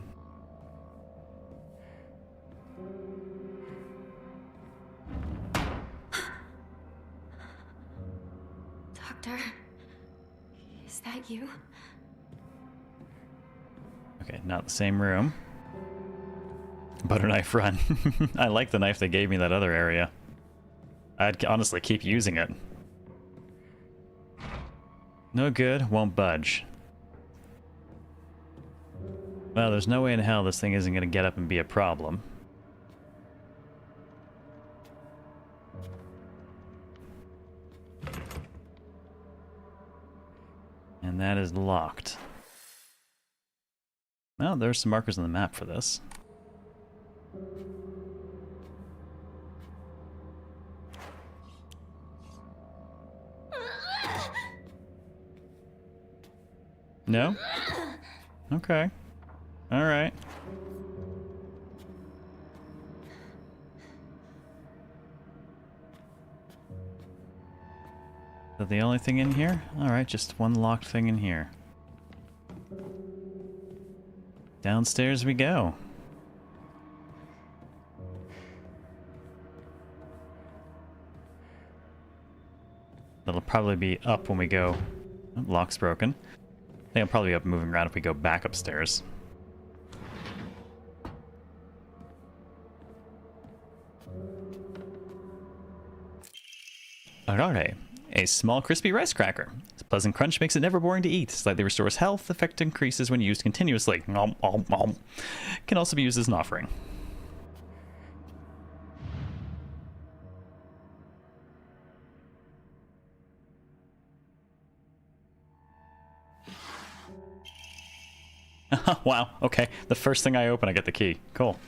Doctor, is that you? Okay, not the same room. Butter knife run. I like the knife they gave me that other area. I'd honestly keep using it. No good, won't budge. Well, there's no way in hell this thing isn't going to get up and be a problem. And that is locked. Well, there's some markers on the map for this. No? Okay. Alright. Is that the only thing in here? Alright, just one locked thing in here. Downstairs we go. That'll probably be up when we go. Oh, lock's broken. I think I'll probably be up moving around if we go back upstairs. Arare. A small crispy rice cracker. Its pleasant crunch makes it never boring to eat. Slightly restores health. Effect increases when used continuously. Nom, nom, nom. Can also be used as an offering. Wow, okay. The first thing I open, I get the key. Cool.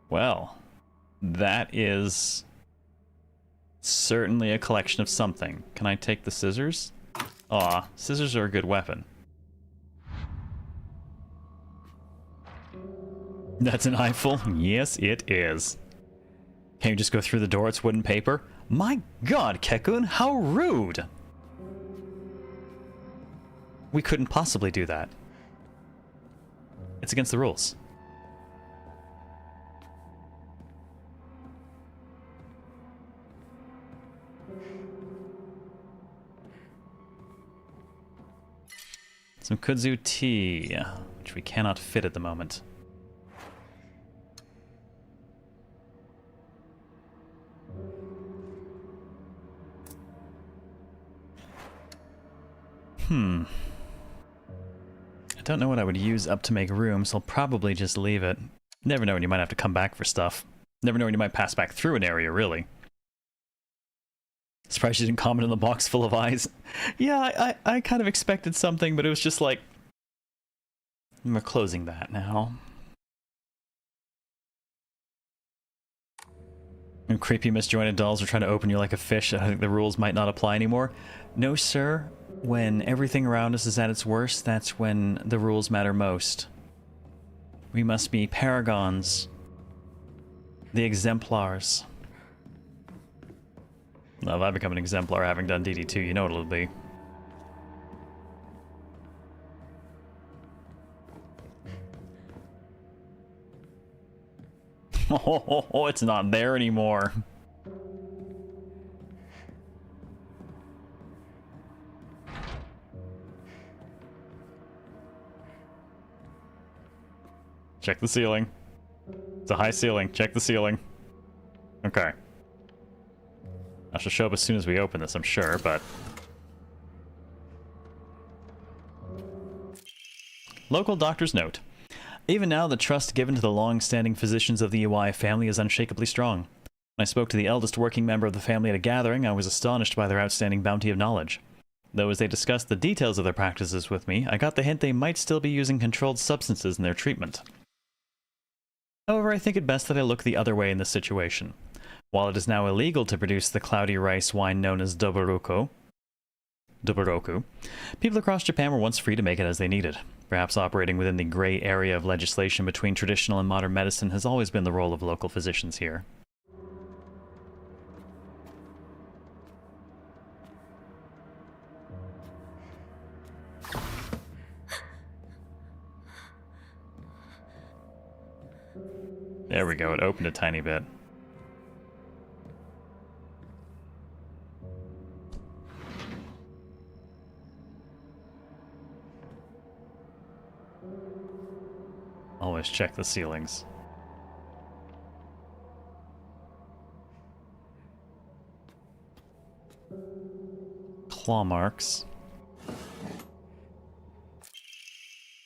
Well, that is certainly a collection of something. Can I take the scissors? Aw, scissors are a good weapon. That's an eyeful? Yes, it is. Can you just go through the door? It's wooden paper? My god, Kekun, how rude! We couldn't possibly do that. It's against the rules. Some kudzu tea, which we cannot fit at the moment. I don't know what I would use up to make room, so I'll probably just leave it. Never know when you might have to come back for stuff. Never know when you might pass back through an area, really. Surprised you didn't comment on the box full of eyes. Yeah, I kind of expected something, but it was just like... We're closing that now. And creepy misjointed dolls are trying to open you like a fish. I think the rules might not apply anymore. No, sir. When everything around us is at its worst, that's when the rules matter most. We must be paragons. The exemplars. Well, if I become an exemplar having done DD2, you know what it'll be. Oh, it's not there anymore. Check the ceiling. It's a high ceiling. Check the ceiling. Okay. I shall show up as soon as we open this, I'm sure, but... Local doctor's note. Even now, the trust given to the long-standing physicians of the Iwai family is unshakably strong. When I spoke to the eldest working member of the family at a gathering, I was astonished by their outstanding bounty of knowledge. Though as they discussed the details of their practices with me, I got the hint they might still be using controlled substances in their treatment. However, I think it best that I look the other way in this situation. While it is now illegal to produce the cloudy rice wine known as Doburoku, people across Japan were once free to make it as they needed. Perhaps operating within the gray area of legislation between traditional and modern medicine has always been the role of local physicians here. There we go, it opened a tiny bit. Always check the ceilings. Claw marks.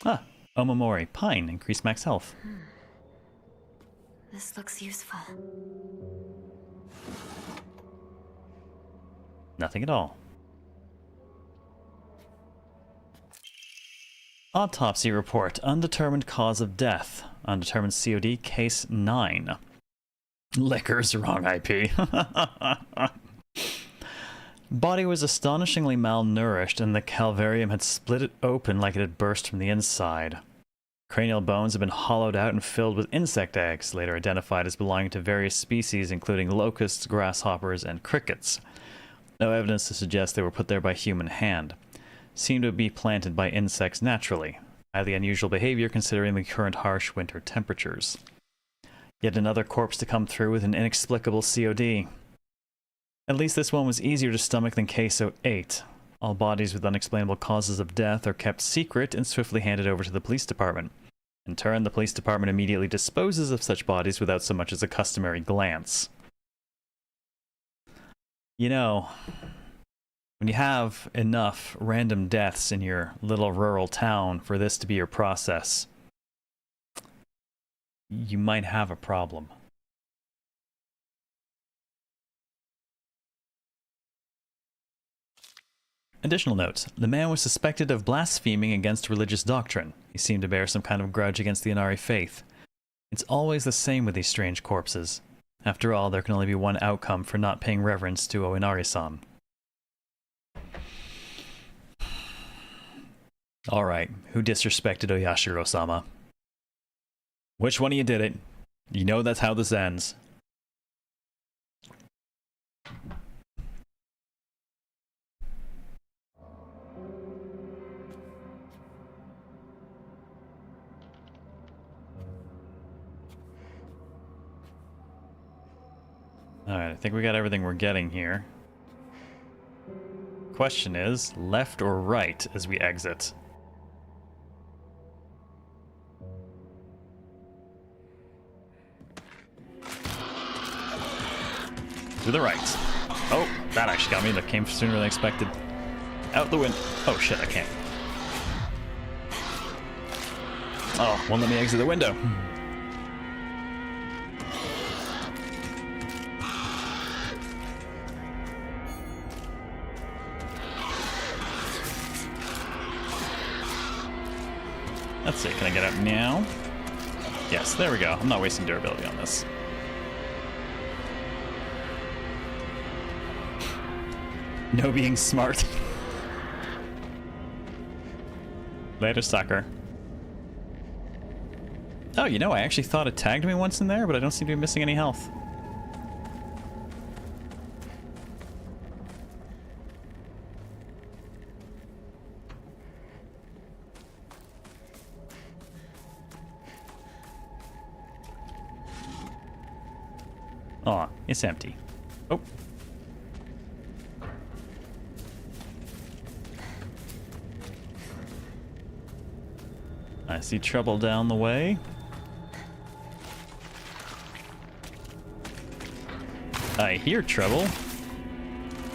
Ah, Omamori. Pine. Increase max health. This looks useful. Nothing at all. Autopsy report. Undetermined cause of death. Undetermined COD. Case 9. Liquor's wrong IP. Body was astonishingly malnourished, and the calvarium had split it open like it had burst from the inside. Cranial bones had been hollowed out and filled with insect eggs, later identified as belonging to various species including locusts, grasshoppers, and crickets. No evidence to suggest they were put there by human hand. Seemed to be planted by insects naturally. Highly unusual behavior considering the current harsh winter temperatures. Yet another corpse to come through with an inexplicable COD. At least this one was easier to stomach than case 08. All bodies with unexplainable causes of death are kept secret and swiftly handed over to the police department. In turn, the police department immediately disposes of such bodies without so much as a customary glance. You know, when you have enough random deaths in your little rural town for this to be your process, you might have a problem. Additional notes. The man was suspected of blaspheming against religious doctrine. He seemed to bear some kind of grudge against the Inari faith. It's always the same with these strange corpses. After all, there can only be one outcome for not paying reverence to Oinari-san. Alright, who disrespected Oyashiro-sama? Which one of you did it? You know that's how this ends. Alright, I think we got everything we're getting here. Question is, left or right as we exit? To the right. Oh, that actually got me. That came sooner than expected. Out the window. Oh shit, I can't. Oh, won't let me exit the window. Let's see, can I get out now? Yes, there we go. I'm not wasting durability on this. No being smart. Later, sucker. Oh, you know, I actually thought it tagged me once in there, but I don't seem to be missing any health. Aw, it's empty. Oh. I see trouble down the way. I hear trouble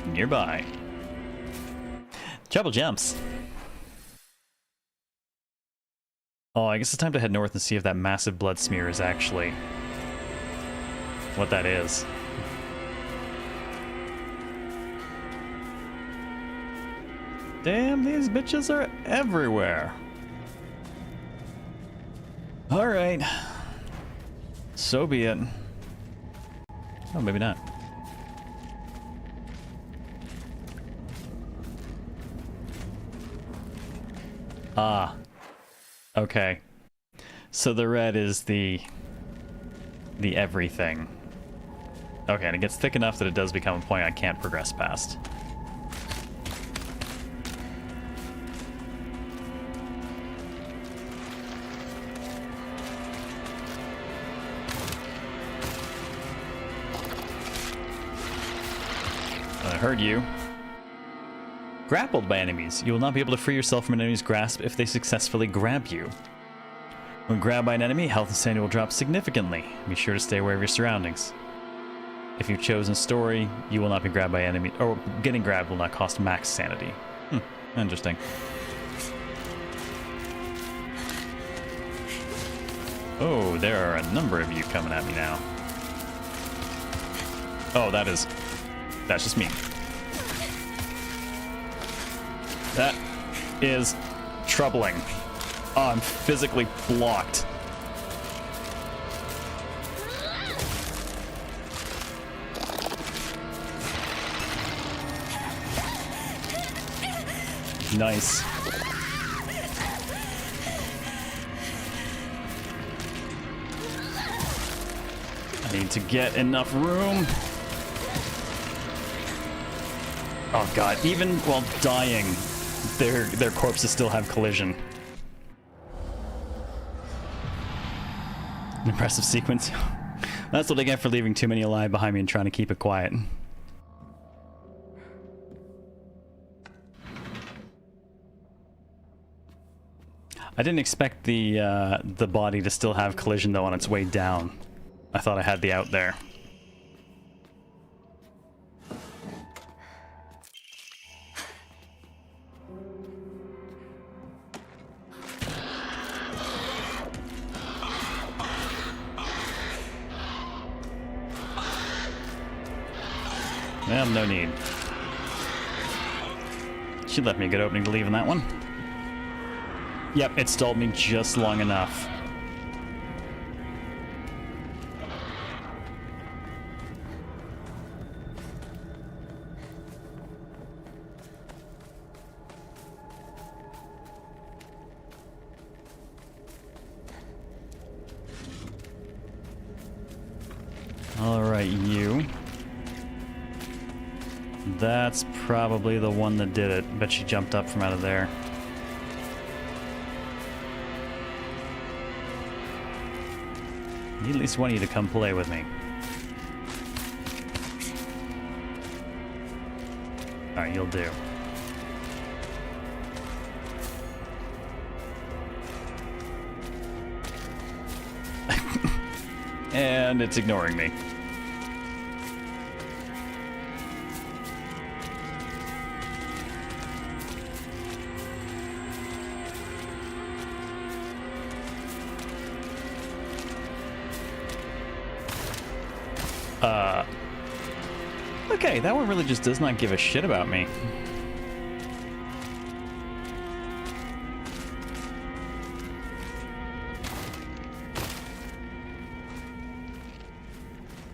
nearby. Trouble jumps. Oh, I guess it's time to head north and see if that massive blood smear is actually what that is. Damn, these bitches are everywhere. Alright. So be it. Oh, maybe not. Ah. Okay. So the red is the everything. Okay, and it gets thick enough that it does become a point I can't progress past. I heard you. Grappled by enemies. You will not be able to free yourself from an enemy's grasp if they successfully grab you. When grabbed by an enemy, health and sanity will drop significantly. Be sure to stay aware of your surroundings. If you've chosen story, you will not be grabbed by enemy, or getting grabbed will not cost max sanity. Interesting. Oh, there are a number of you coming at me now. Oh, that's just me. That is troubling. Oh, I'm physically blocked. Nice. I need to get enough room. Oh god, even while dying, their corpses still have collision. An impressive sequence. That's what I get for leaving too many alive behind me and trying to keep it quiet. I didn't expect the body to still have collision though on its way down. I thought I had the out there. Well, no need. She left me a good opening to leave in that one. Yep, it stalled me just long enough. All right, you. That's probably the one that did it. Bet she jumped up from out of there. Need at least one of you to come play with me. Alright, you'll do. And it's ignoring me. Okay, that one really just does not give a shit about me.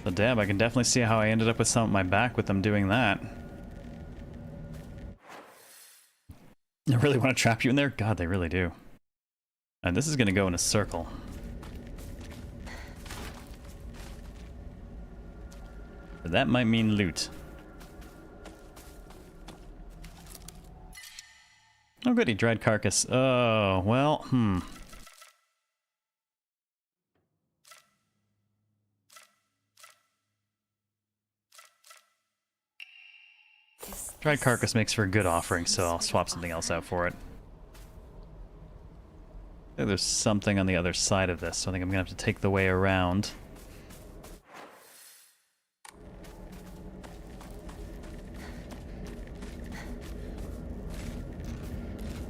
But damn, I can definitely see how I ended up with some at my back with them doing that. They really want to trap you in there? God, they really do. And this is going to go in a circle. But that might mean loot. Oh goody, dried carcass. Oh, well, Dried carcass makes for a good offering, so I'll swap something else out for it. I think there's something on the other side of this, so I think I'm gonna have to take the way around.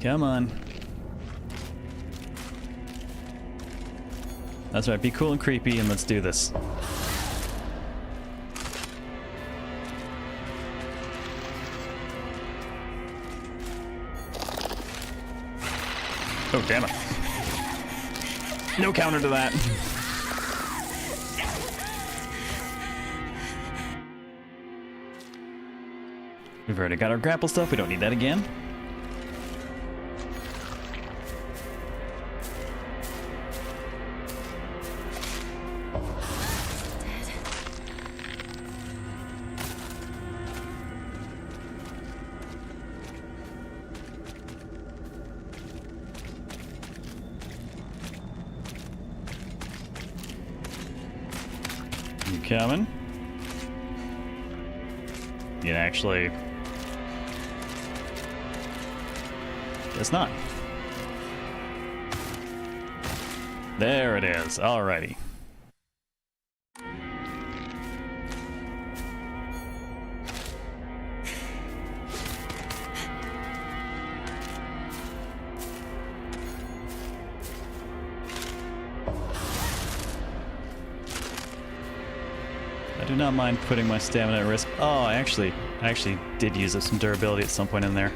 Come on. That's right, be cool and creepy and let's do this. Oh, damn it. No counter to that. We've already got our grapple stuff, we don't need that again. Coming. It actually... It's not. There it is. Alrighty. I do not mind putting my stamina at risk. Oh, I actually did use up some durability at some point in there.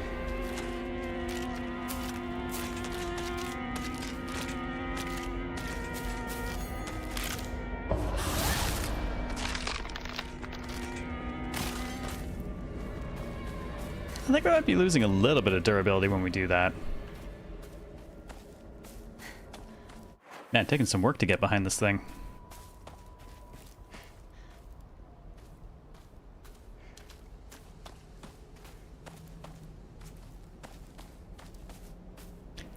I think we might be losing a little bit of durability when we do that. Man, taking some work to get behind this thing.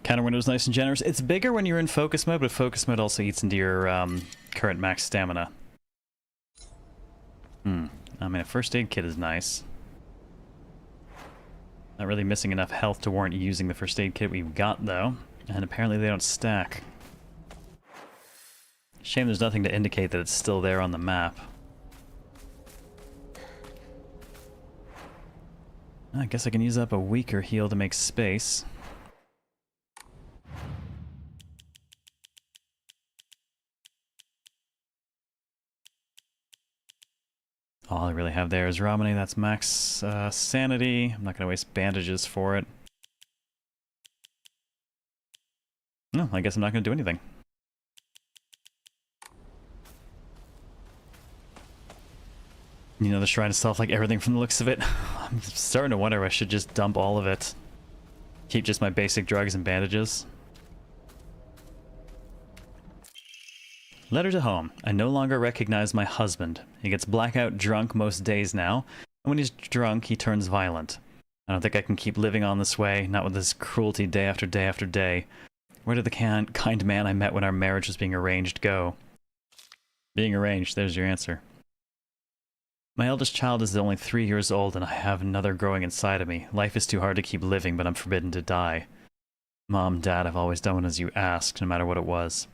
Counter window's nice and generous. It's bigger when you're in focus mode, but focus mode also eats into your current max stamina. I mean, a first aid kit is nice. Not really missing enough health to warrant using the first aid kit we've got, though. And apparently they don't stack. Shame there's nothing to indicate that it's still there on the map. I guess I can use up a weaker heal to make space. All I really have there is Ramani. That's max sanity. I'm not going to waste bandages for it. No, I guess I'm not going to do anything. You know, the shrine itself, like everything from the looks of it. I'm starting to wonder if I should just dump all of it. Keep just my basic drugs and bandages. Letter to home. I no longer recognize my husband. He gets blackout drunk most days now, and when he's drunk, he turns violent. I don't think I can keep living on this way, not with this cruelty day after day after day. Where did the kind man I met when our marriage was being arranged go? Being arranged, there's your answer. My eldest child is only 3 years old, and I have another growing inside of me. Life is too hard to keep living, but I'm forbidden to die. Mom, Dad, I've always done as you asked, no matter what it was.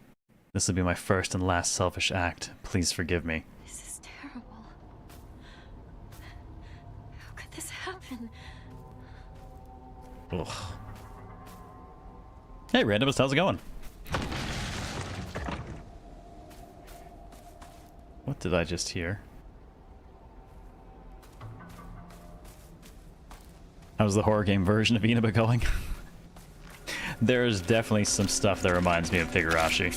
This will be my first and last selfish act. Please forgive me. This is terrible. How could this happen? Ugh. Hey, Randomist, how's it going? What did I just hear? How's the horror game version of Inaba going? There's definitely some stuff that reminds me of Higurashi.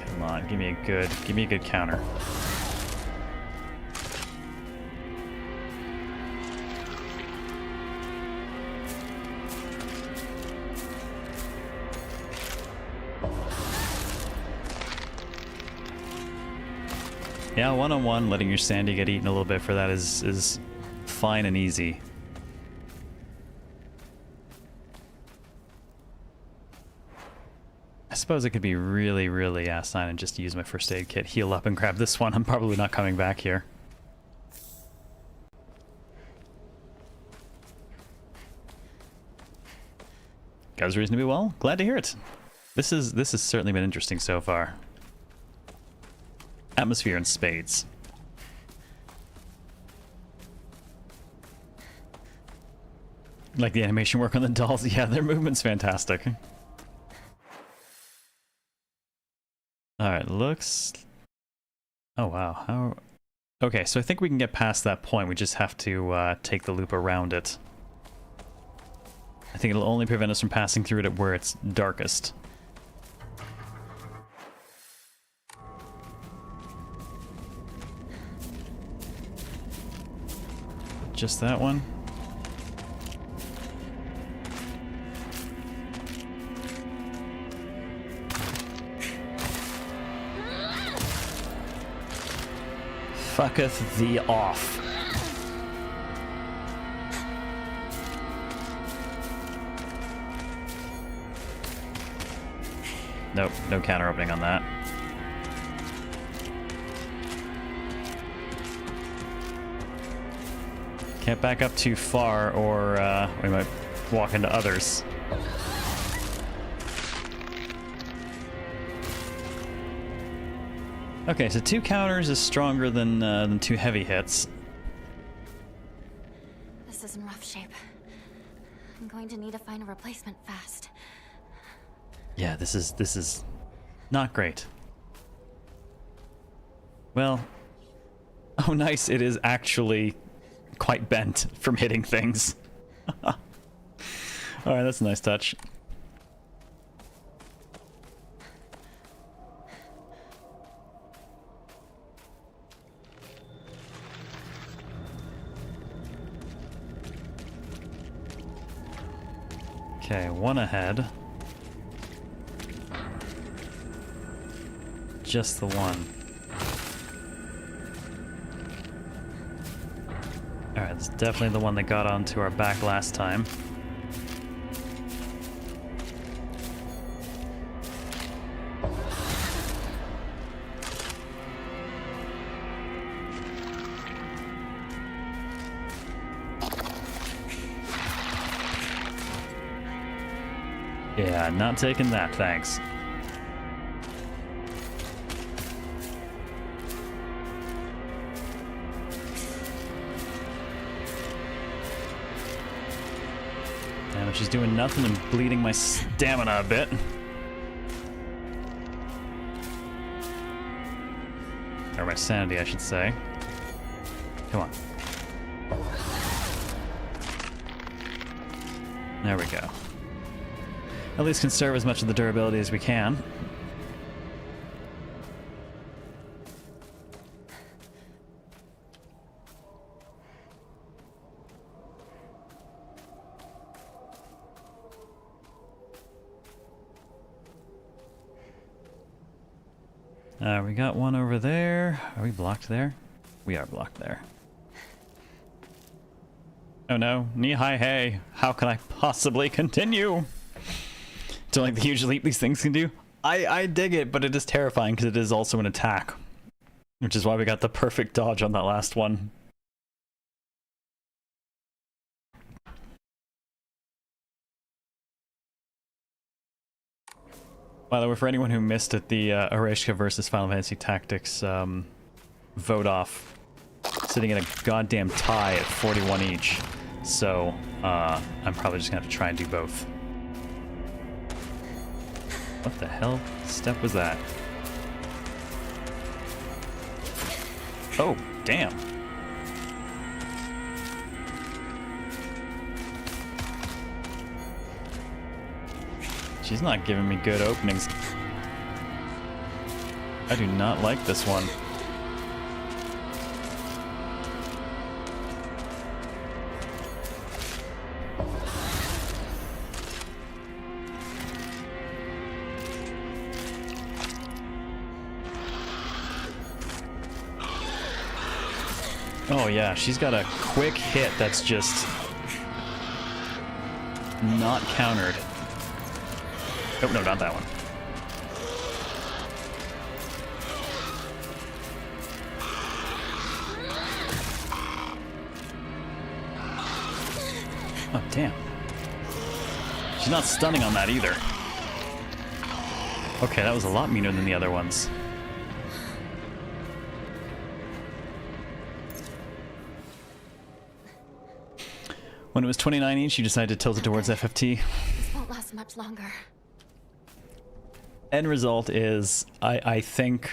Come on, give me a good counter. Yeah, one-on-one, letting your sandy get eaten a little bit for that is fine and easy. I suppose it could be really, really asinine and just use my first aid kit, heal up, and grab this one. I'm probably not coming back here. Goes reasonably well. Glad to hear it. This has certainly been interesting so far. Atmosphere in spades. Like the animation work on the dolls. Yeah, their movement's fantastic. Alright, looks... Oh wow, how... Okay, so I think we can get past that point. We just have to take the loop around it. I think it'll only prevent us from passing through it at where it's darkest. Just that one. Fucketh thee off. Nope, no counter opening on that. Can't back up too far or we might walk into others. Okay, so 2 counters is stronger than 2 heavy hits. This is in rough shape. I'm going to need to find a replacement fast. Yeah, this is not great. Well, oh nice, it is actually quite bent from hitting things. Alright, that's a nice touch. Okay, one ahead. Just the one. Alright, it's definitely the one that got onto our back last time. Yeah, not taking that, thanks. Damn, she's doing nothing and bleeding my stamina a bit. Or my sanity, I should say. Come on. There we go. At least conserve as much of the durability as we can. We got one over there. Are we blocked there? We are blocked there. Oh no, knee-high hey. How can I possibly continue? To like the huge leap these things can do. I dig it, but it is terrifying because it is also an attack. Which is why we got the perfect dodge on that last one. By the way, for anyone who missed it, the Oreshka versus Final Fantasy Tactics vote off, sitting in a goddamn tie at 41 each. So I'm probably just gonna have to try and do both. What the hell step was that? Oh, damn. She's not giving me good openings. I do not like this one. Oh yeah, she's got a quick hit that's just not countered. Oh no, not that one. Oh, damn. She's not stunning on that either. Okay, that was a lot meaner than the other ones. When it was 29 each, you decided to tilt it towards FFT. This won't last much longer. End result is, I think...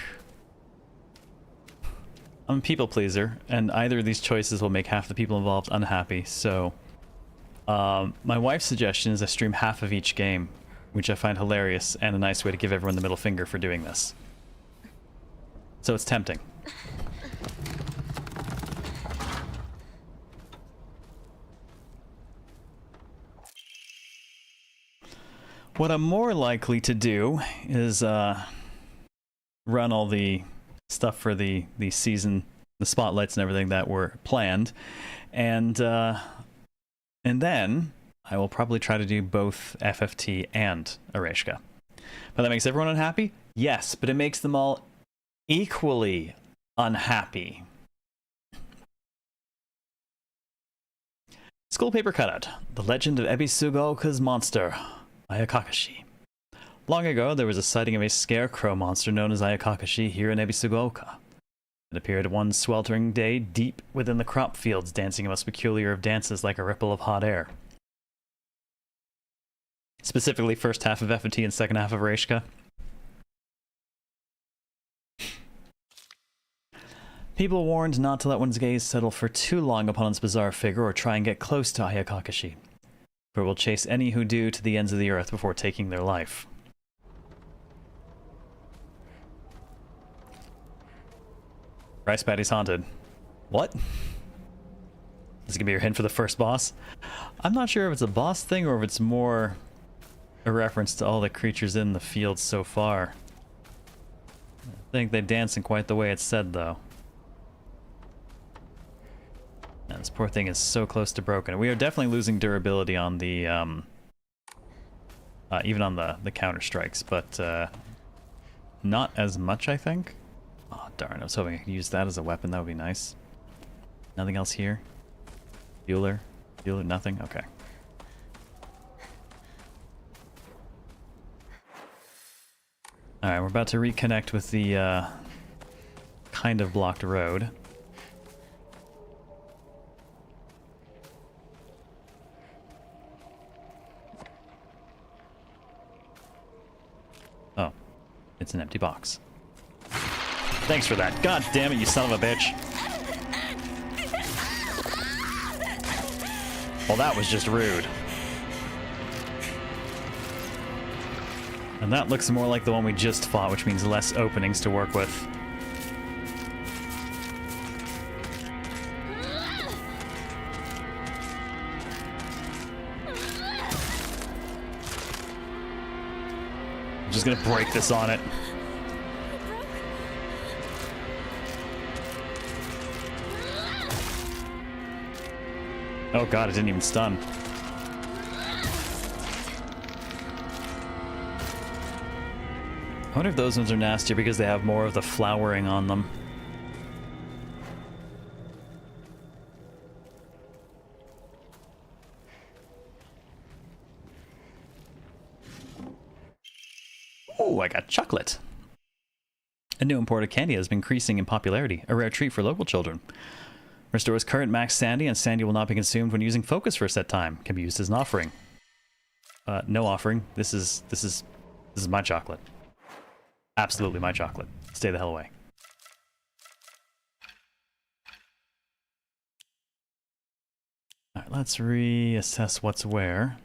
I'm a people pleaser, and either of these choices will make half the people involved unhappy, so... my wife's suggestion is I stream half of each game, which I find hilarious and a nice way to give everyone the middle finger for doing this. So it's tempting. What I'm more likely to do is run all the stuff for the season, the spotlights and everything that were planned, and then I will probably try to do both FFT and Ereshka. But that makes everyone unhappy? Yes, but it makes them all equally unhappy. School paper cutout. The Legend of Ebisugaoka's monster, Ayakakashi. Long ago, there was a sighting of a scarecrow monster known as Ayakakashi here in Ebisugaoka. It appeared one sweltering day deep within the crop fields, dancing a most peculiar of dances like a ripple of hot air. Specifically, first half of FFT and second half of Ereshka. People warned not to let one's gaze settle for too long upon its bizarre figure or try and get close to Ayakakashi, for it will chase any who do to the ends of the earth before taking their life. Rice Paddy's haunted. What? This is gonna be your hint for the first boss? I'm not sure if it's a boss thing or if it's more a reference to all the creatures in the field so far. I think they dance in quite the way it's said, though. And this poor thing is so close to broken. We are definitely losing durability on the, even on the counter strikes, but not as much, I think. Oh, darn, I was hoping I could use that as a weapon. That would be nice. Nothing else here? Bueller? Bueller, nothing? Okay. Alright, we're about to reconnect with the, kind of blocked road. Oh, it's an empty box. Thanks for that. God damn it, you son of a bitch. Well, that was just rude. And that looks more like the one we just fought, which means less openings to work with. I'm just gonna break this on it. Oh god, it didn't even stun. I wonder if those ones are nastier because they have more of the flowering on them. Oh, I got chocolate. A new imported candy has been increasing in popularity, a rare treat for local children. Restores current max sandy, and sandy will not be consumed when using focus for a set time. Can be used as an offering. No offering. This is my chocolate. Absolutely my chocolate. Stay the hell away. Alright, let's reassess what's where.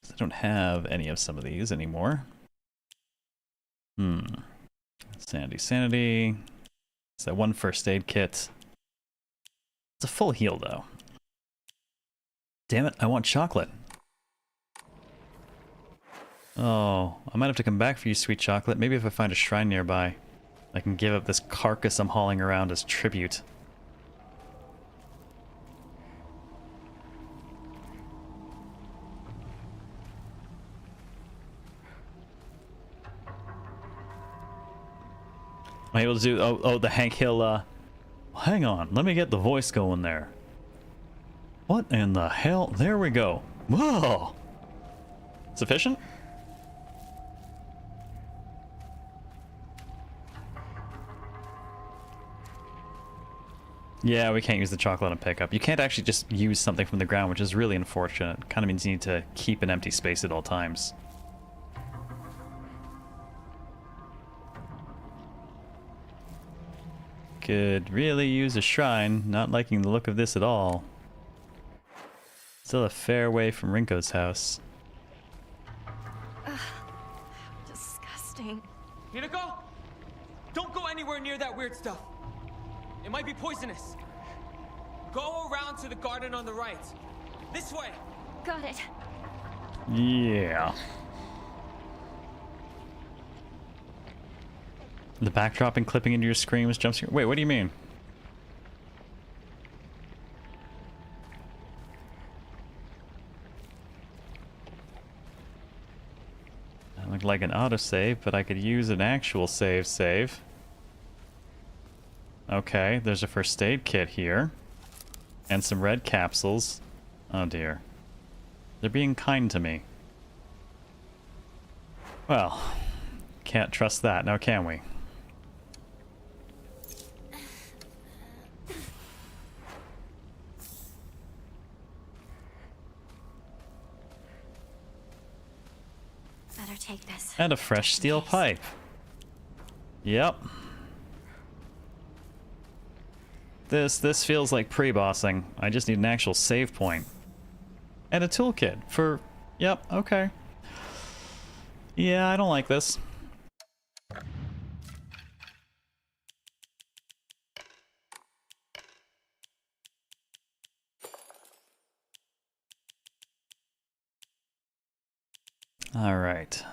I don't have any of some of these anymore. Sanity. It's that one first aid kit. It's a full heal, though. Damn it, I want chocolate. Oh, I might have to come back for you, sweet chocolate. Maybe if I find a shrine nearby, I can give up this carcass I'm hauling around as tribute. Am I able to do... Oh, the Hank Hill, hang on, let me get the voice going there. What in the hell? There we go. Whoa! Sufficient? Yeah, we can't use the chocolate on pickup. You can't actually just use something from the ground, which is really unfortunate. Kind of means you need to keep an empty space at all times. Could really use a shrine. Not liking the look of this at all. Still a fair way from Rinko's house. Disgusting. Hinako! Don't go anywhere near that weird stuff. It might be poisonous. Go around to the garden on the right. This way. Got it. Yeah. The backdrop and clipping into your screams, jump scare. Wait, what do you mean? That looked like an autosave, but I could use an actual save. Okay, there's a first aid kit here. And some red capsules. Oh dear. They're being kind to me. Well, can't trust that, now can we? Better take this. And a fresh steel pipe. Yep. This feels like pre-bossing. I just need an actual save point. And a toolkit for... Yep, okay. Yeah, I don't like this. Alright.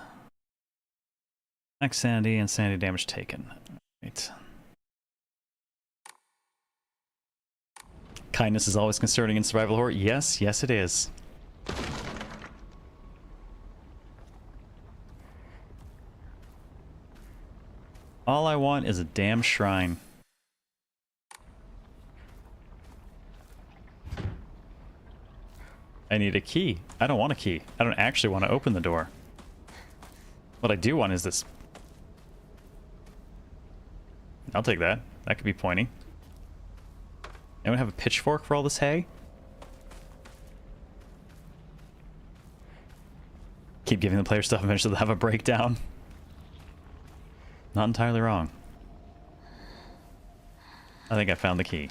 Max sanity and sanity damage taken. Right. Kindness is always concerning in survival horror. Yes, yes it is. All I want is a damn shrine. I need a key. I don't want a key. I don't actually want to open the door. What I do want is this. I'll take that. That could be pointy. Anyone have a pitchfork for all this hay? Keep giving the player stuff, eventually they'll have a breakdown. Not entirely wrong. I think I found the key.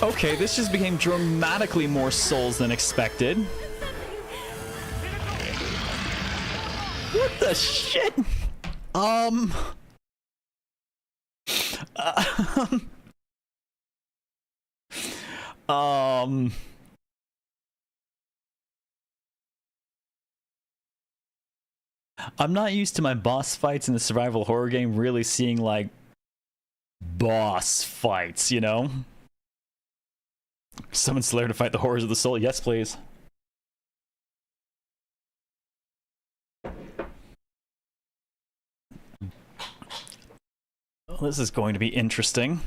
Okay, this just became dramatically more souls than expected. What the shit? I'm not used to my boss fights in the survival horror game really seeing like boss fights, you know? Summon Slayer to fight the horrors of the soul. Yes, please. Well, this is going to be interesting.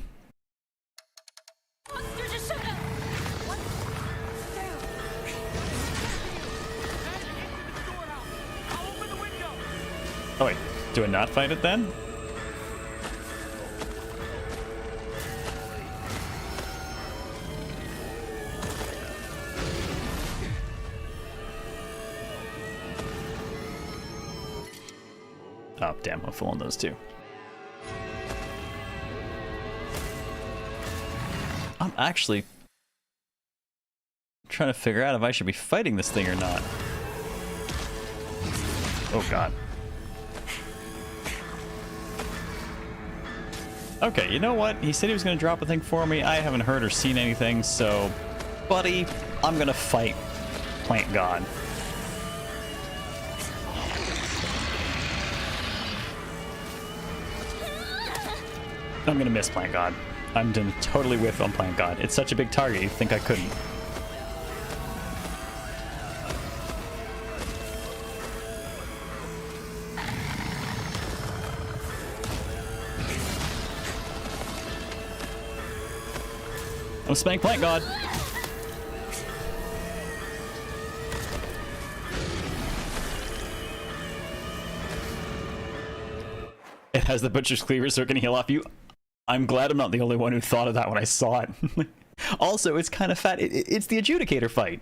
Oh wait, do I not fight it then? Oh, damn, I'm full on those two. I'm actually trying to figure out if I should be fighting this thing or not. Oh, God. Okay, you know what? He said he was going to drop a thing for me. I haven't heard or seen anything, so... Buddy, I'm going to fight Plant God. I'm gonna miss Plant God. I'm gonna totally whiff on Plant God. It's such a big target, you'd think I couldn't. I'm spank Plant God. It has the Butcher's Cleaver, so it can heal off you. I'm glad I'm not the only one who thought of that when I saw it. Also, it's kind of fat. It's the Adjudicator fight.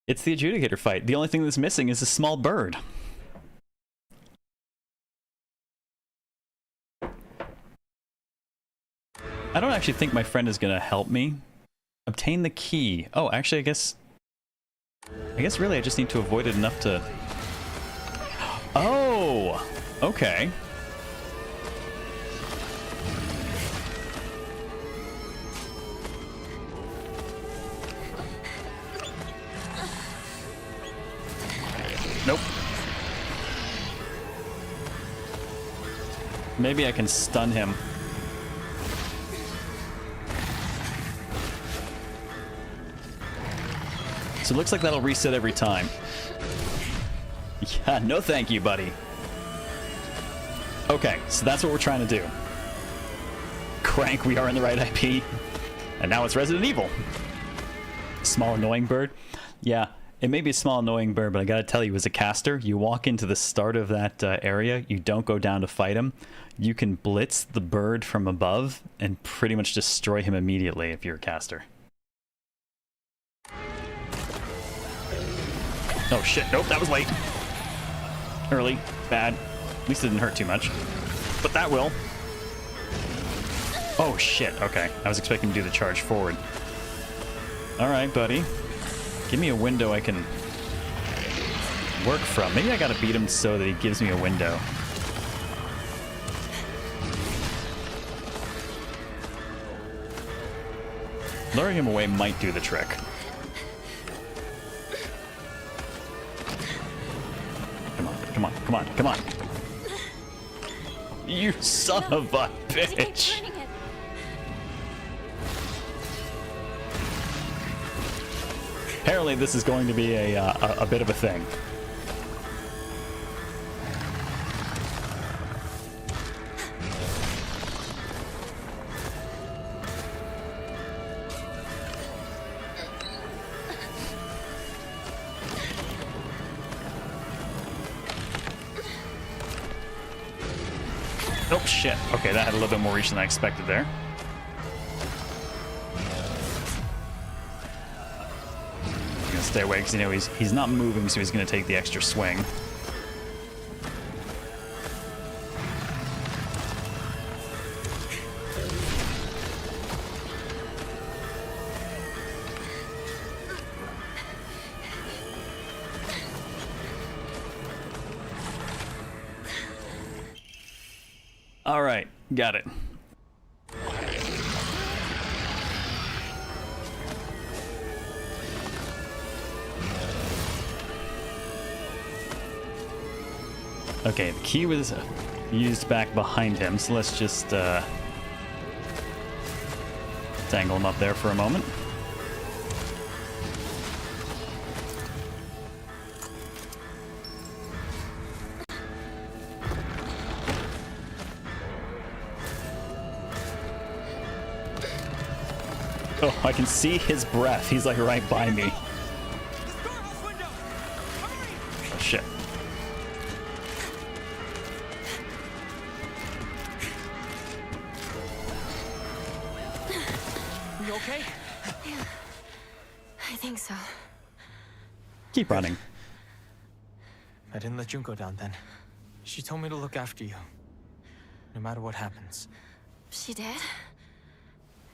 It's the Adjudicator fight. The only thing that's missing is a small bird. I don't actually think my friend is going to help me. Obtain the key. Oh, actually, I guess really I just need to avoid it enough to... Oh! Okay. Nope. Maybe I can stun him. So it looks like that'll reset every time. Yeah, no thank you, buddy. Okay, so that's what we're trying to do. Crank, we are in the right IP. And now it's Resident Evil. Small annoying bird. Yeah, it may be a small annoying bird, but I gotta tell you, as a caster, you walk into the start of that area, you don't go down to fight him. You can blitz the bird from above and pretty much destroy him immediately if you're a caster. Oh shit, nope, that was late. Early, bad. At least it didn't hurt too much. But that will. Oh shit, okay. I was expecting to do the charge forward. Alright, buddy. Give me a window I can work from. Maybe I gotta beat him so that he gives me a window. Luring him away might do the trick. Come on, come on, come on. You son of a bitch. Apparently this is going to be a bit of a thing. Oh shit. Okay, that had a little bit more reach than I expected there. I'm gonna stay away because you know he's not moving, so he's gonna take the extra swing. All right, got it. Okay, the key was used back behind him, so let's just tangle him up there for a moment. Oh, I can see his breath. He's like right by me. Oh, shit. You okay? Yeah, I think so. Keep running. I didn't let Junko down then. She told me to look after you, no matter what happens. She did?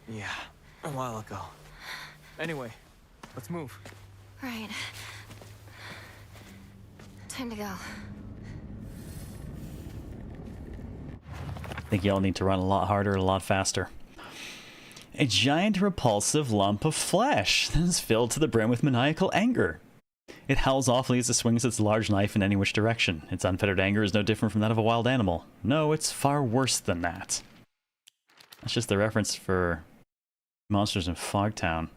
Yeah, a while ago. Anyway, let's move. Right. Time to go. I think y'all need to run a lot harder, a lot faster. A giant repulsive lump of flesh that is filled to the brim with maniacal anger. It howls awfully as it swings its large knife in any which direction. Its unfettered anger is no different from that of a wild animal. No, it's far worse than that. That's just the reference for monsters in Fogtown.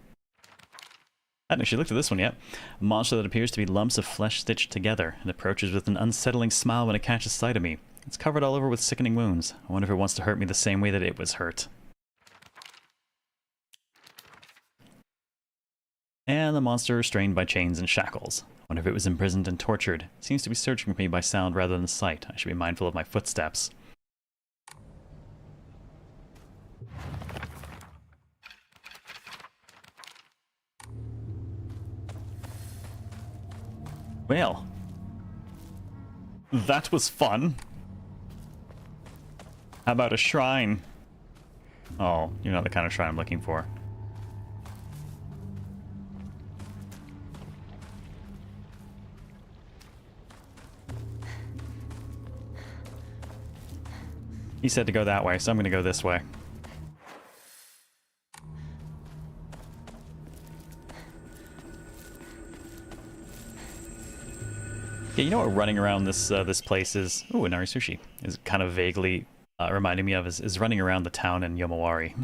I haven't actually looked at this one yet. A monster that appears to be lumps of flesh stitched together. It approaches with an unsettling smile when it catches sight of me. It's covered all over with sickening wounds. I wonder if it wants to hurt me the same way that it was hurt. And the monster restrained by chains and shackles. I wonder if it was imprisoned and tortured. It seems to be searching for me by sound rather than sight. I should be mindful of my footsteps. Well, that was fun. How about a shrine? Oh, you're not the kind of shrine I'm looking for. He said to go that way, so I'm going to go this way. Yeah, you know what running around this this place is? Ooh, Inari Sushi is kind of vaguely reminding me of is running around the town in Yomawari.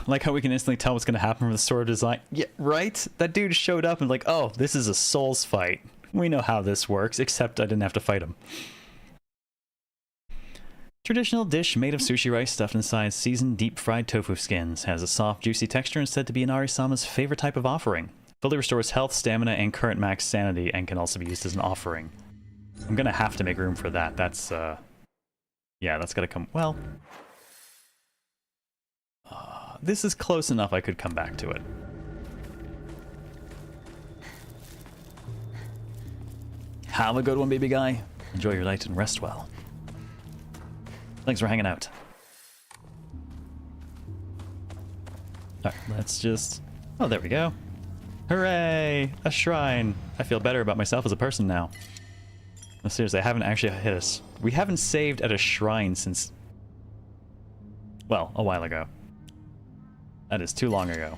Like how we can instantly tell what's going to happen from the sword design. Yeah, right? That dude showed up and like, oh, this is a Souls fight. We know how this works, except I didn't have to fight him. Traditional dish made of sushi rice stuffed inside seasoned deep-fried tofu skins. Has a soft, juicy texture and said to be Inari-sama's favorite type of offering. Fully restores health, stamina, and current max sanity, and can also be used as an offering. I'm gonna have to make room for that. That's, yeah, that's gotta come... Well... this is close enough I could come back to it. Have a good one, baby guy. Enjoy your night and rest well. Thanks for hanging out. Alright, let's just... Oh, there we go. Hooray! A shrine! I feel better about myself as a person now. No, seriously, I haven't actually hit us. We haven't saved at a shrine since... well, a while ago. That is too long ago.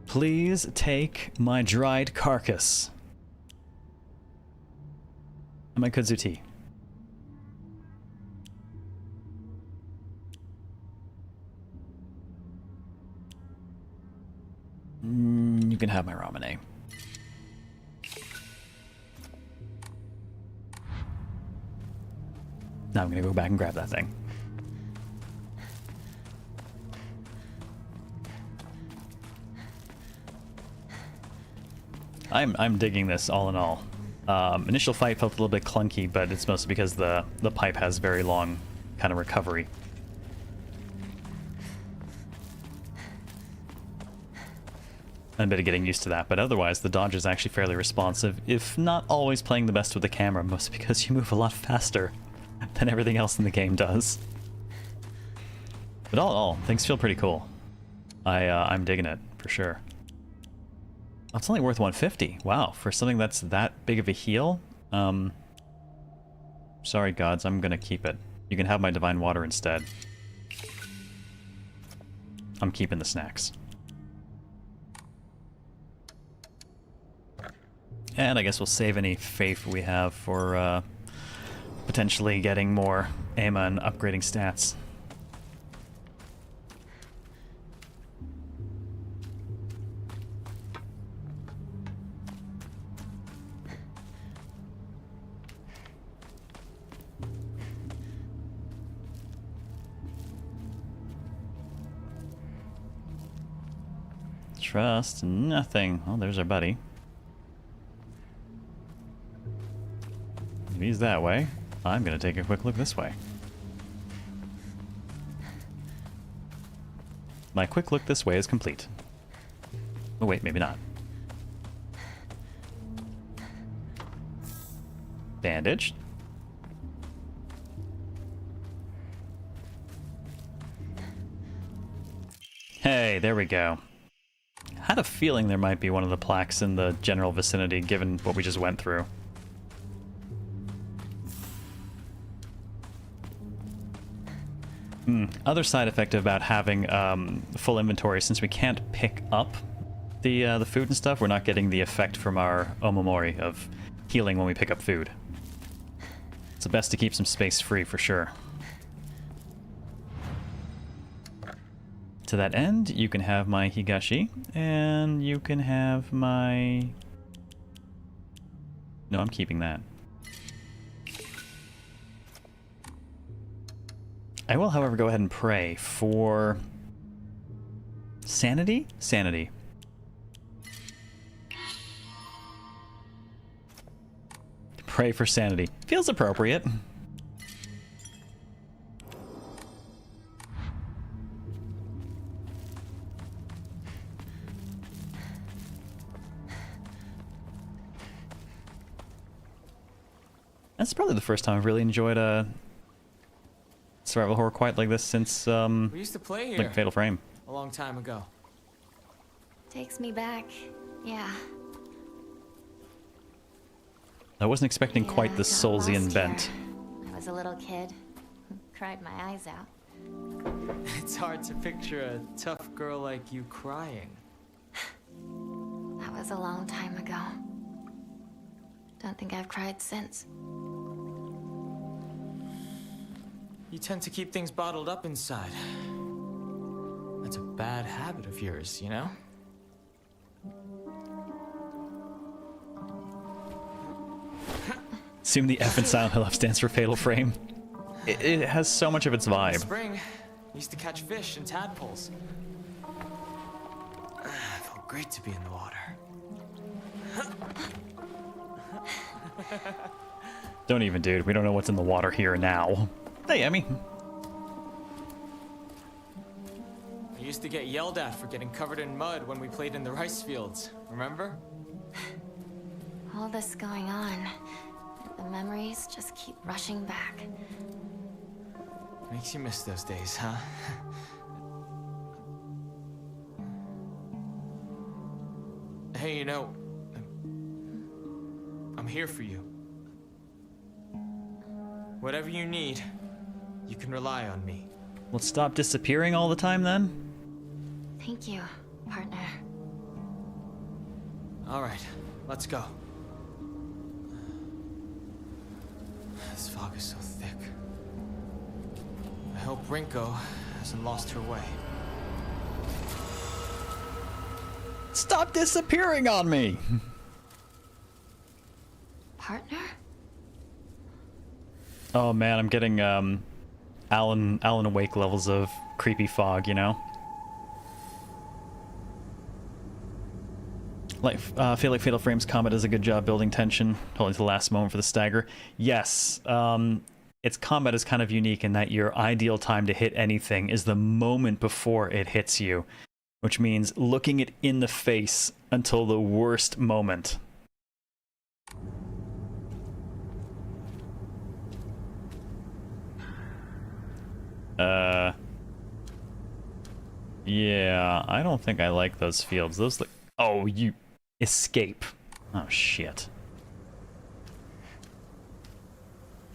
Please take my dried carcass. And my kudzu tea. You can have my ramen. Now I'm gonna go back and grab that thing. I'm digging this all in all. Initial fight felt a little bit clunky, but it's mostly because the pipe has very long kind of recovery. And a bit of getting used to that, but otherwise the dodge is actually fairly responsive, if not always playing the best with the camera, mostly because you move a lot faster than everything else in the game does. But all in all, things feel pretty cool. I'm digging it, for sure. Oh, it's only worth 150. Wow, for something that's that big of a heal? Sorry gods, I'm gonna keep it. You can have my divine water instead. I'm keeping the snacks. And I guess we'll save any faith we have for potentially getting more AMA and upgrading stats. Trust nothing. Oh, there's our buddy. If he's that way, I'm gonna take a quick look this way. My quick look this way is complete. Oh wait, maybe not. Bandaged. Hey, there we go. Had a feeling there might be one of the plaques in the general vicinity, given what we just went through. Other side effect about having full inventory, since we can't pick up the food and stuff, we're not getting the effect from our Omamori of healing when we pick up food. It's best to keep some space free for sure. To that end, you can have my Higurashi, and you can have my... No, I'm keeping that. I will, however, go ahead and pray for... sanity? Sanity. Pray for sanity. Feels appropriate. That's probably the first time I've really enjoyed a survival horror quite like this since We used to play here like Fatal Frame. a long time ago. Takes me back. Yeah. I wasn't expecting Yeah, quite the got Soulsian lost bent. here. I was a little kid. Cried my eyes out. It's hard to picture a tough girl like you crying. That was a long time ago. Don't think I've cried since. You tend to keep things bottled up inside. That's a bad habit of yours, you know? Assume the F in Silent Hill stands for Fatal Frame. It has so much of its In vibe. spring, I used to catch fish and tadpoles. It felt great to be in the water. Don't even, dude. We don't know what's in the water here now. Hey, Emmy. I used to get yelled at for getting covered in mud when we played in the rice fields, remember? All this going on. The memories just keep rushing back. Makes you miss those days, huh? Hey, you know, I'm here for you. Whatever you need, you can rely on me. Let's stop disappearing all the time then. Thank you, partner. All right, let's go. This fog is so thick. I hope Rinko hasn't lost her way. Stop disappearing on me! Partner? Oh man, I'm getting Alan Wake levels of creepy fog, you know? Like, feel like Fatal Frame's combat does a good job building tension, holding to the last moment for the stagger. Yes, its combat is kind of unique in that your ideal time to hit anything is the moment before it hits you, which means looking it in the face until the worst moment. Yeah, I don't think I like those fields. Those look... Oh, you... Escape. Oh, shit.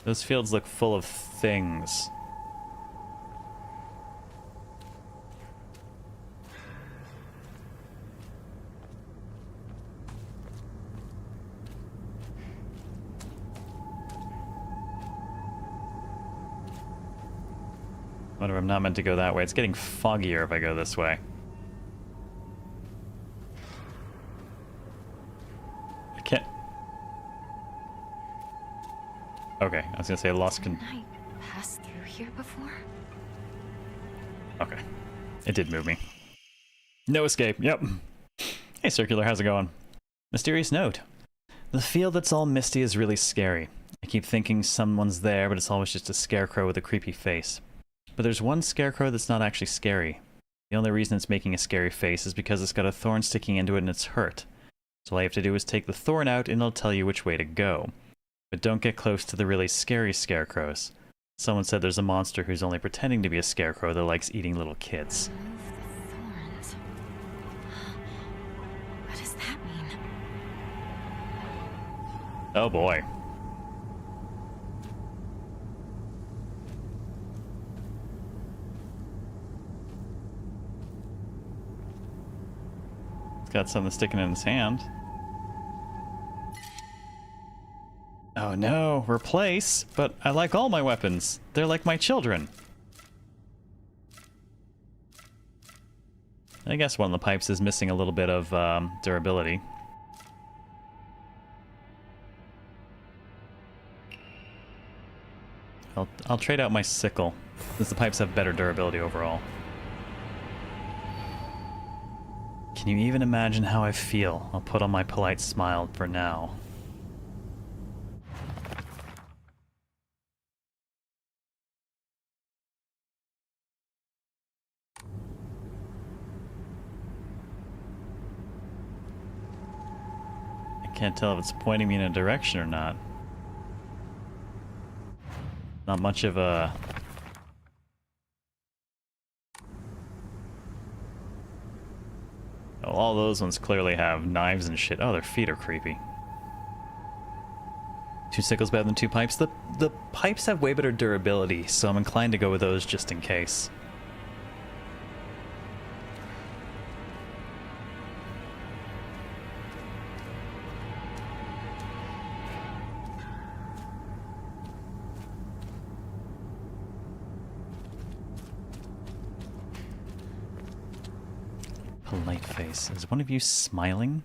Those fields look full of things. Whatever, I'm not meant to go that way. It's getting foggier if I go this way. I can't... Okay, I was gonna say I lost Didn't I pass through here before? Okay. It did move me. No escape, yep. Hey Circular, how's it going? Mysterious note. The field that's all misty is really scary. I keep thinking someone's there, but it's always just a scarecrow with a creepy face. But there's one scarecrow that's not actually scary. The only reason it's making a scary face is because it's got a thorn sticking into it and it's hurt. So all you have to do is take the thorn out and it'll tell you which way to go. But don't get close to the really scary scarecrows. Someone said there's a monster who's only pretending to be a scarecrow that likes eating little kids. Remove the thorns. What does that mean? Oh boy. got something sticking in his hand. Oh no, replace? But I like all my weapons. They're like my children. I guess one of the pipes is missing a little bit of durability. I'll trade out my sickle, since the pipes have better durability overall. Can you even imagine how I feel? I'll put on my polite smile for now. I can't tell if it's pointing me in a direction or not. Not much of a... Oh, all those ones clearly have knives and shit. Oh, their feet are creepy. 2 sickles better than 2 pipes? The pipes have way better durability, so I'm inclined to go with those just in case. Polite face. Is one of you smiling?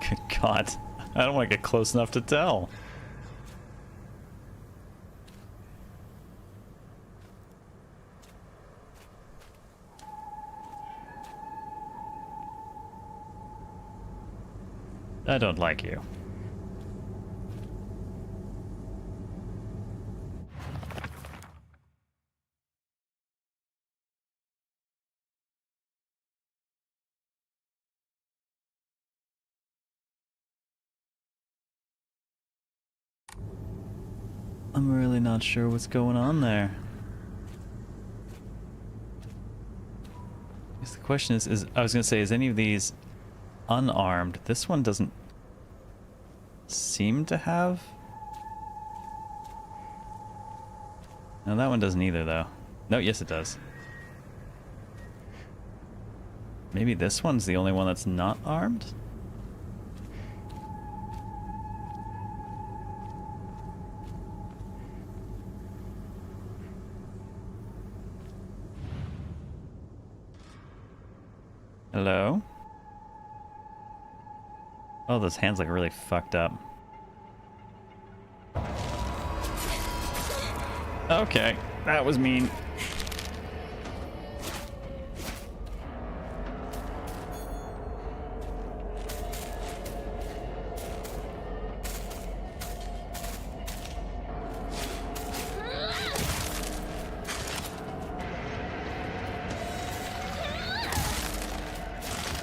Good God. I don't want to get close enough to tell. I don't like you. I'm really not sure what's going on there. I guess the question is I was gonna say, is any of these unarmed? This one doesn't seem to have. No, that one doesn't either, though. No, yes it does. Maybe this one's the only one that's not armed? Hello? Oh, those hands look really fucked up. Okay, that was mean.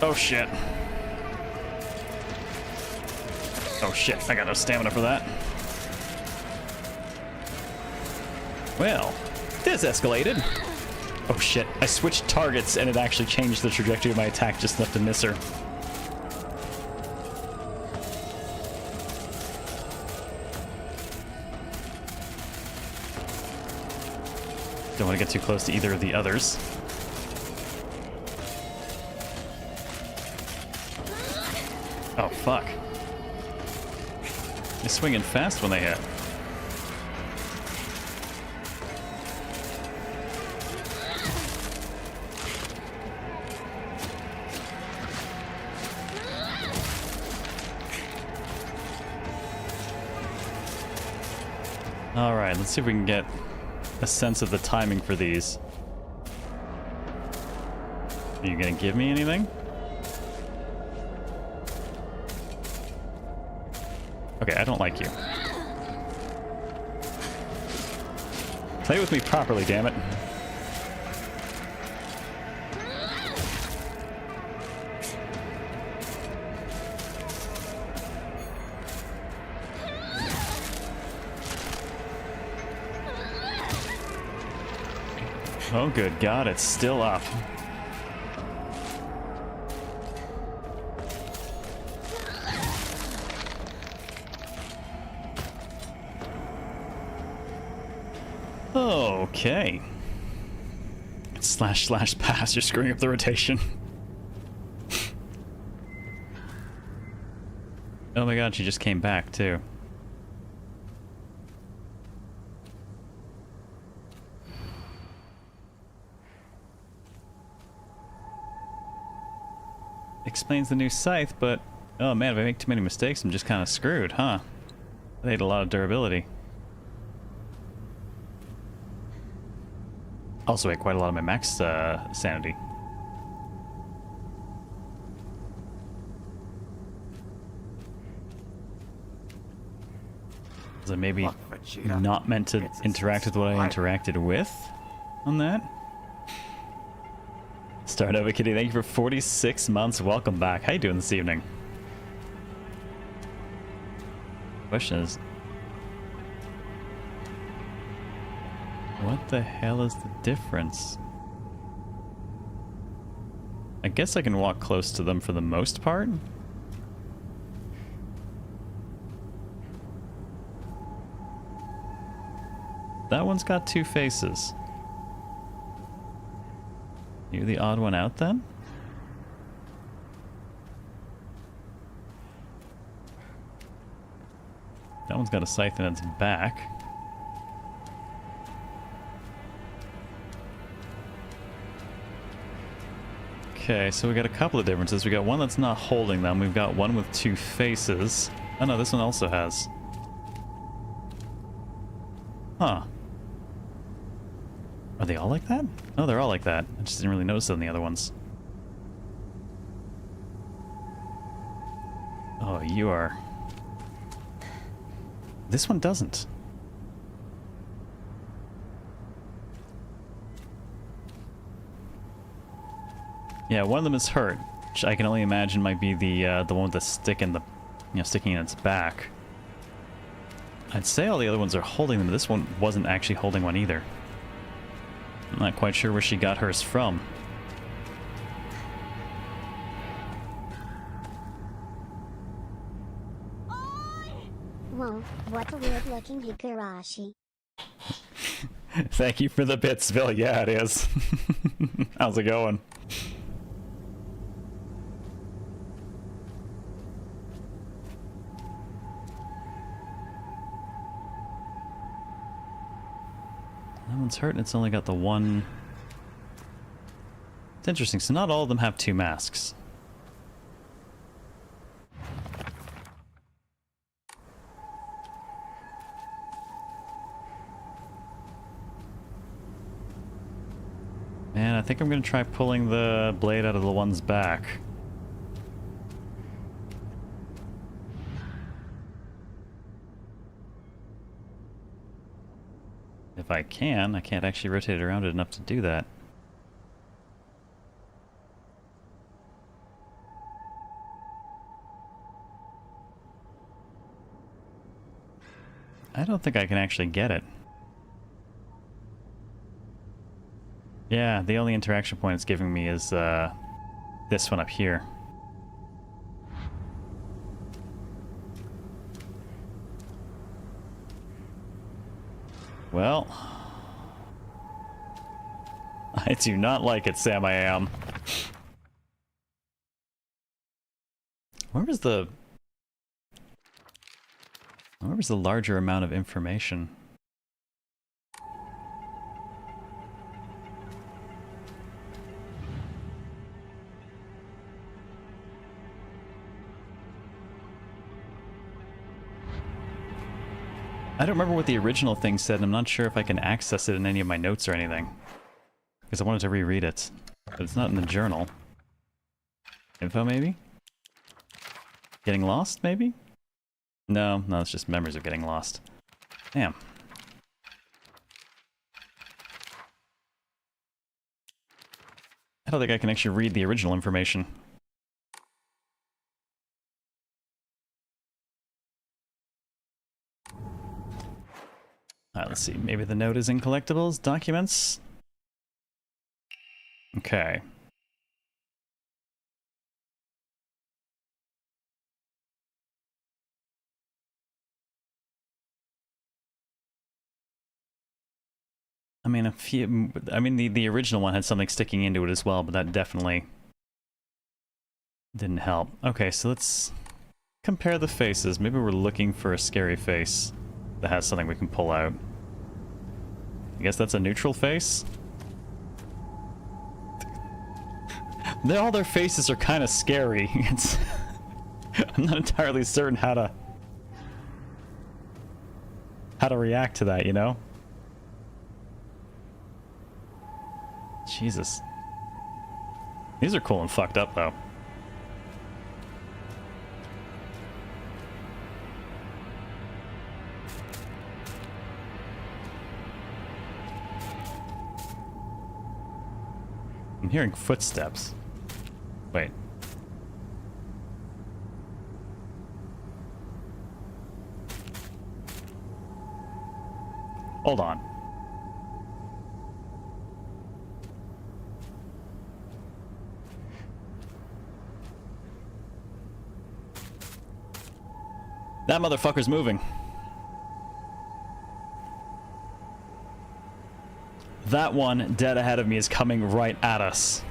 Oh shit. Oh shit, I got no stamina for that. Well, this escalated. Oh shit, I switched targets and it actually changed the trajectory of my attack just enough to miss her. Don't want to get too close to either of the others. Oh, fuck. They're swinging fast when they hit. Alright, let's see if we can get a sense of the timing for these. Are you gonna give me anything? Okay, I don't like you. Play with me properly, damn it. Oh, good God, it's still up. Okay. / pass. You're screwing up the rotation. Oh my god, she just came back too. Explains the new scythe, but oh man, if I make too many mistakes, I'm just kind of screwed, huh? They had a lot of durability. Also, ate quite a lot of my max sanity. Was I maybe not meant to interact with what I interacted with on that? Start over, Kitty. Thank you for 46 months. Welcome back. How you doing this evening? Question is, what the hell is the difference? I guess I can walk close to them for the most part. That one's got two faces. You're the odd one out then? That one's got a scythe in its back. Okay, so we got a couple of differences. We got one that's not holding them. We've got one with two faces. Oh no, this one also has. Huh. Are they all like that? Oh, they're all like that. I just didn't really notice it on the other ones. Oh, you are... This one doesn't. Yeah, one of them is hurt, which I can only imagine might be the one with the stick in the, sticking in its back. I'd say all the other ones are holding them, but this one wasn't actually holding one either. I'm not quite sure where she got hers from. Whoa, what a weird-looking Higurashi. Thank you for the bits, Bill. Yeah, it is. How's it going? That one's hurt and it's only got the one... It's interesting, so not all of them have two masks. Man, I think I'm gonna try pulling the blade out of the one's back. If I can. I can't actually rotate it around it enough to do that. I don't think I can actually get it. Yeah, the only interaction point it's giving me is this one up here. Well, I do not like it, Sam. I am. Where was the larger amount of information? I don't remember what the original thing said, and I'm not sure if I can access it in any of my notes or anything. Because I wanted to reread it. But it's not in the journal. Info, maybe? Getting lost, maybe? No, it's just memories of getting lost. Damn. I don't think I can actually read the original information. Alright, let's see. Maybe the note is in collectibles, documents. Okay. mean, the original one had something sticking into it as well, but that definitely didn't help. Okay, so let's compare the faces. Maybe we're looking for a scary face that has something we can pull out. I guess that's a neutral face? All their faces are kind of scary. It's I'm not entirely certain how to react to that, you know? Jesus. These are cool and fucked up, though. I'm hearing footsteps. Wait. Hold on. That motherfucker's moving. That one dead ahead of me is coming right at us.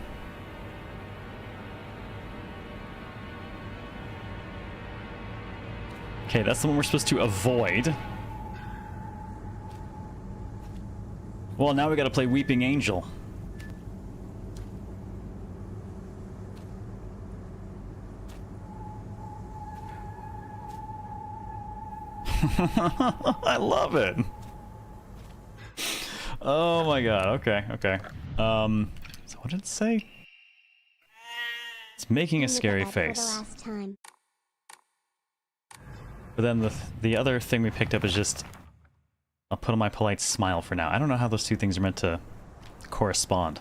Okay, that's the one we're supposed to avoid. Well, now we gotta play Weeping Angel. I love it. Oh my god, okay, okay. So what did it say? It's making a scary face. But then the other thing we picked up is just... I'll put on my polite smile for now. I don't know how those two things are meant to correspond.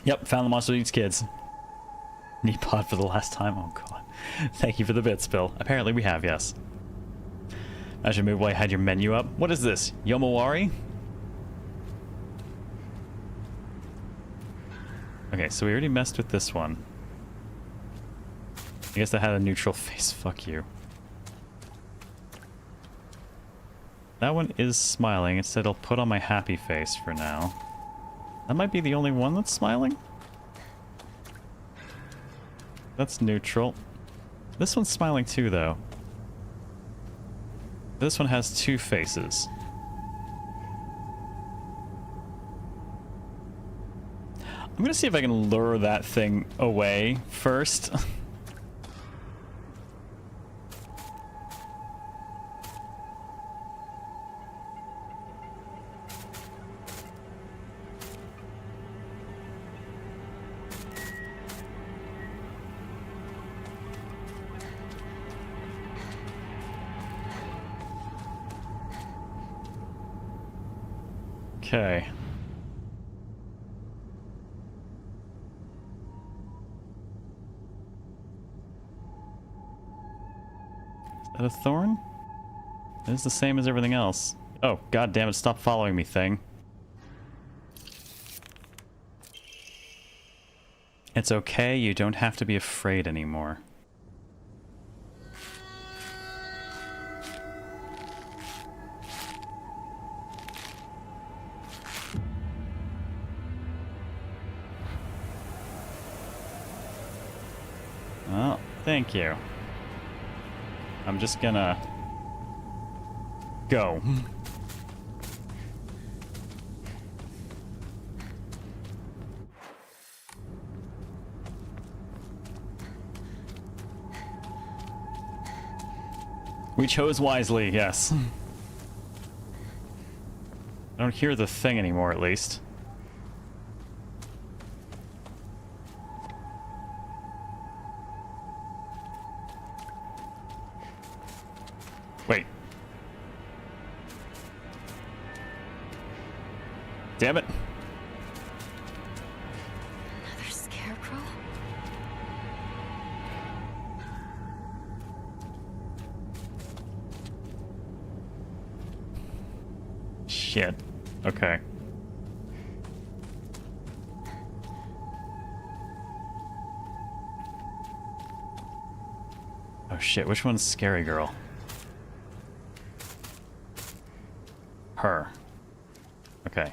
Yep, found the monster eats kids. Need pod for the last time? Oh god. Thank you for the bits, Bill. Apparently we have, yes. I should move while I had your menu up. What is this? Yomawari? Okay, so we already messed with this one. I guess that had a neutral face. Fuck you. That one is smiling. It said I'll put on my happy face for now. That might be the only one that's smiling? That's neutral. This one's smiling too, though. This one has two faces. I'm gonna see if I can lure that thing away first. Okay. Is that a thorn? It is the same as everything else. Oh, god damn it, stop following me, thing. It's okay, you don't have to be afraid anymore. Well, thank you. I'm just gonna go. We chose wisely, yes. I don't hear the thing anymore, at least. Wait. Damn it. Another scarecrow? Shit. Okay. Oh shit, which one's Scary Girl? Her. Okay.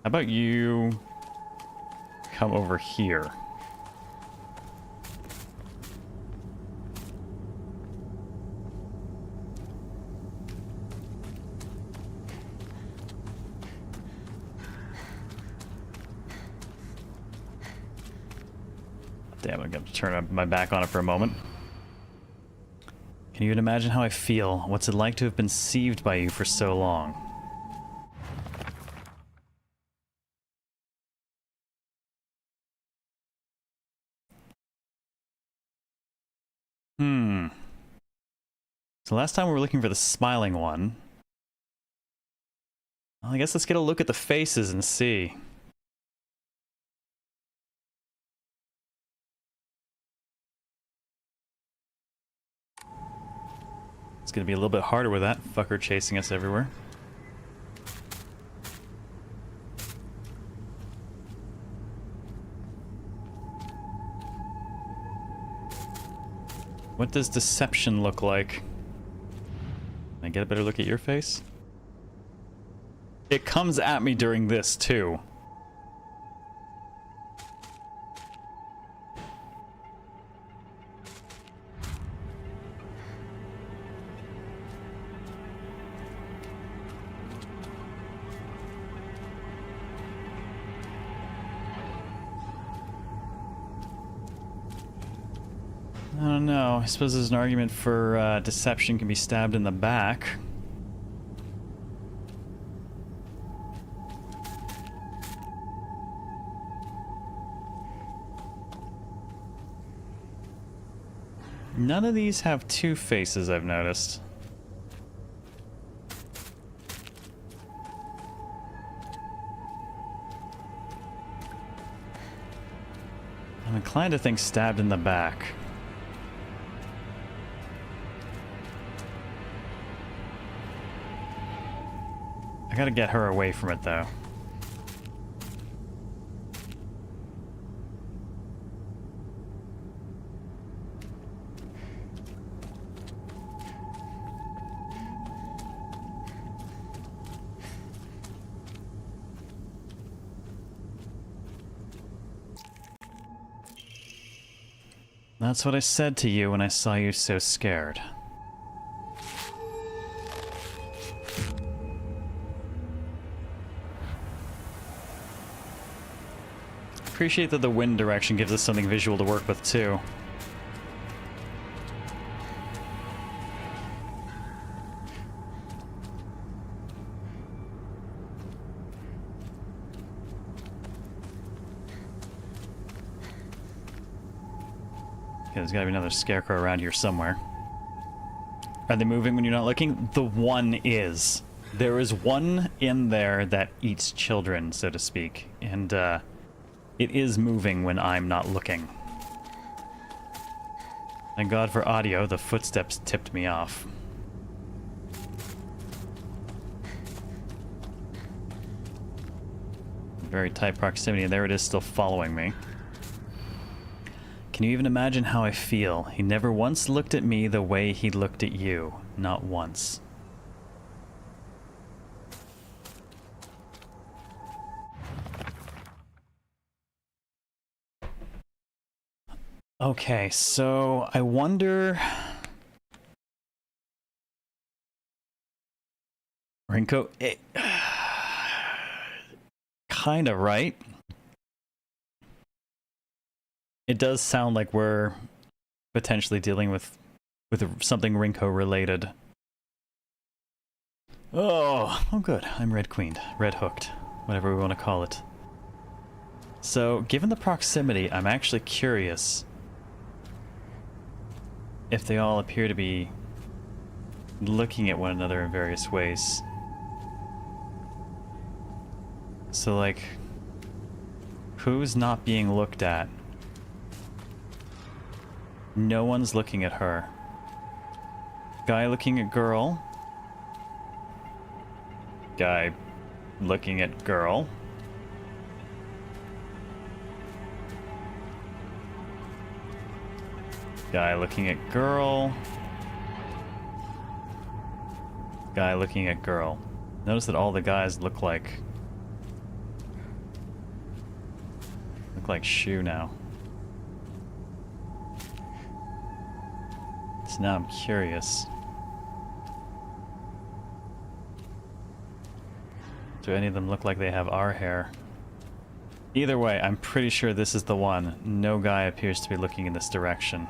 How about you come over here? Damn, I'm gonna turn my back on it for a moment. Can you even imagine how I feel? What's it like to have been deceived by you for so long? So last time we were looking for the smiling one. Well, I guess let's get a look at the faces and see. It's gonna be a little bit harder with that fucker chasing us everywhere. What does deception look like? Can I get a better look at your face? It comes at me during this too. I don't know. I suppose there's an argument for deception can be stabbed in the back. None of these have two faces, I've noticed. I'm inclined to think stabbed in the back. I gotta get her away from it, though. That's what I said to you when I saw you so scared. Appreciate that the wind direction gives us something visual to work with too. Okay, there's gotta be another scarecrow around here somewhere. Are they moving when you're not looking? The one is. There is one in there that eats children, so to speak, and it is moving when I'm not looking. Thank God for audio, the footsteps tipped me off. Very tight proximity, and there it is still following me. Can you even imagine how I feel? He never once looked at me the way he looked at you. Not once. Okay, so I wonder... Rinko... Kinda right. It does sound like we're potentially dealing with something Rinko related. Oh good. I'm red queened. Red hooked. Whatever we want to call it. So, given the proximity, I'm actually curious if they all appear to be looking at one another in various ways. So, like, who's not being looked at? No one's looking at her. Guy looking at girl. Guy looking at girl. Guy looking at girl. Guy looking at girl. Notice that all the guys look like look like Shu now? So now I'm curious. Do any of them look like they have our hair? Either way, I'm pretty sure this is the one. No guy appears to be looking in this direction.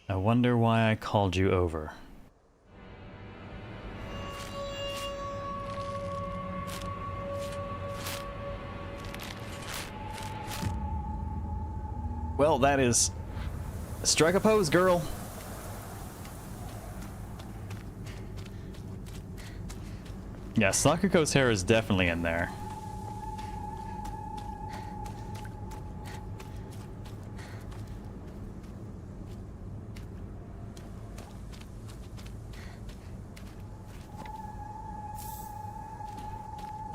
I wonder why I called you over. Well, that is... Strike a pose, girl! Yeah, Sakuko's hair is definitely in there.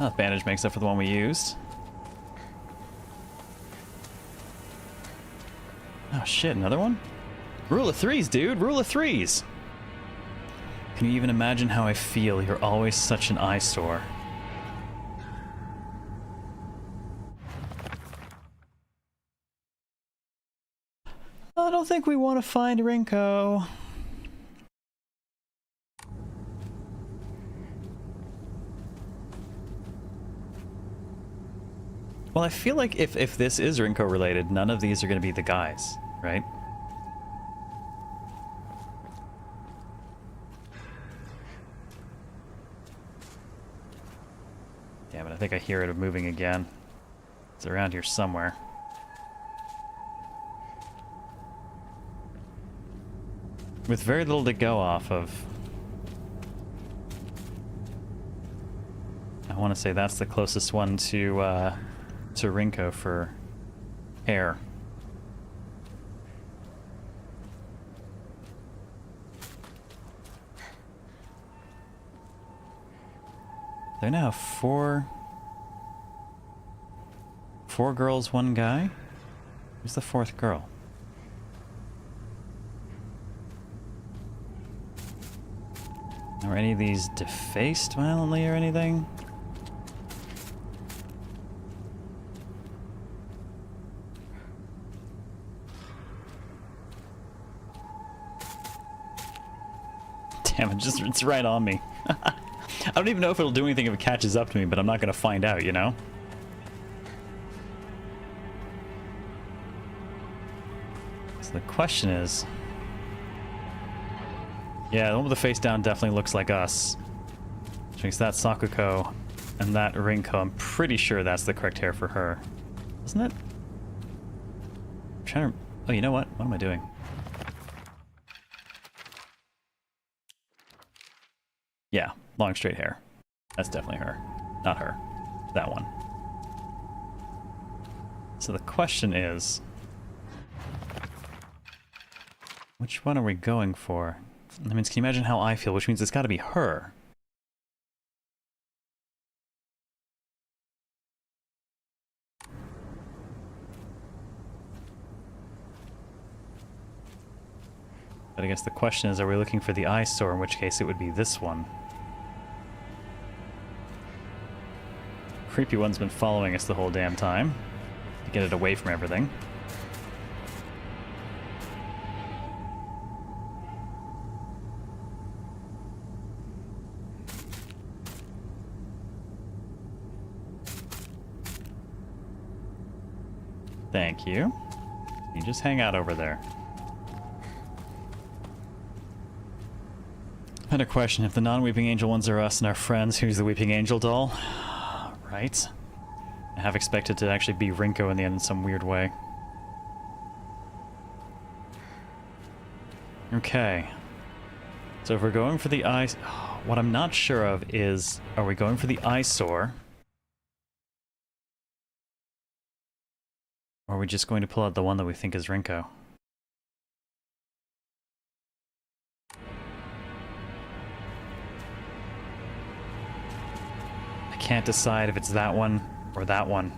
Oh, bandage makes up for the one we used. Oh shit, another one? Rule of threes, dude! Rule of threes! Can you even imagine how I feel? You're always such an eyesore. I don't think we want to find Rinko. Well, I feel like if this is Rinko related, none of these are going to be the guys, right? Damn it, I think I hear it moving again. It's around here somewhere. With very little to go off of. I want to say that's the closest one to Rinko for hair. There now have four girls, one guy? Who's the fourth girl? Are any of these defaced violently or anything? Damn it, it's right on me. I don't even know if it'll do anything if it catches up to me, but I'm not gonna find out, you know? So the question is... Yeah, the one with the face down definitely looks like us. Which makes that Sakuko and that Rinko. I'm pretty sure that's the correct hair for her. Isn't it? I'm trying to... Oh, you know what? What am I doing? Yeah, long straight hair. That's definitely her. Not her. That one. So the question is... which one are we going for? That means, can you imagine how I feel? Which means it's got to be her. But I guess the question is, are we looking for the eyesore? In which case it would be this one. Creepy one's been following us the whole damn time. To get it away from everything. Thank you. You just hang out over there. And a question, if the non-Weeping Angel ones are us and our friends, who's the Weeping Angel doll? Right? I have expected to actually be Rinko in the end in some weird way. Okay. So if we're going for the eyes... what I'm not sure of is, are we going for the eyesore? Or are we just going to pull out the one that we think is Rinko? I can't decide if it's that one or that one.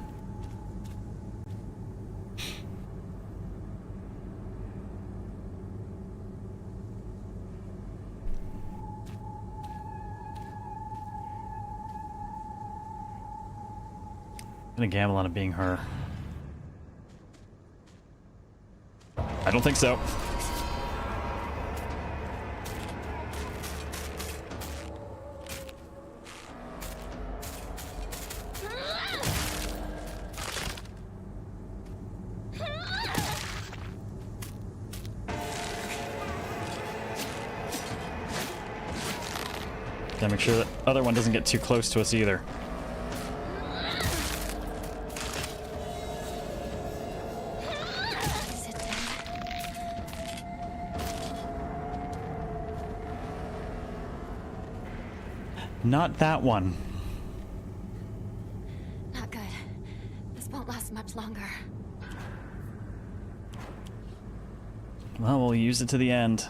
gonna gamble on it being her. I don't think so. Gotta make sure that other one doesn't get too close to us either. Not that one. Not good. This won't last much longer. Well, we'll use it to the end.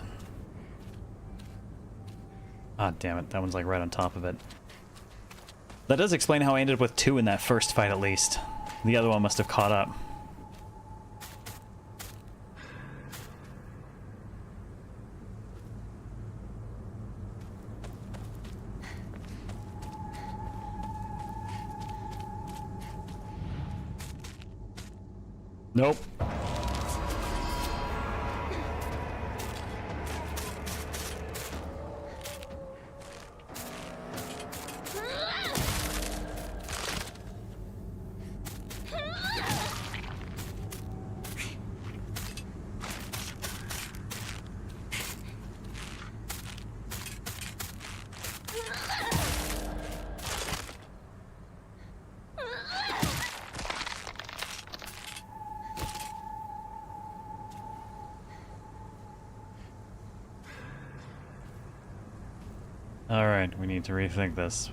Ah, damn it. That one's like right on top of it. That does explain how I ended up with 2 in that first fight, at least. The other one must have caught up. Nope. Alright, we need to rethink this.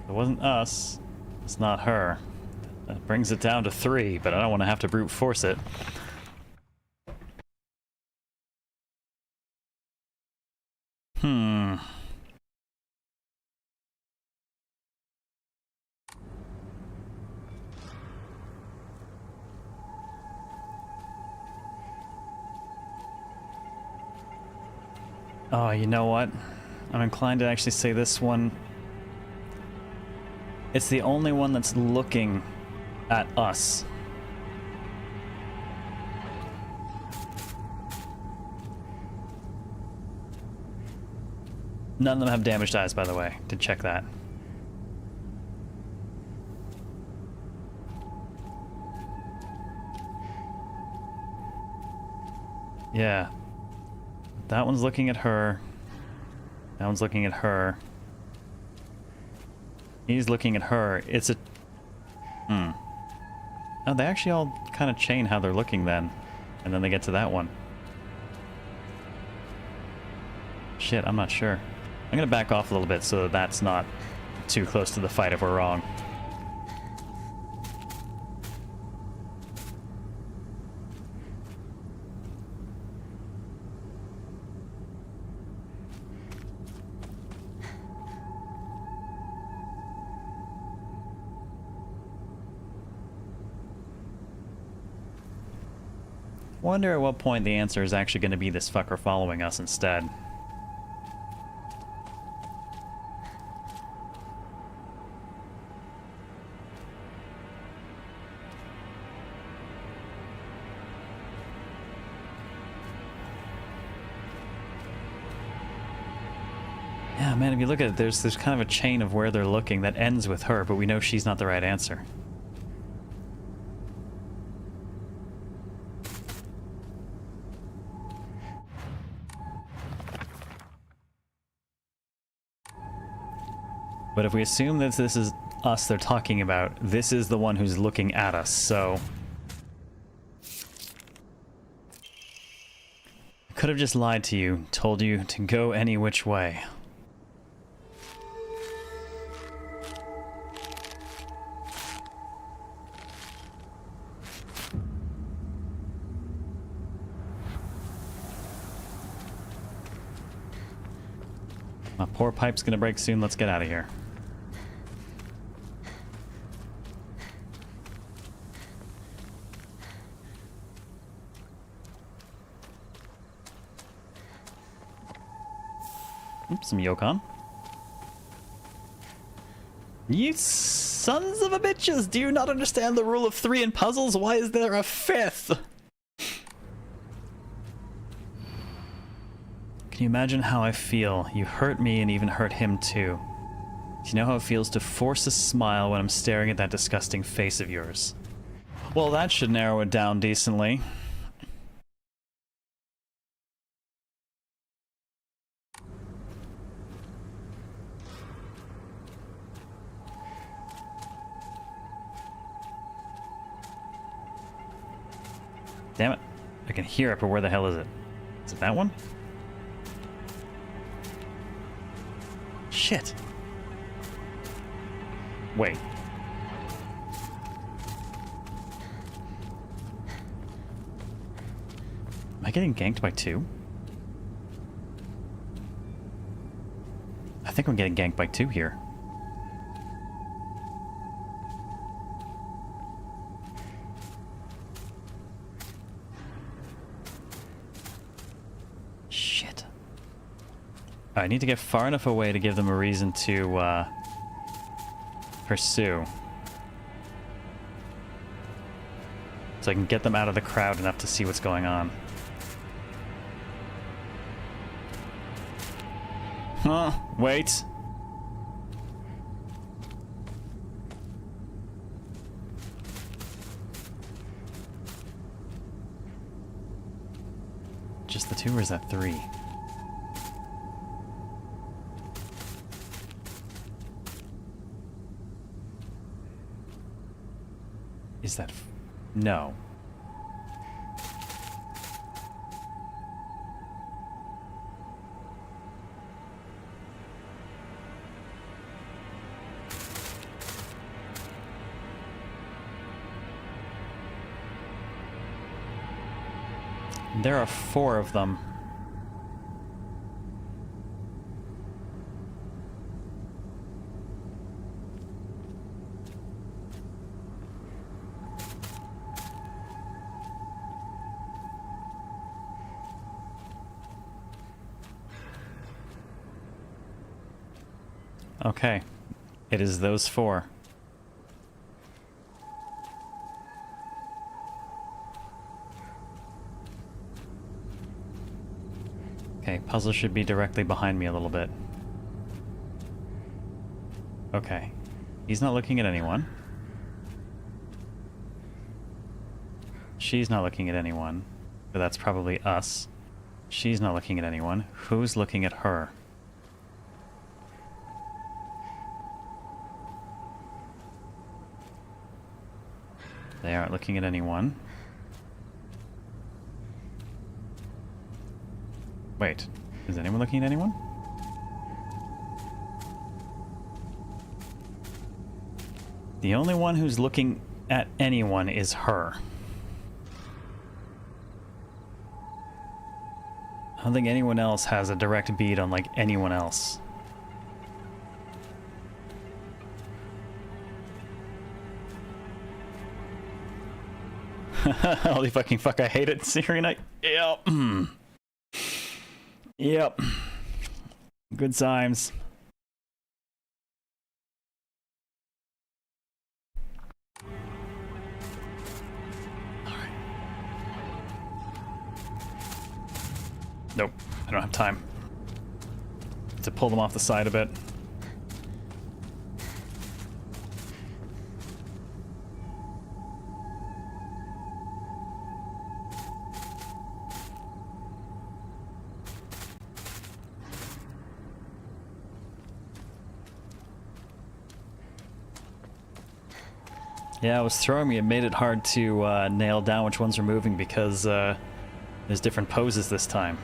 It wasn't us. It's not her. That brings it down to 3, but I don't want to have to brute force it. Oh, you know what? I'm inclined to actually say this one. It's the only one that's looking at us. None of them have damaged eyes, by the way. Did check that. Yeah. That one's looking at her. That one's looking at her. He's looking at her. It's a... Oh, they actually all kind of chain how they're looking then. And then they get to that one. Shit, I'm not sure. I'm gonna back off a little bit so that that's not too close to the fight if we're wrong. Wonder at what point the answer is actually going to be this fucker following us instead. Yeah, man, if you look at it, there's kind of a chain of where they're looking that ends with her, but we know she's not the right answer. But if we assume that this is us they're talking about, this is the one who's looking at us, so... I could have just lied to you, told you to go any which way. My poor pipe's gonna break soon, let's get out of here. Oops, some Yokon. You sons of a bitches! Do you not understand the rule of 3 in puzzles? Why is there a 5th? Can you imagine how I feel? You hurt me and even hurt him too. Do you know how it feels to force a smile when I'm staring at that disgusting face of yours? Well, that should narrow it down decently. Damn it. I can hear it, but where the hell is it? Is it that one? Shit. Wait. Am I getting ganked by 2? I think I'm getting ganked by 2 here. Shit. I need to get far enough away to give them a reason to pursue. So I can get them out of the crowd enough to see what's going on. Huh, wait. Just the 2, or is that 3? Is that... No. There are 4 of them. Okay. It is those 4. Okay, puzzle should be directly behind me a little bit. Okay. He's not looking at anyone. She's not looking at anyone. But that's probably us. She's not looking at anyone. Who's looking at her? They aren't looking at anyone. Wait, is anyone looking at anyone? The only one who's looking at anyone is her. I don't think anyone else has a direct bead on, like, anyone else. Holy fucking fuck, I hate it. Siri night. Yep. Yep. Good times. Alright. Nope. I don't have time to pull them off the side a bit. Yeah, it was throwing me. It made it hard to nail down which ones are moving because there's different poses this time.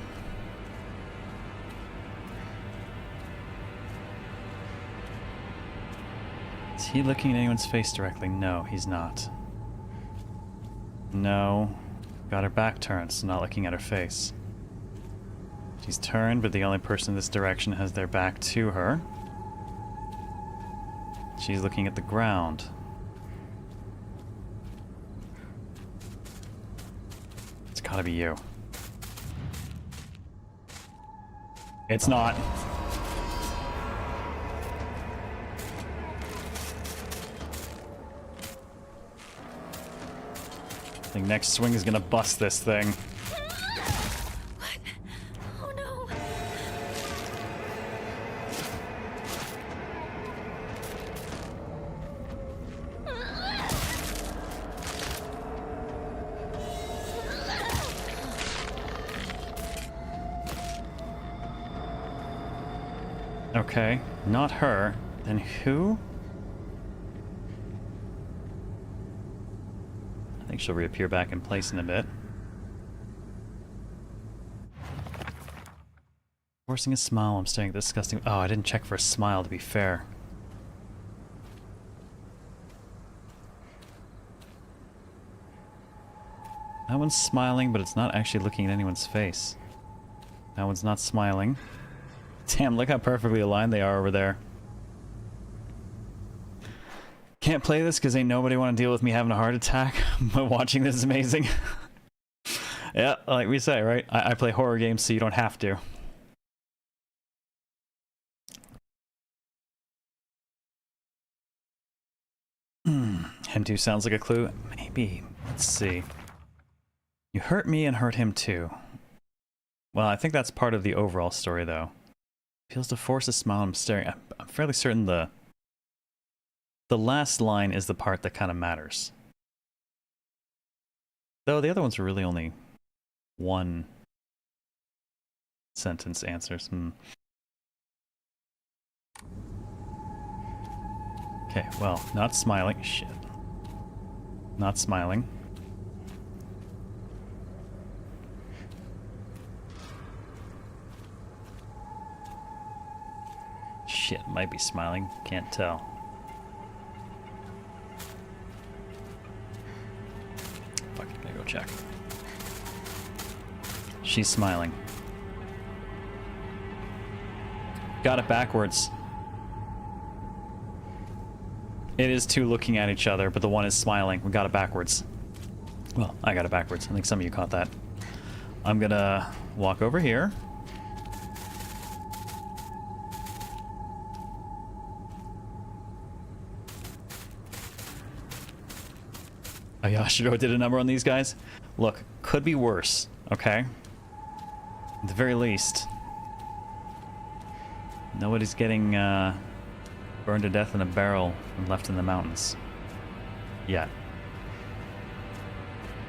Is he looking at anyone's face directly? No, he's not. No. Got her back turned, so not looking at her face. She's turned, but the only person in this direction has their back to her. She's looking at the ground. It's gotta be you. It's not. think next swing is gonna bust this thing. What? Oh no. Okay, not her. Then who? I think she'll reappear back in place in a bit. Forcing a smile, I'm staring at this disgusting... Oh, I didn't check for a smile, to be fair. That one's smiling, but it's not actually looking at anyone's face. That one's not smiling. Damn, look how perfectly aligned they are over there. Can't play this because ain't nobody want to deal with me having a heart attack, but watching this is amazing. Yeah, like we say, right? I play horror games so you don't have to. Him too sounds like a clue. Maybe. Let's see. You hurt me and hurt him too. Well, I think that's part of the overall story, though. Feels to force a smile. I'm staring. I'm fairly certain the last line is the part that kind of matters. Though the other ones were really only one sentence answers. Okay, well, not smiling. Shit. Not smiling. Shit, might be smiling. Can't tell. Fuck, I gotta go check. She's smiling. Got it backwards. It is two looking at each other, but the one is smiling. We got it backwards. Well, I got it backwards. I think some of you caught that. I'm gonna walk over here. Oh, Yashiro did a number on these guys? Look, could be worse, okay? At the very least. Nobody's getting burned to death in a barrel and left in the mountains. Yet.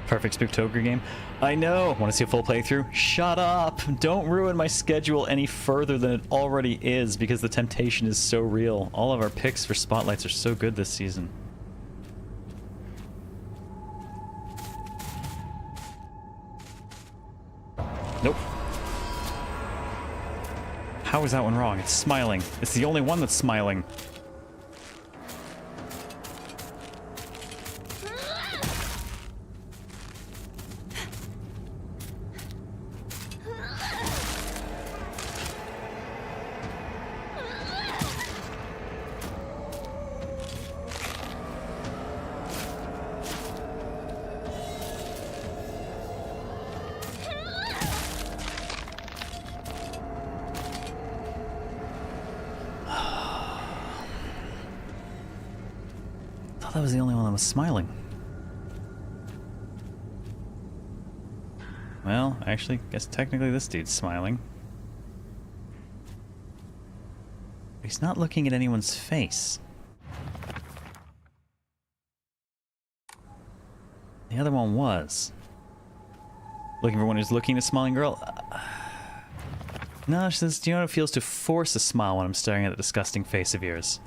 Perfect Spooktober game? I know! Want to see a full playthrough? Shut up! Don't ruin my schedule any further than it already is, because the temptation is so real. All of our picks for spotlights are so good this season. Nope. How is that one wrong? It's smiling. It's the only one that's smiling. That was the only one that was smiling. Well, actually, guess technically this dude's smiling. He's not looking at anyone's face. The other one was. Looking for one who's looking at a smiling girl? No, she says, do you know what it feels to force a smile when I'm staring at the disgusting face of yours?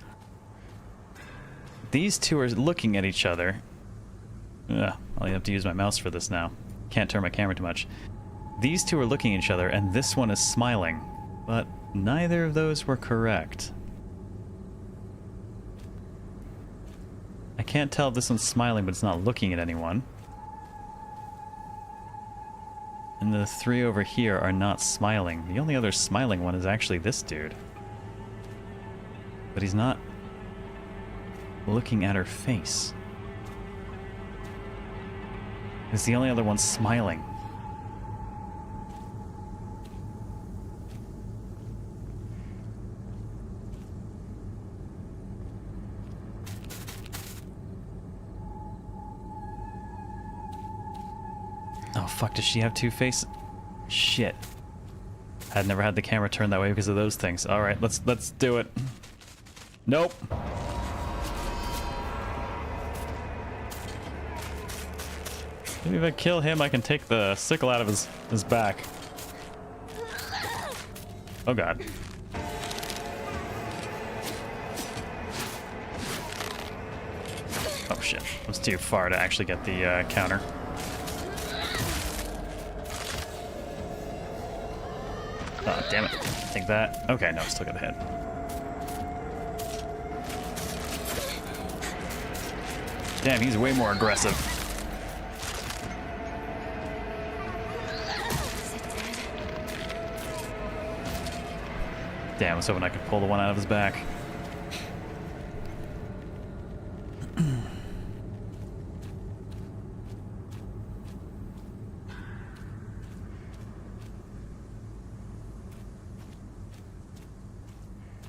These two are looking at each other. Ugh, I'll have to use my mouse for this now. Can't turn my camera too much. These two are looking at each other, and this one is smiling. But neither of those were correct. I can't tell if this one's smiling, but it's not looking at anyone. And the three over here are not smiling. The only other smiling one is actually this dude. But he's not looking at her face. It's the only other one smiling. fuck, does she have two faces? Shit. I'd never had the camera turned that way because of those things. Alright, let's do it. Nope. Maybe if I kill him, I can take the sickle out of his back. Oh god. Oh shit. I was too far to actually get the counter. Oh, damn it. Take that. Okay, no, still got the head. Damn, he's way more aggressive. Damn, I was hoping I could pull the one out of his back.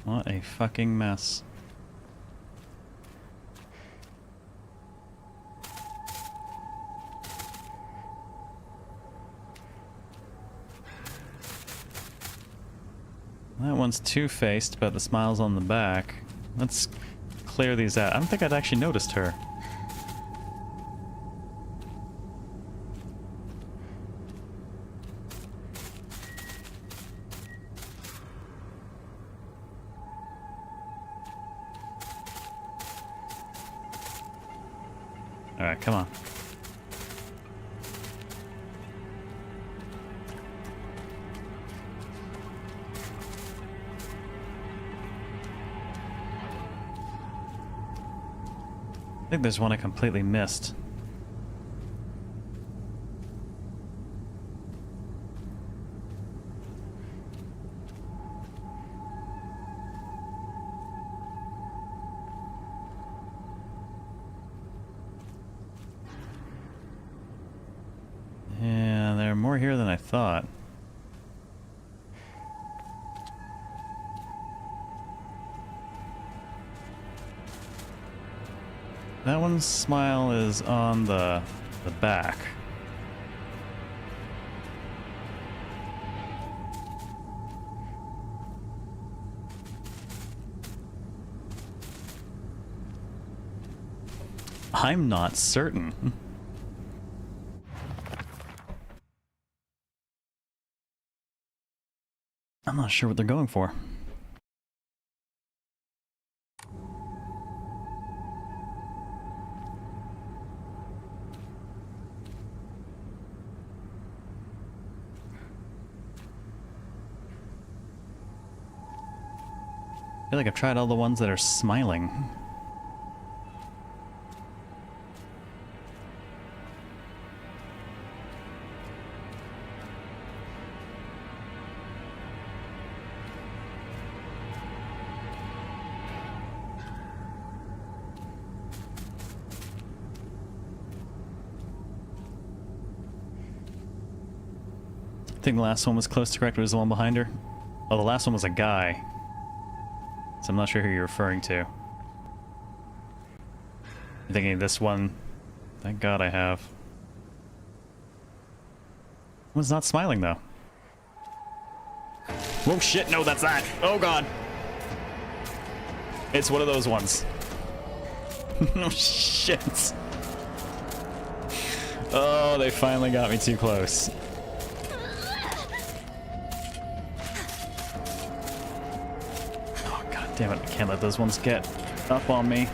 What a fucking mess. That one's two-faced, but the smile's on the back. Let's clear these out. I don't think I'd actually noticed her. Alright, come on. I think there's one I completely missed. Yeah, there are more here than I thought. That one's smile is on the back. I'm not certain. I'm not sure what they're going for. I feel like I've tried all the ones that are smiling. I think the last one was close to correct, but it was the one behind her. Oh, the last one was a guy. So I'm not sure who you're referring to. I'm thinking this one. Thank God I have. One's not smiling though. Whoa, shit, no, that's that. Oh God. It's one of those ones. No shit. Oh, they finally got me too close. Damn it, I can't let those ones get up on me.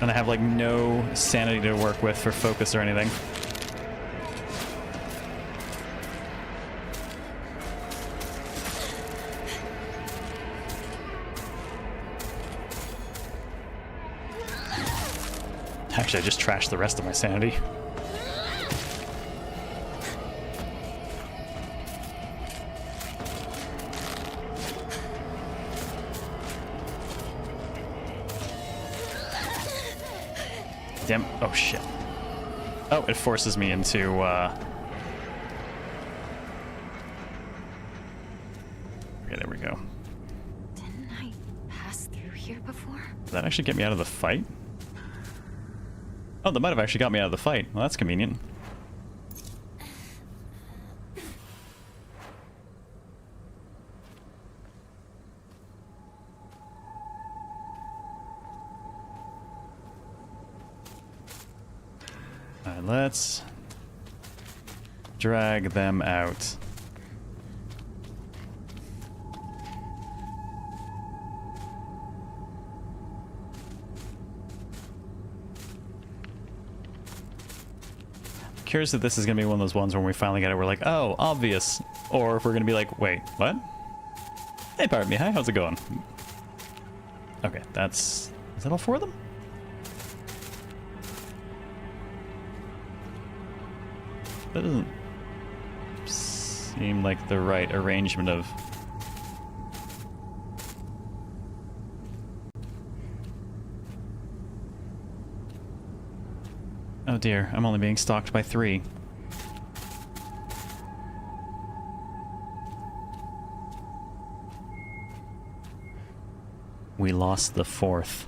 And I have like no sanity to work with for focus or anything. Actually, I just trashed the rest of my sanity. Damn. Oh, shit. Oh, it forces me into, Okay, there we go. Didn't I pass through here before? Did that actually get me out of the fight? Oh, that might have actually got me out of the fight. Well, that's convenient. Alright, let's drag them out. Curious if this is gonna be one of those ones when we finally get it, we're like, oh, obvious. Or if we're gonna be like, wait, what? Hey, Pirate Me, hi, how's it going? Okay, is that all 4 of them? That doesn't seem like the right arrangement of... Oh dear, I'm only being stalked by 3. We lost the 4th.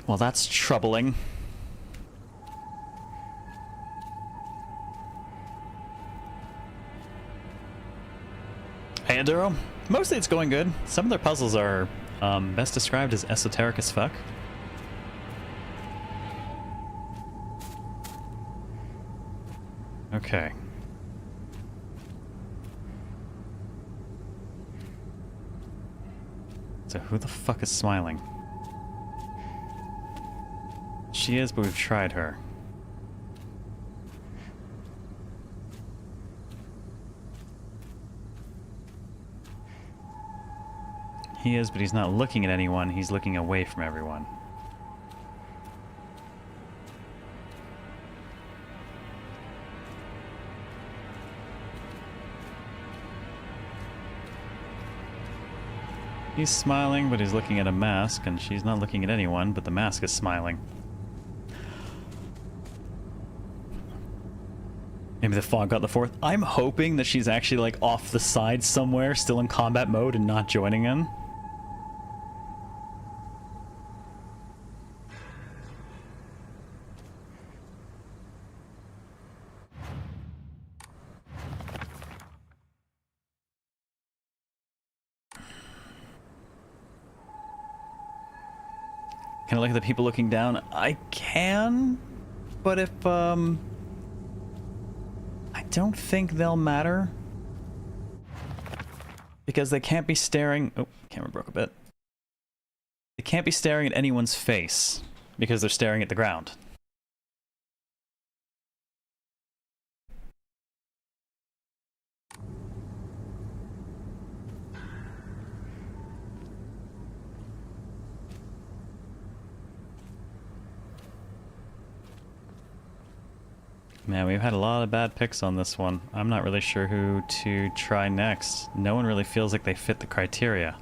Well, that's troubling. Hey, Enduro. Mostly it's going good. Some of their puzzles are best described as esoteric as fuck. Okay. So who the fuck is smiling? She is, but we've tried her. He is, but he's not looking at anyone. He's looking away from everyone. He's smiling, but he's looking at a mask, and she's not looking at anyone, but the mask is smiling. Maybe the fog got the 4th. I'm hoping that she's actually, like, off the side somewhere, still in combat mode, and not joining in. Can I look at the people looking down? I can, but if, I don't think they'll matter. Because they can't be staring... Oh, camera broke a bit. They can't be staring at anyone's face, because they're staring at the ground. Man, we've had a lot of bad picks on this one. I'm not really sure who to try next. No one really feels like they fit the criteria.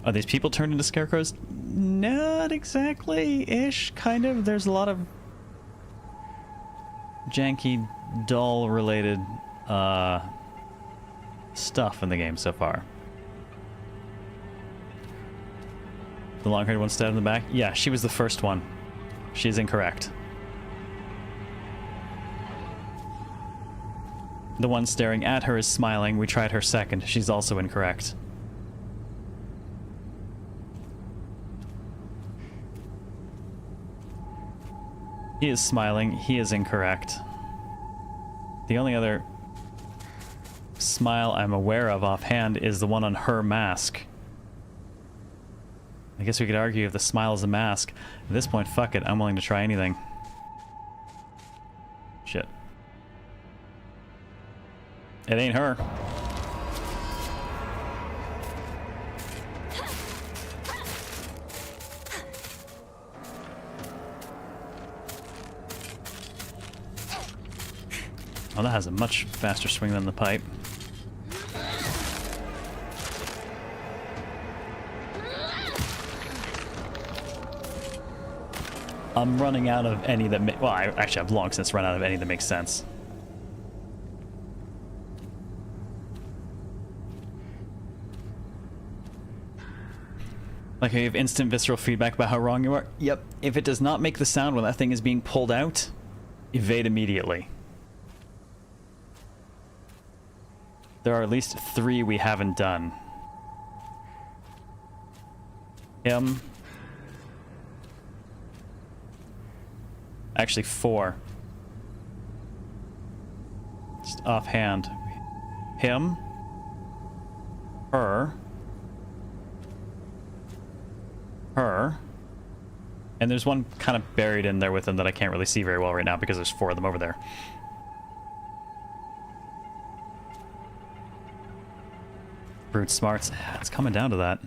Are these people turned into scarecrows? Not exactly-ish, kind of. There's a lot of janky, doll-related stuff in the game so far. The long-haired one stabbed in the back? Yeah, she was the first one. She's incorrect. The one staring at her is smiling. We tried her second. She's also incorrect. He is smiling. He is incorrect. The only other smile I'm aware of offhand is the one on her mask. I guess we could argue if the smile is a mask. At this point, fuck it. I'm willing to try anything. Shit. It ain't her. Oh, that has a much faster swing than the pipe. I'm running out of any that well, I actually have long since run out of any that makes sense. Like, you have instant visceral feedback about how wrong you are? Yep. If it does not make the sound when that thing is being pulled out, evade immediately. There are at least 3 we haven't done. Him. Actually, 4. Just offhand. Him. Her. Her. And there's one kind of buried in there with them that I can't really see very well right now because there's 4 of them over there. Brute smarts. It's coming down to that.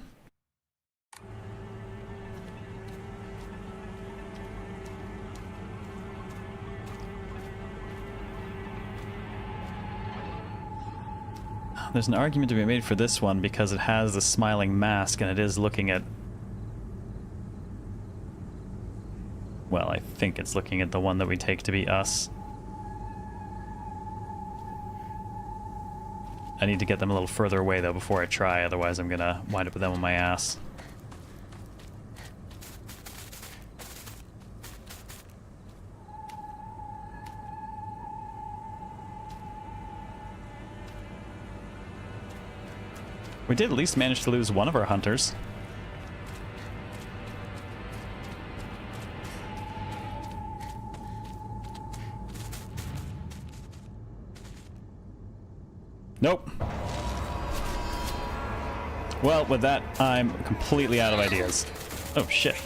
There's an argument to be made for this one because it has the smiling mask and it is looking at... Well, I think it's looking at the one that we take to be us. I need to get them a little further away though before I try, otherwise I'm gonna wind up with them on my ass. We did at least manage to lose one of our hunters. Nope. Well, with that, I'm completely out of ideas. Oh, shit.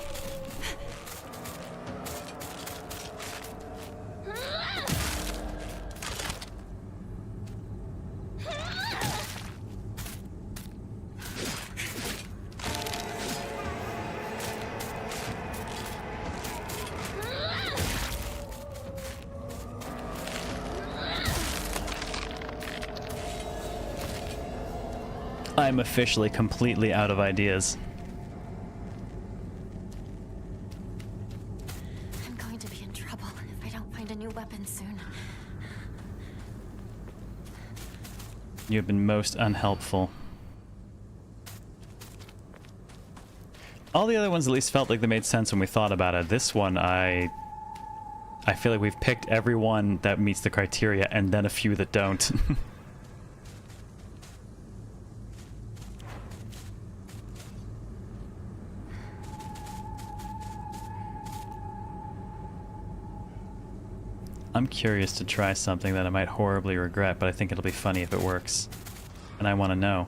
I'm officially completely out of ideas. I'm going to be in trouble if I don't find a new weapon soon. You have been most unhelpful. All the other ones at least felt like they made sense when we thought about it. This one, I feel like we've picked every one that meets the criteria and then a few that don't. I'm curious to try something that I might horribly regret, but I think it'll be funny if it works. And I want to know.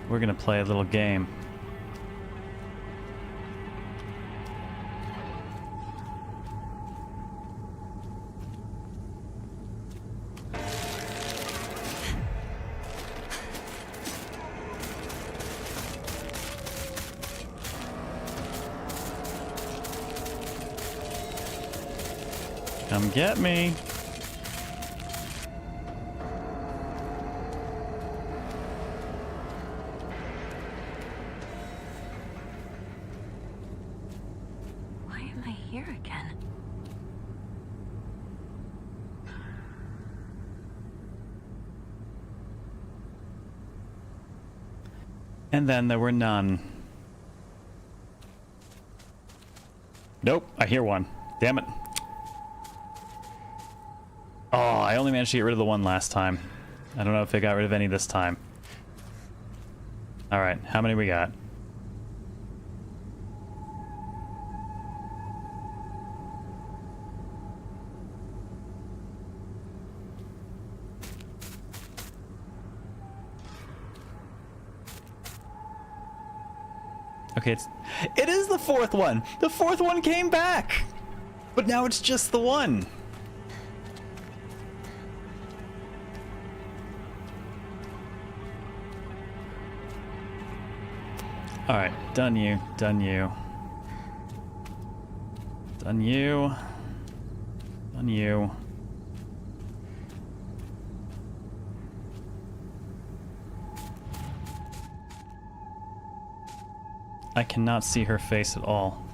We're gonna play a little game. Come get me. Why am I here again? And then there were none. Nope, I hear one. Damn it. Oh, I only managed to get rid of the one last time. I don't know if I got rid of any this time. Alright, how many we got? Okay, it is the 4th one! The 4th one came back! But now it's just the one! Alright, done you, done you. Done you. Done you. I cannot see her face at all.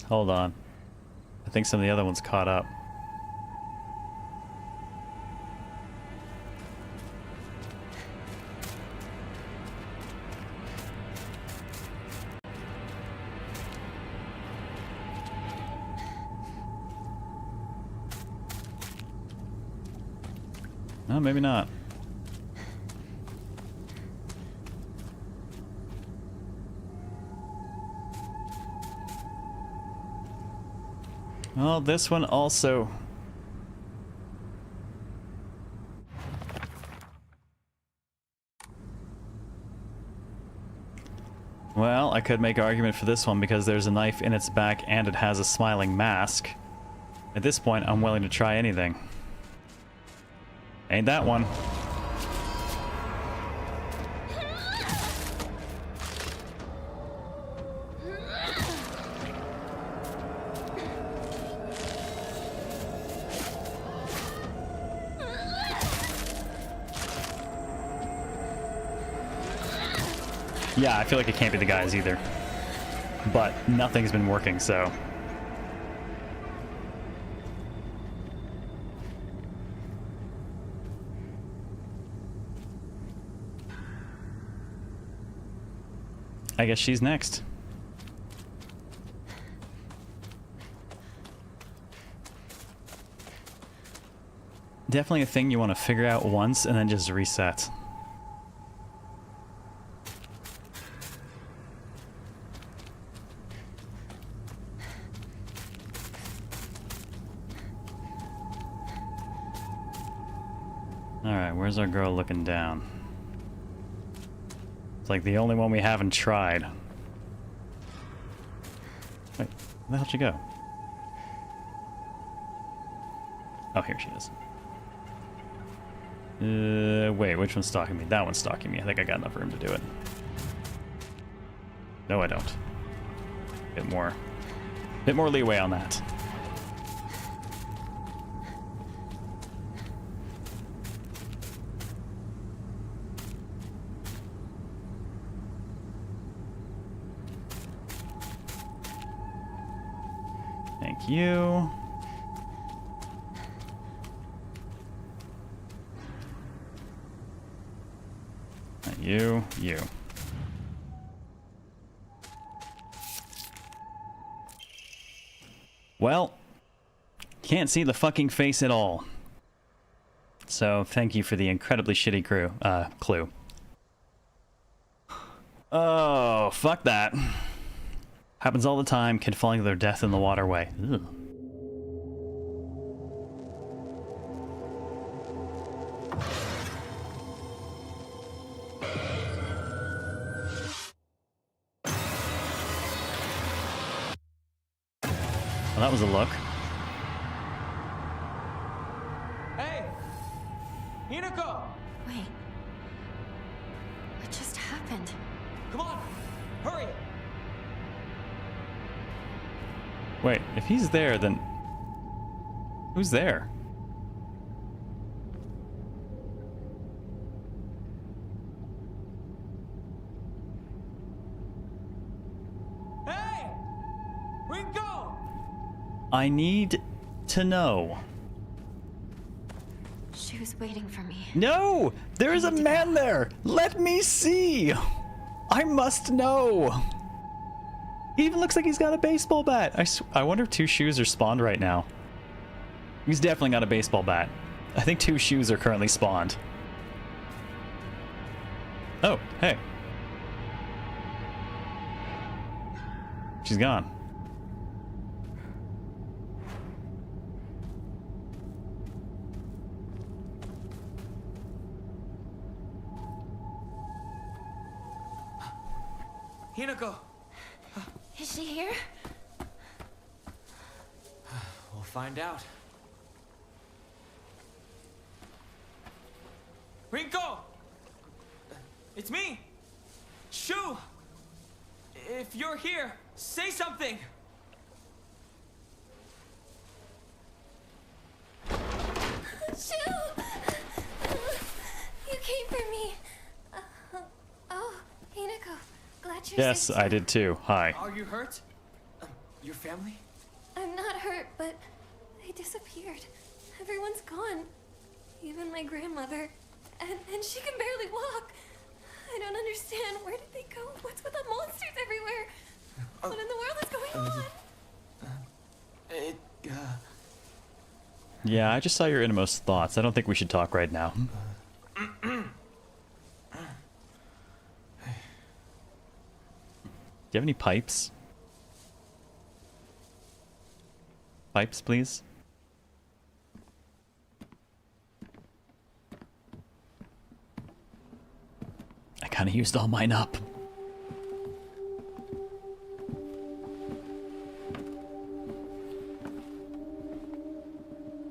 Hold on. I think some of the other ones caught up. No, maybe not. Well, this one also. Well, I could make an argument for this one because there's a knife in its back and it has a smiling mask. At this point, I'm willing to try anything. Ain't that one. Yeah, I feel like it can't be the guys either. But nothing's been working, so... I guess she's next. Definitely a thing you want to figure out once and then just reset. Alright, where's our girl looking down? It's like the only one we haven't tried. Wait, where the hell did she go? Oh, here she is. Wait, which one's stalking me? That one's stalking me. I think I got enough room to do it. No, I don't. Bit more leeway on that. Thank you. You. Well, can't see the fucking face at all. So thank you for the incredibly shitty clue. Oh, fuck that. Happens all the time, kid falling to their death in the waterway. Ugh. Well, that was a look. Hey! Hinako! Wait. What just happened? Come on! Hurry! Wait, if he's there, then... who's there? Hey! Rinko! I need to know. She was waiting for me. No! There is a man there! Let me see! I must know! He even looks like he's got a baseball bat. I wonder if two shoes are spawned right now. He's definitely got a baseball bat. I think two shoes are currently spawned. Oh, hey. She's gone. Hinako! Is she here? We'll find out. Rinko! It's me! Shu! If you're here, say something! Shu! your Yes, sister. I did too. Hi. Are you hurt? Your family? I'm not hurt, but they disappeared. Everyone's gone. Even my grandmother. And she can barely walk. I don't understand. Where did they go? What's with the monsters everywhere? What in the world is going on? Yeah, I just saw your innermost thoughts. I don't think we should talk right now. Do you have any pipes? Pipes, please? I kind of used all mine up.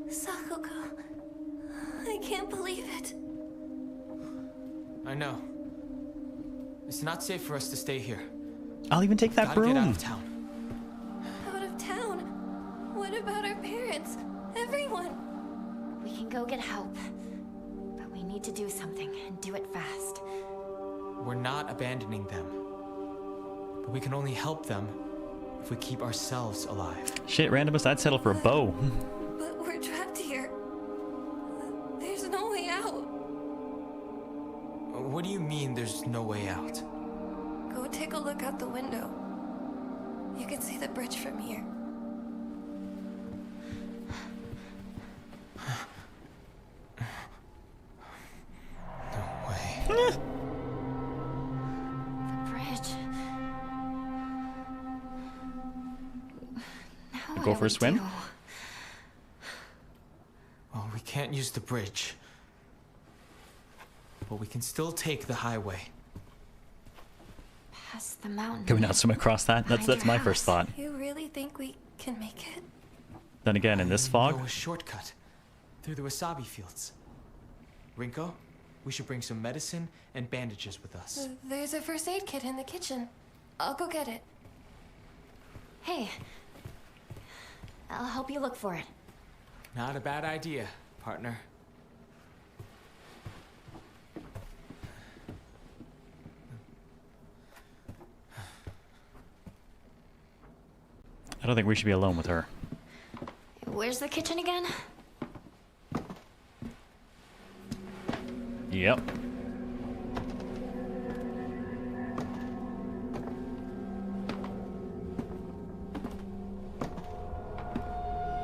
Sakuko. I can't believe it. I know. It's not safe for us to stay here. I'll even take that Gotta broom. get out of town. Out of town? What about our parents? Everyone? We can go get help. But we need to do something, and do it fast. We're not abandoning them. But we can only help them if we keep ourselves alive. Shit, randomest, I'd settle for a bow. But we're trapped here. There's no way out. What do you mean there's no way out? Go take a look out the window. You can see the bridge from here. No way. The bridge. Now what Go do for a we swim? do? Well, we can't use the bridge. But we can still take the highway. Past the mountain. Can we not swim across that? That's Behind your my first house. thought. You really think we can make it? Then again, in this Know fog, a shortcut through the wasabi fields. Rinko, we should bring some medicine and bandages with us. There's a first aid kit in the kitchen. I'll go get it. Hey. I'll help you look for it. Not a bad idea, partner. I don't think we should be alone with her. Where's the kitchen again? Yep.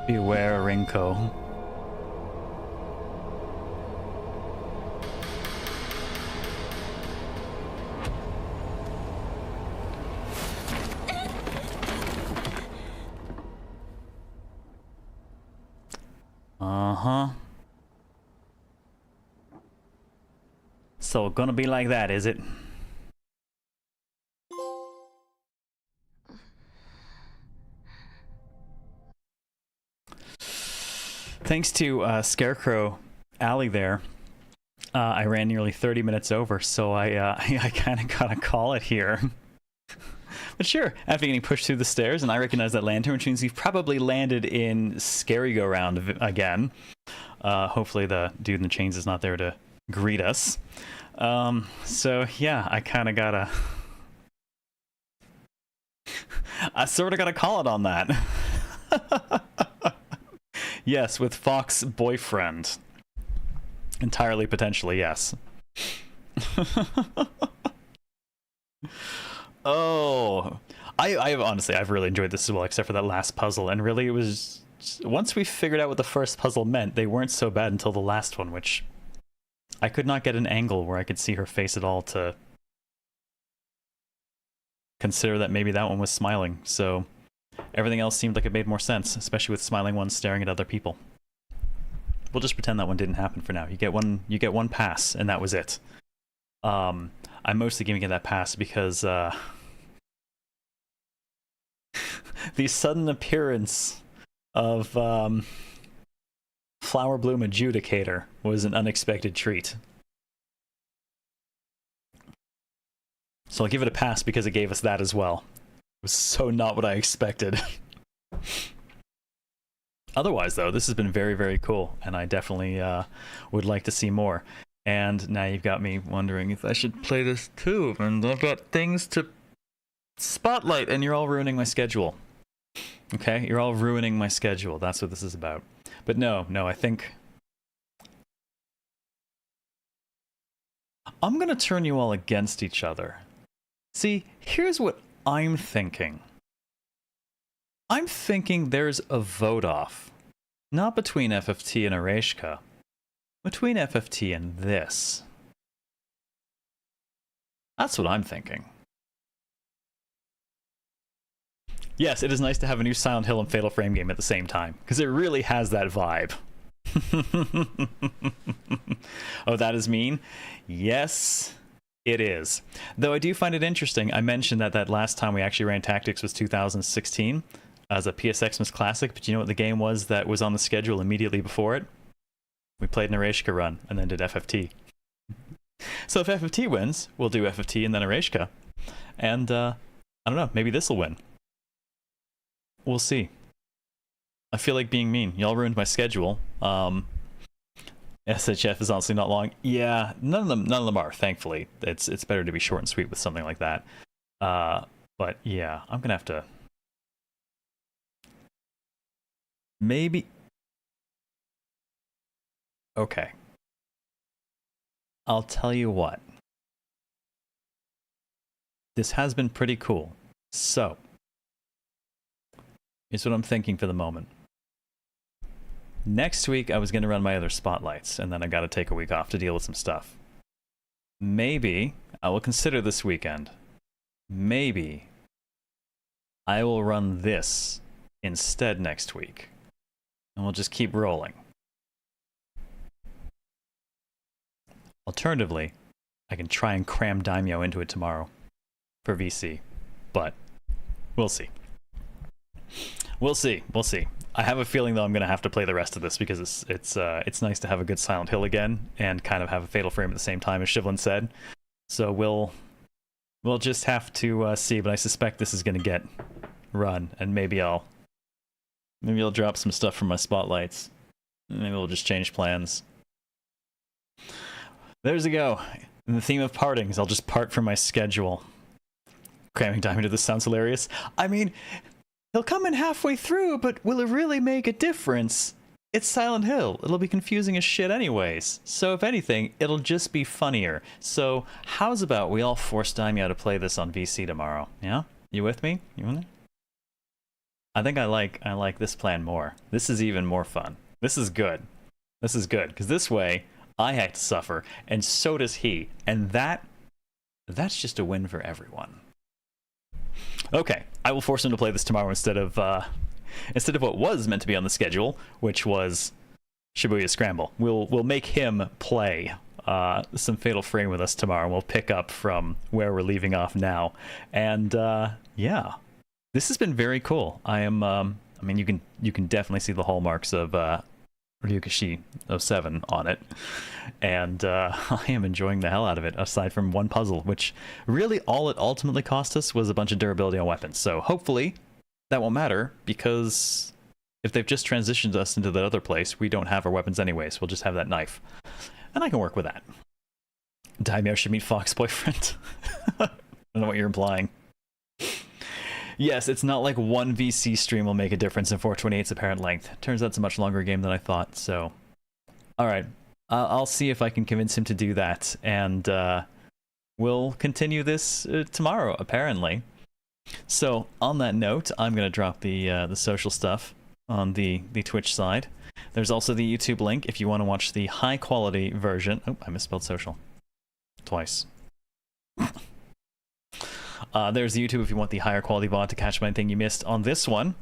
Beware, Rinko. Uh-huh. So gonna be like that, is it? Thanks to Scarecrow Alley there, I ran nearly 30 minutes over, so I kind of gotta call it here. But sure, after getting pushed through the stairs, and I recognize that lantern, which means we've probably landed in Scary Go Round again. Hopefully the dude in the chains is not there to greet us. So yeah, I kind of gotta... I sort of gotta call it on that. Yes, with Fox boyfriend. Entirely potentially, yes. Oh, I've honestly, I've really enjoyed this as well, except for that last puzzle. And really, it was once we figured out what the first puzzle meant, they weren't so bad until the last one, which I could not get an angle where I could see her face at all to consider that maybe that one was smiling. So everything else seemed like it made more sense, especially with smiling ones staring at other people. We'll just pretend that one didn't happen for now. You get one pass, and that was it. I'm mostly giving it that pass because the sudden appearance of Flower Bloom Adjudicator was an unexpected treat. So I'll give it a pass because it gave us that as well. It was so not what I expected. Otherwise, though, this has been very, very cool, and I definitely would like to see more. And now you've got me wondering if I should play this too, and I've got things to Spotlight, and you're all ruining my schedule. Okay, you're all ruining my schedule. That's what this is about. But no, I think I'm gonna turn you all against each other. See, here's what I'm thinking. I'm thinking there's a vote-off. Not between FFT and Ereshka. Between FFT and this. That's what I'm thinking. Yes, it is nice to have a new Silent Hill and Fatal Frame game at the same time, because it really has that vibe. Oh, that is mean? Yes, it is. Though I do find it interesting, I mentioned that last time we actually ran Tactics was 2016 as a PSXmas Classic, but you know what the game was that was on the schedule immediately before it? We played an Ereshka run and then did FFT. So if FFT wins, we'll do FFT and then Ereshka. And, I don't know, maybe this will win. We'll see. I feel like being mean. Y'all ruined my schedule. SHF is honestly not long. Yeah, none of them are, thankfully. It's better to be short and sweet with something like that. But yeah, I'm gonna have to maybe. Okay. I'll tell you what. This has been pretty cool. So, here's what I'm thinking for the moment. Next week, I was going to run my other spotlights, and then I got to take a week off to deal with some stuff. Maybe I will consider this weekend. Maybe I will run this instead next week, and we'll just keep rolling. Alternatively, I can try and cram Daimyo into it tomorrow for VC, but we'll see. We'll see. I have a feeling though I'm gonna have to play the rest of this because it's nice to have a good Silent Hill again and kind of have a Fatal Frame at the same time, as Shivlin said. So we'll just have to see. But I suspect this is gonna get run, and maybe I'll drop some stuff from my spotlights. Maybe we'll just change plans. There's a go. In the theme of partings, I'll just part from my schedule. Cramming time into this sounds hilarious. I mean, he'll come in halfway through, but will it really make a difference? It's Silent Hill. It'll be confusing as shit anyways. So if anything, it'll just be funnier. So how's about we all force Daimyo to play this on VC tomorrow? Yeah? You with me? You with me? I think I like this plan more. This is even more fun. This is good. This is good, because this way I have to suffer, and so does he. And that's just a win for everyone. Okay, I will force him to play this tomorrow instead of what was meant to be on the schedule, which was Shibuya Scramble. We'll make him play some Fatal Frame with us tomorrow, and we'll pick up from where we're leaving off now. And yeah, this has been very cool. I mean, you can definitely see the hallmarks of Higurashi 07 on it, and I am enjoying the hell out of it, aside from one puzzle, which really all it ultimately cost us was a bunch of durability on weapons. So hopefully that won't matter, because if they've just transitioned us into that other place, we don't have our weapons anyways. We'll just have that knife, and I can work with that. Daimyo should meet Fox boyfriend. I don't know what you're implying. Yes, it's not like one VC stream will make a difference in 428's apparent length. Turns out it's a much longer game than I thought, so... Alright, I'll see if I can convince him to do that, and we'll continue this tomorrow, apparently. So, on that note, I'm going to drop the social stuff on the Twitch side. There's also the YouTube link if you want to watch the high-quality version. Oh, I misspelled social. Twice. There's the YouTube if you want the higher quality VOD to catch anything you missed on this one.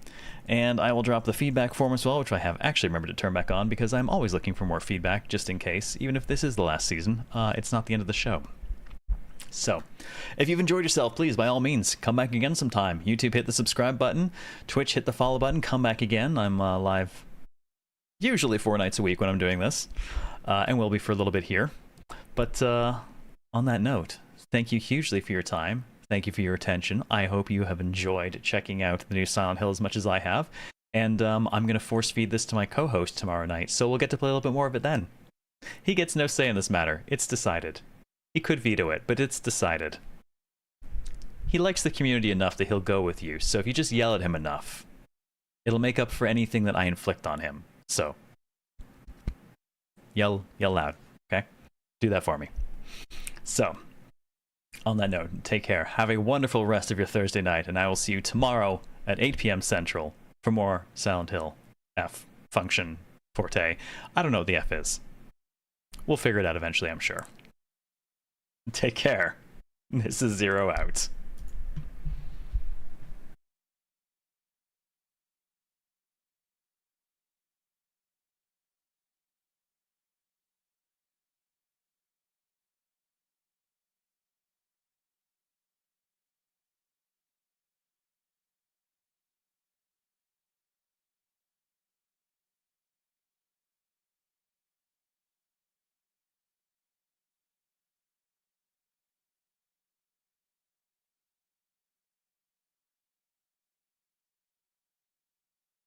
And I will drop the feedback form as well, which I have actually remembered to turn back on because I'm always looking for more feedback, just in case. Even if this is the last season, it's not the end of the show. So, if you've enjoyed yourself, please, by all means, come back again sometime. YouTube, hit the subscribe button. Twitch, hit the follow button. Come back again. I'm live usually 4 nights a week when I'm doing this. And will be for a little bit here. But on that note, thank you hugely for your time. Thank you for your attention. I hope you have enjoyed checking out the new Silent Hill as much as I have. And I'm going to force feed this to my co-host tomorrow night, so we'll get to play a little bit more of it then. He gets no say in this matter. It's decided. He could veto it, but it's decided. he likes the community enough that he'll go with you. So if you just yell at him enough, it'll make up for anything that I inflict on him. So yell loud, okay? Do that for me. So on that note, take care. Have a wonderful rest of your Thursday night, and I will see you tomorrow at 8 p.m. Central for more Silent Hill F function forte. I don't know what the F is. We'll figure it out eventually, I'm sure. Take care. This is Zero out.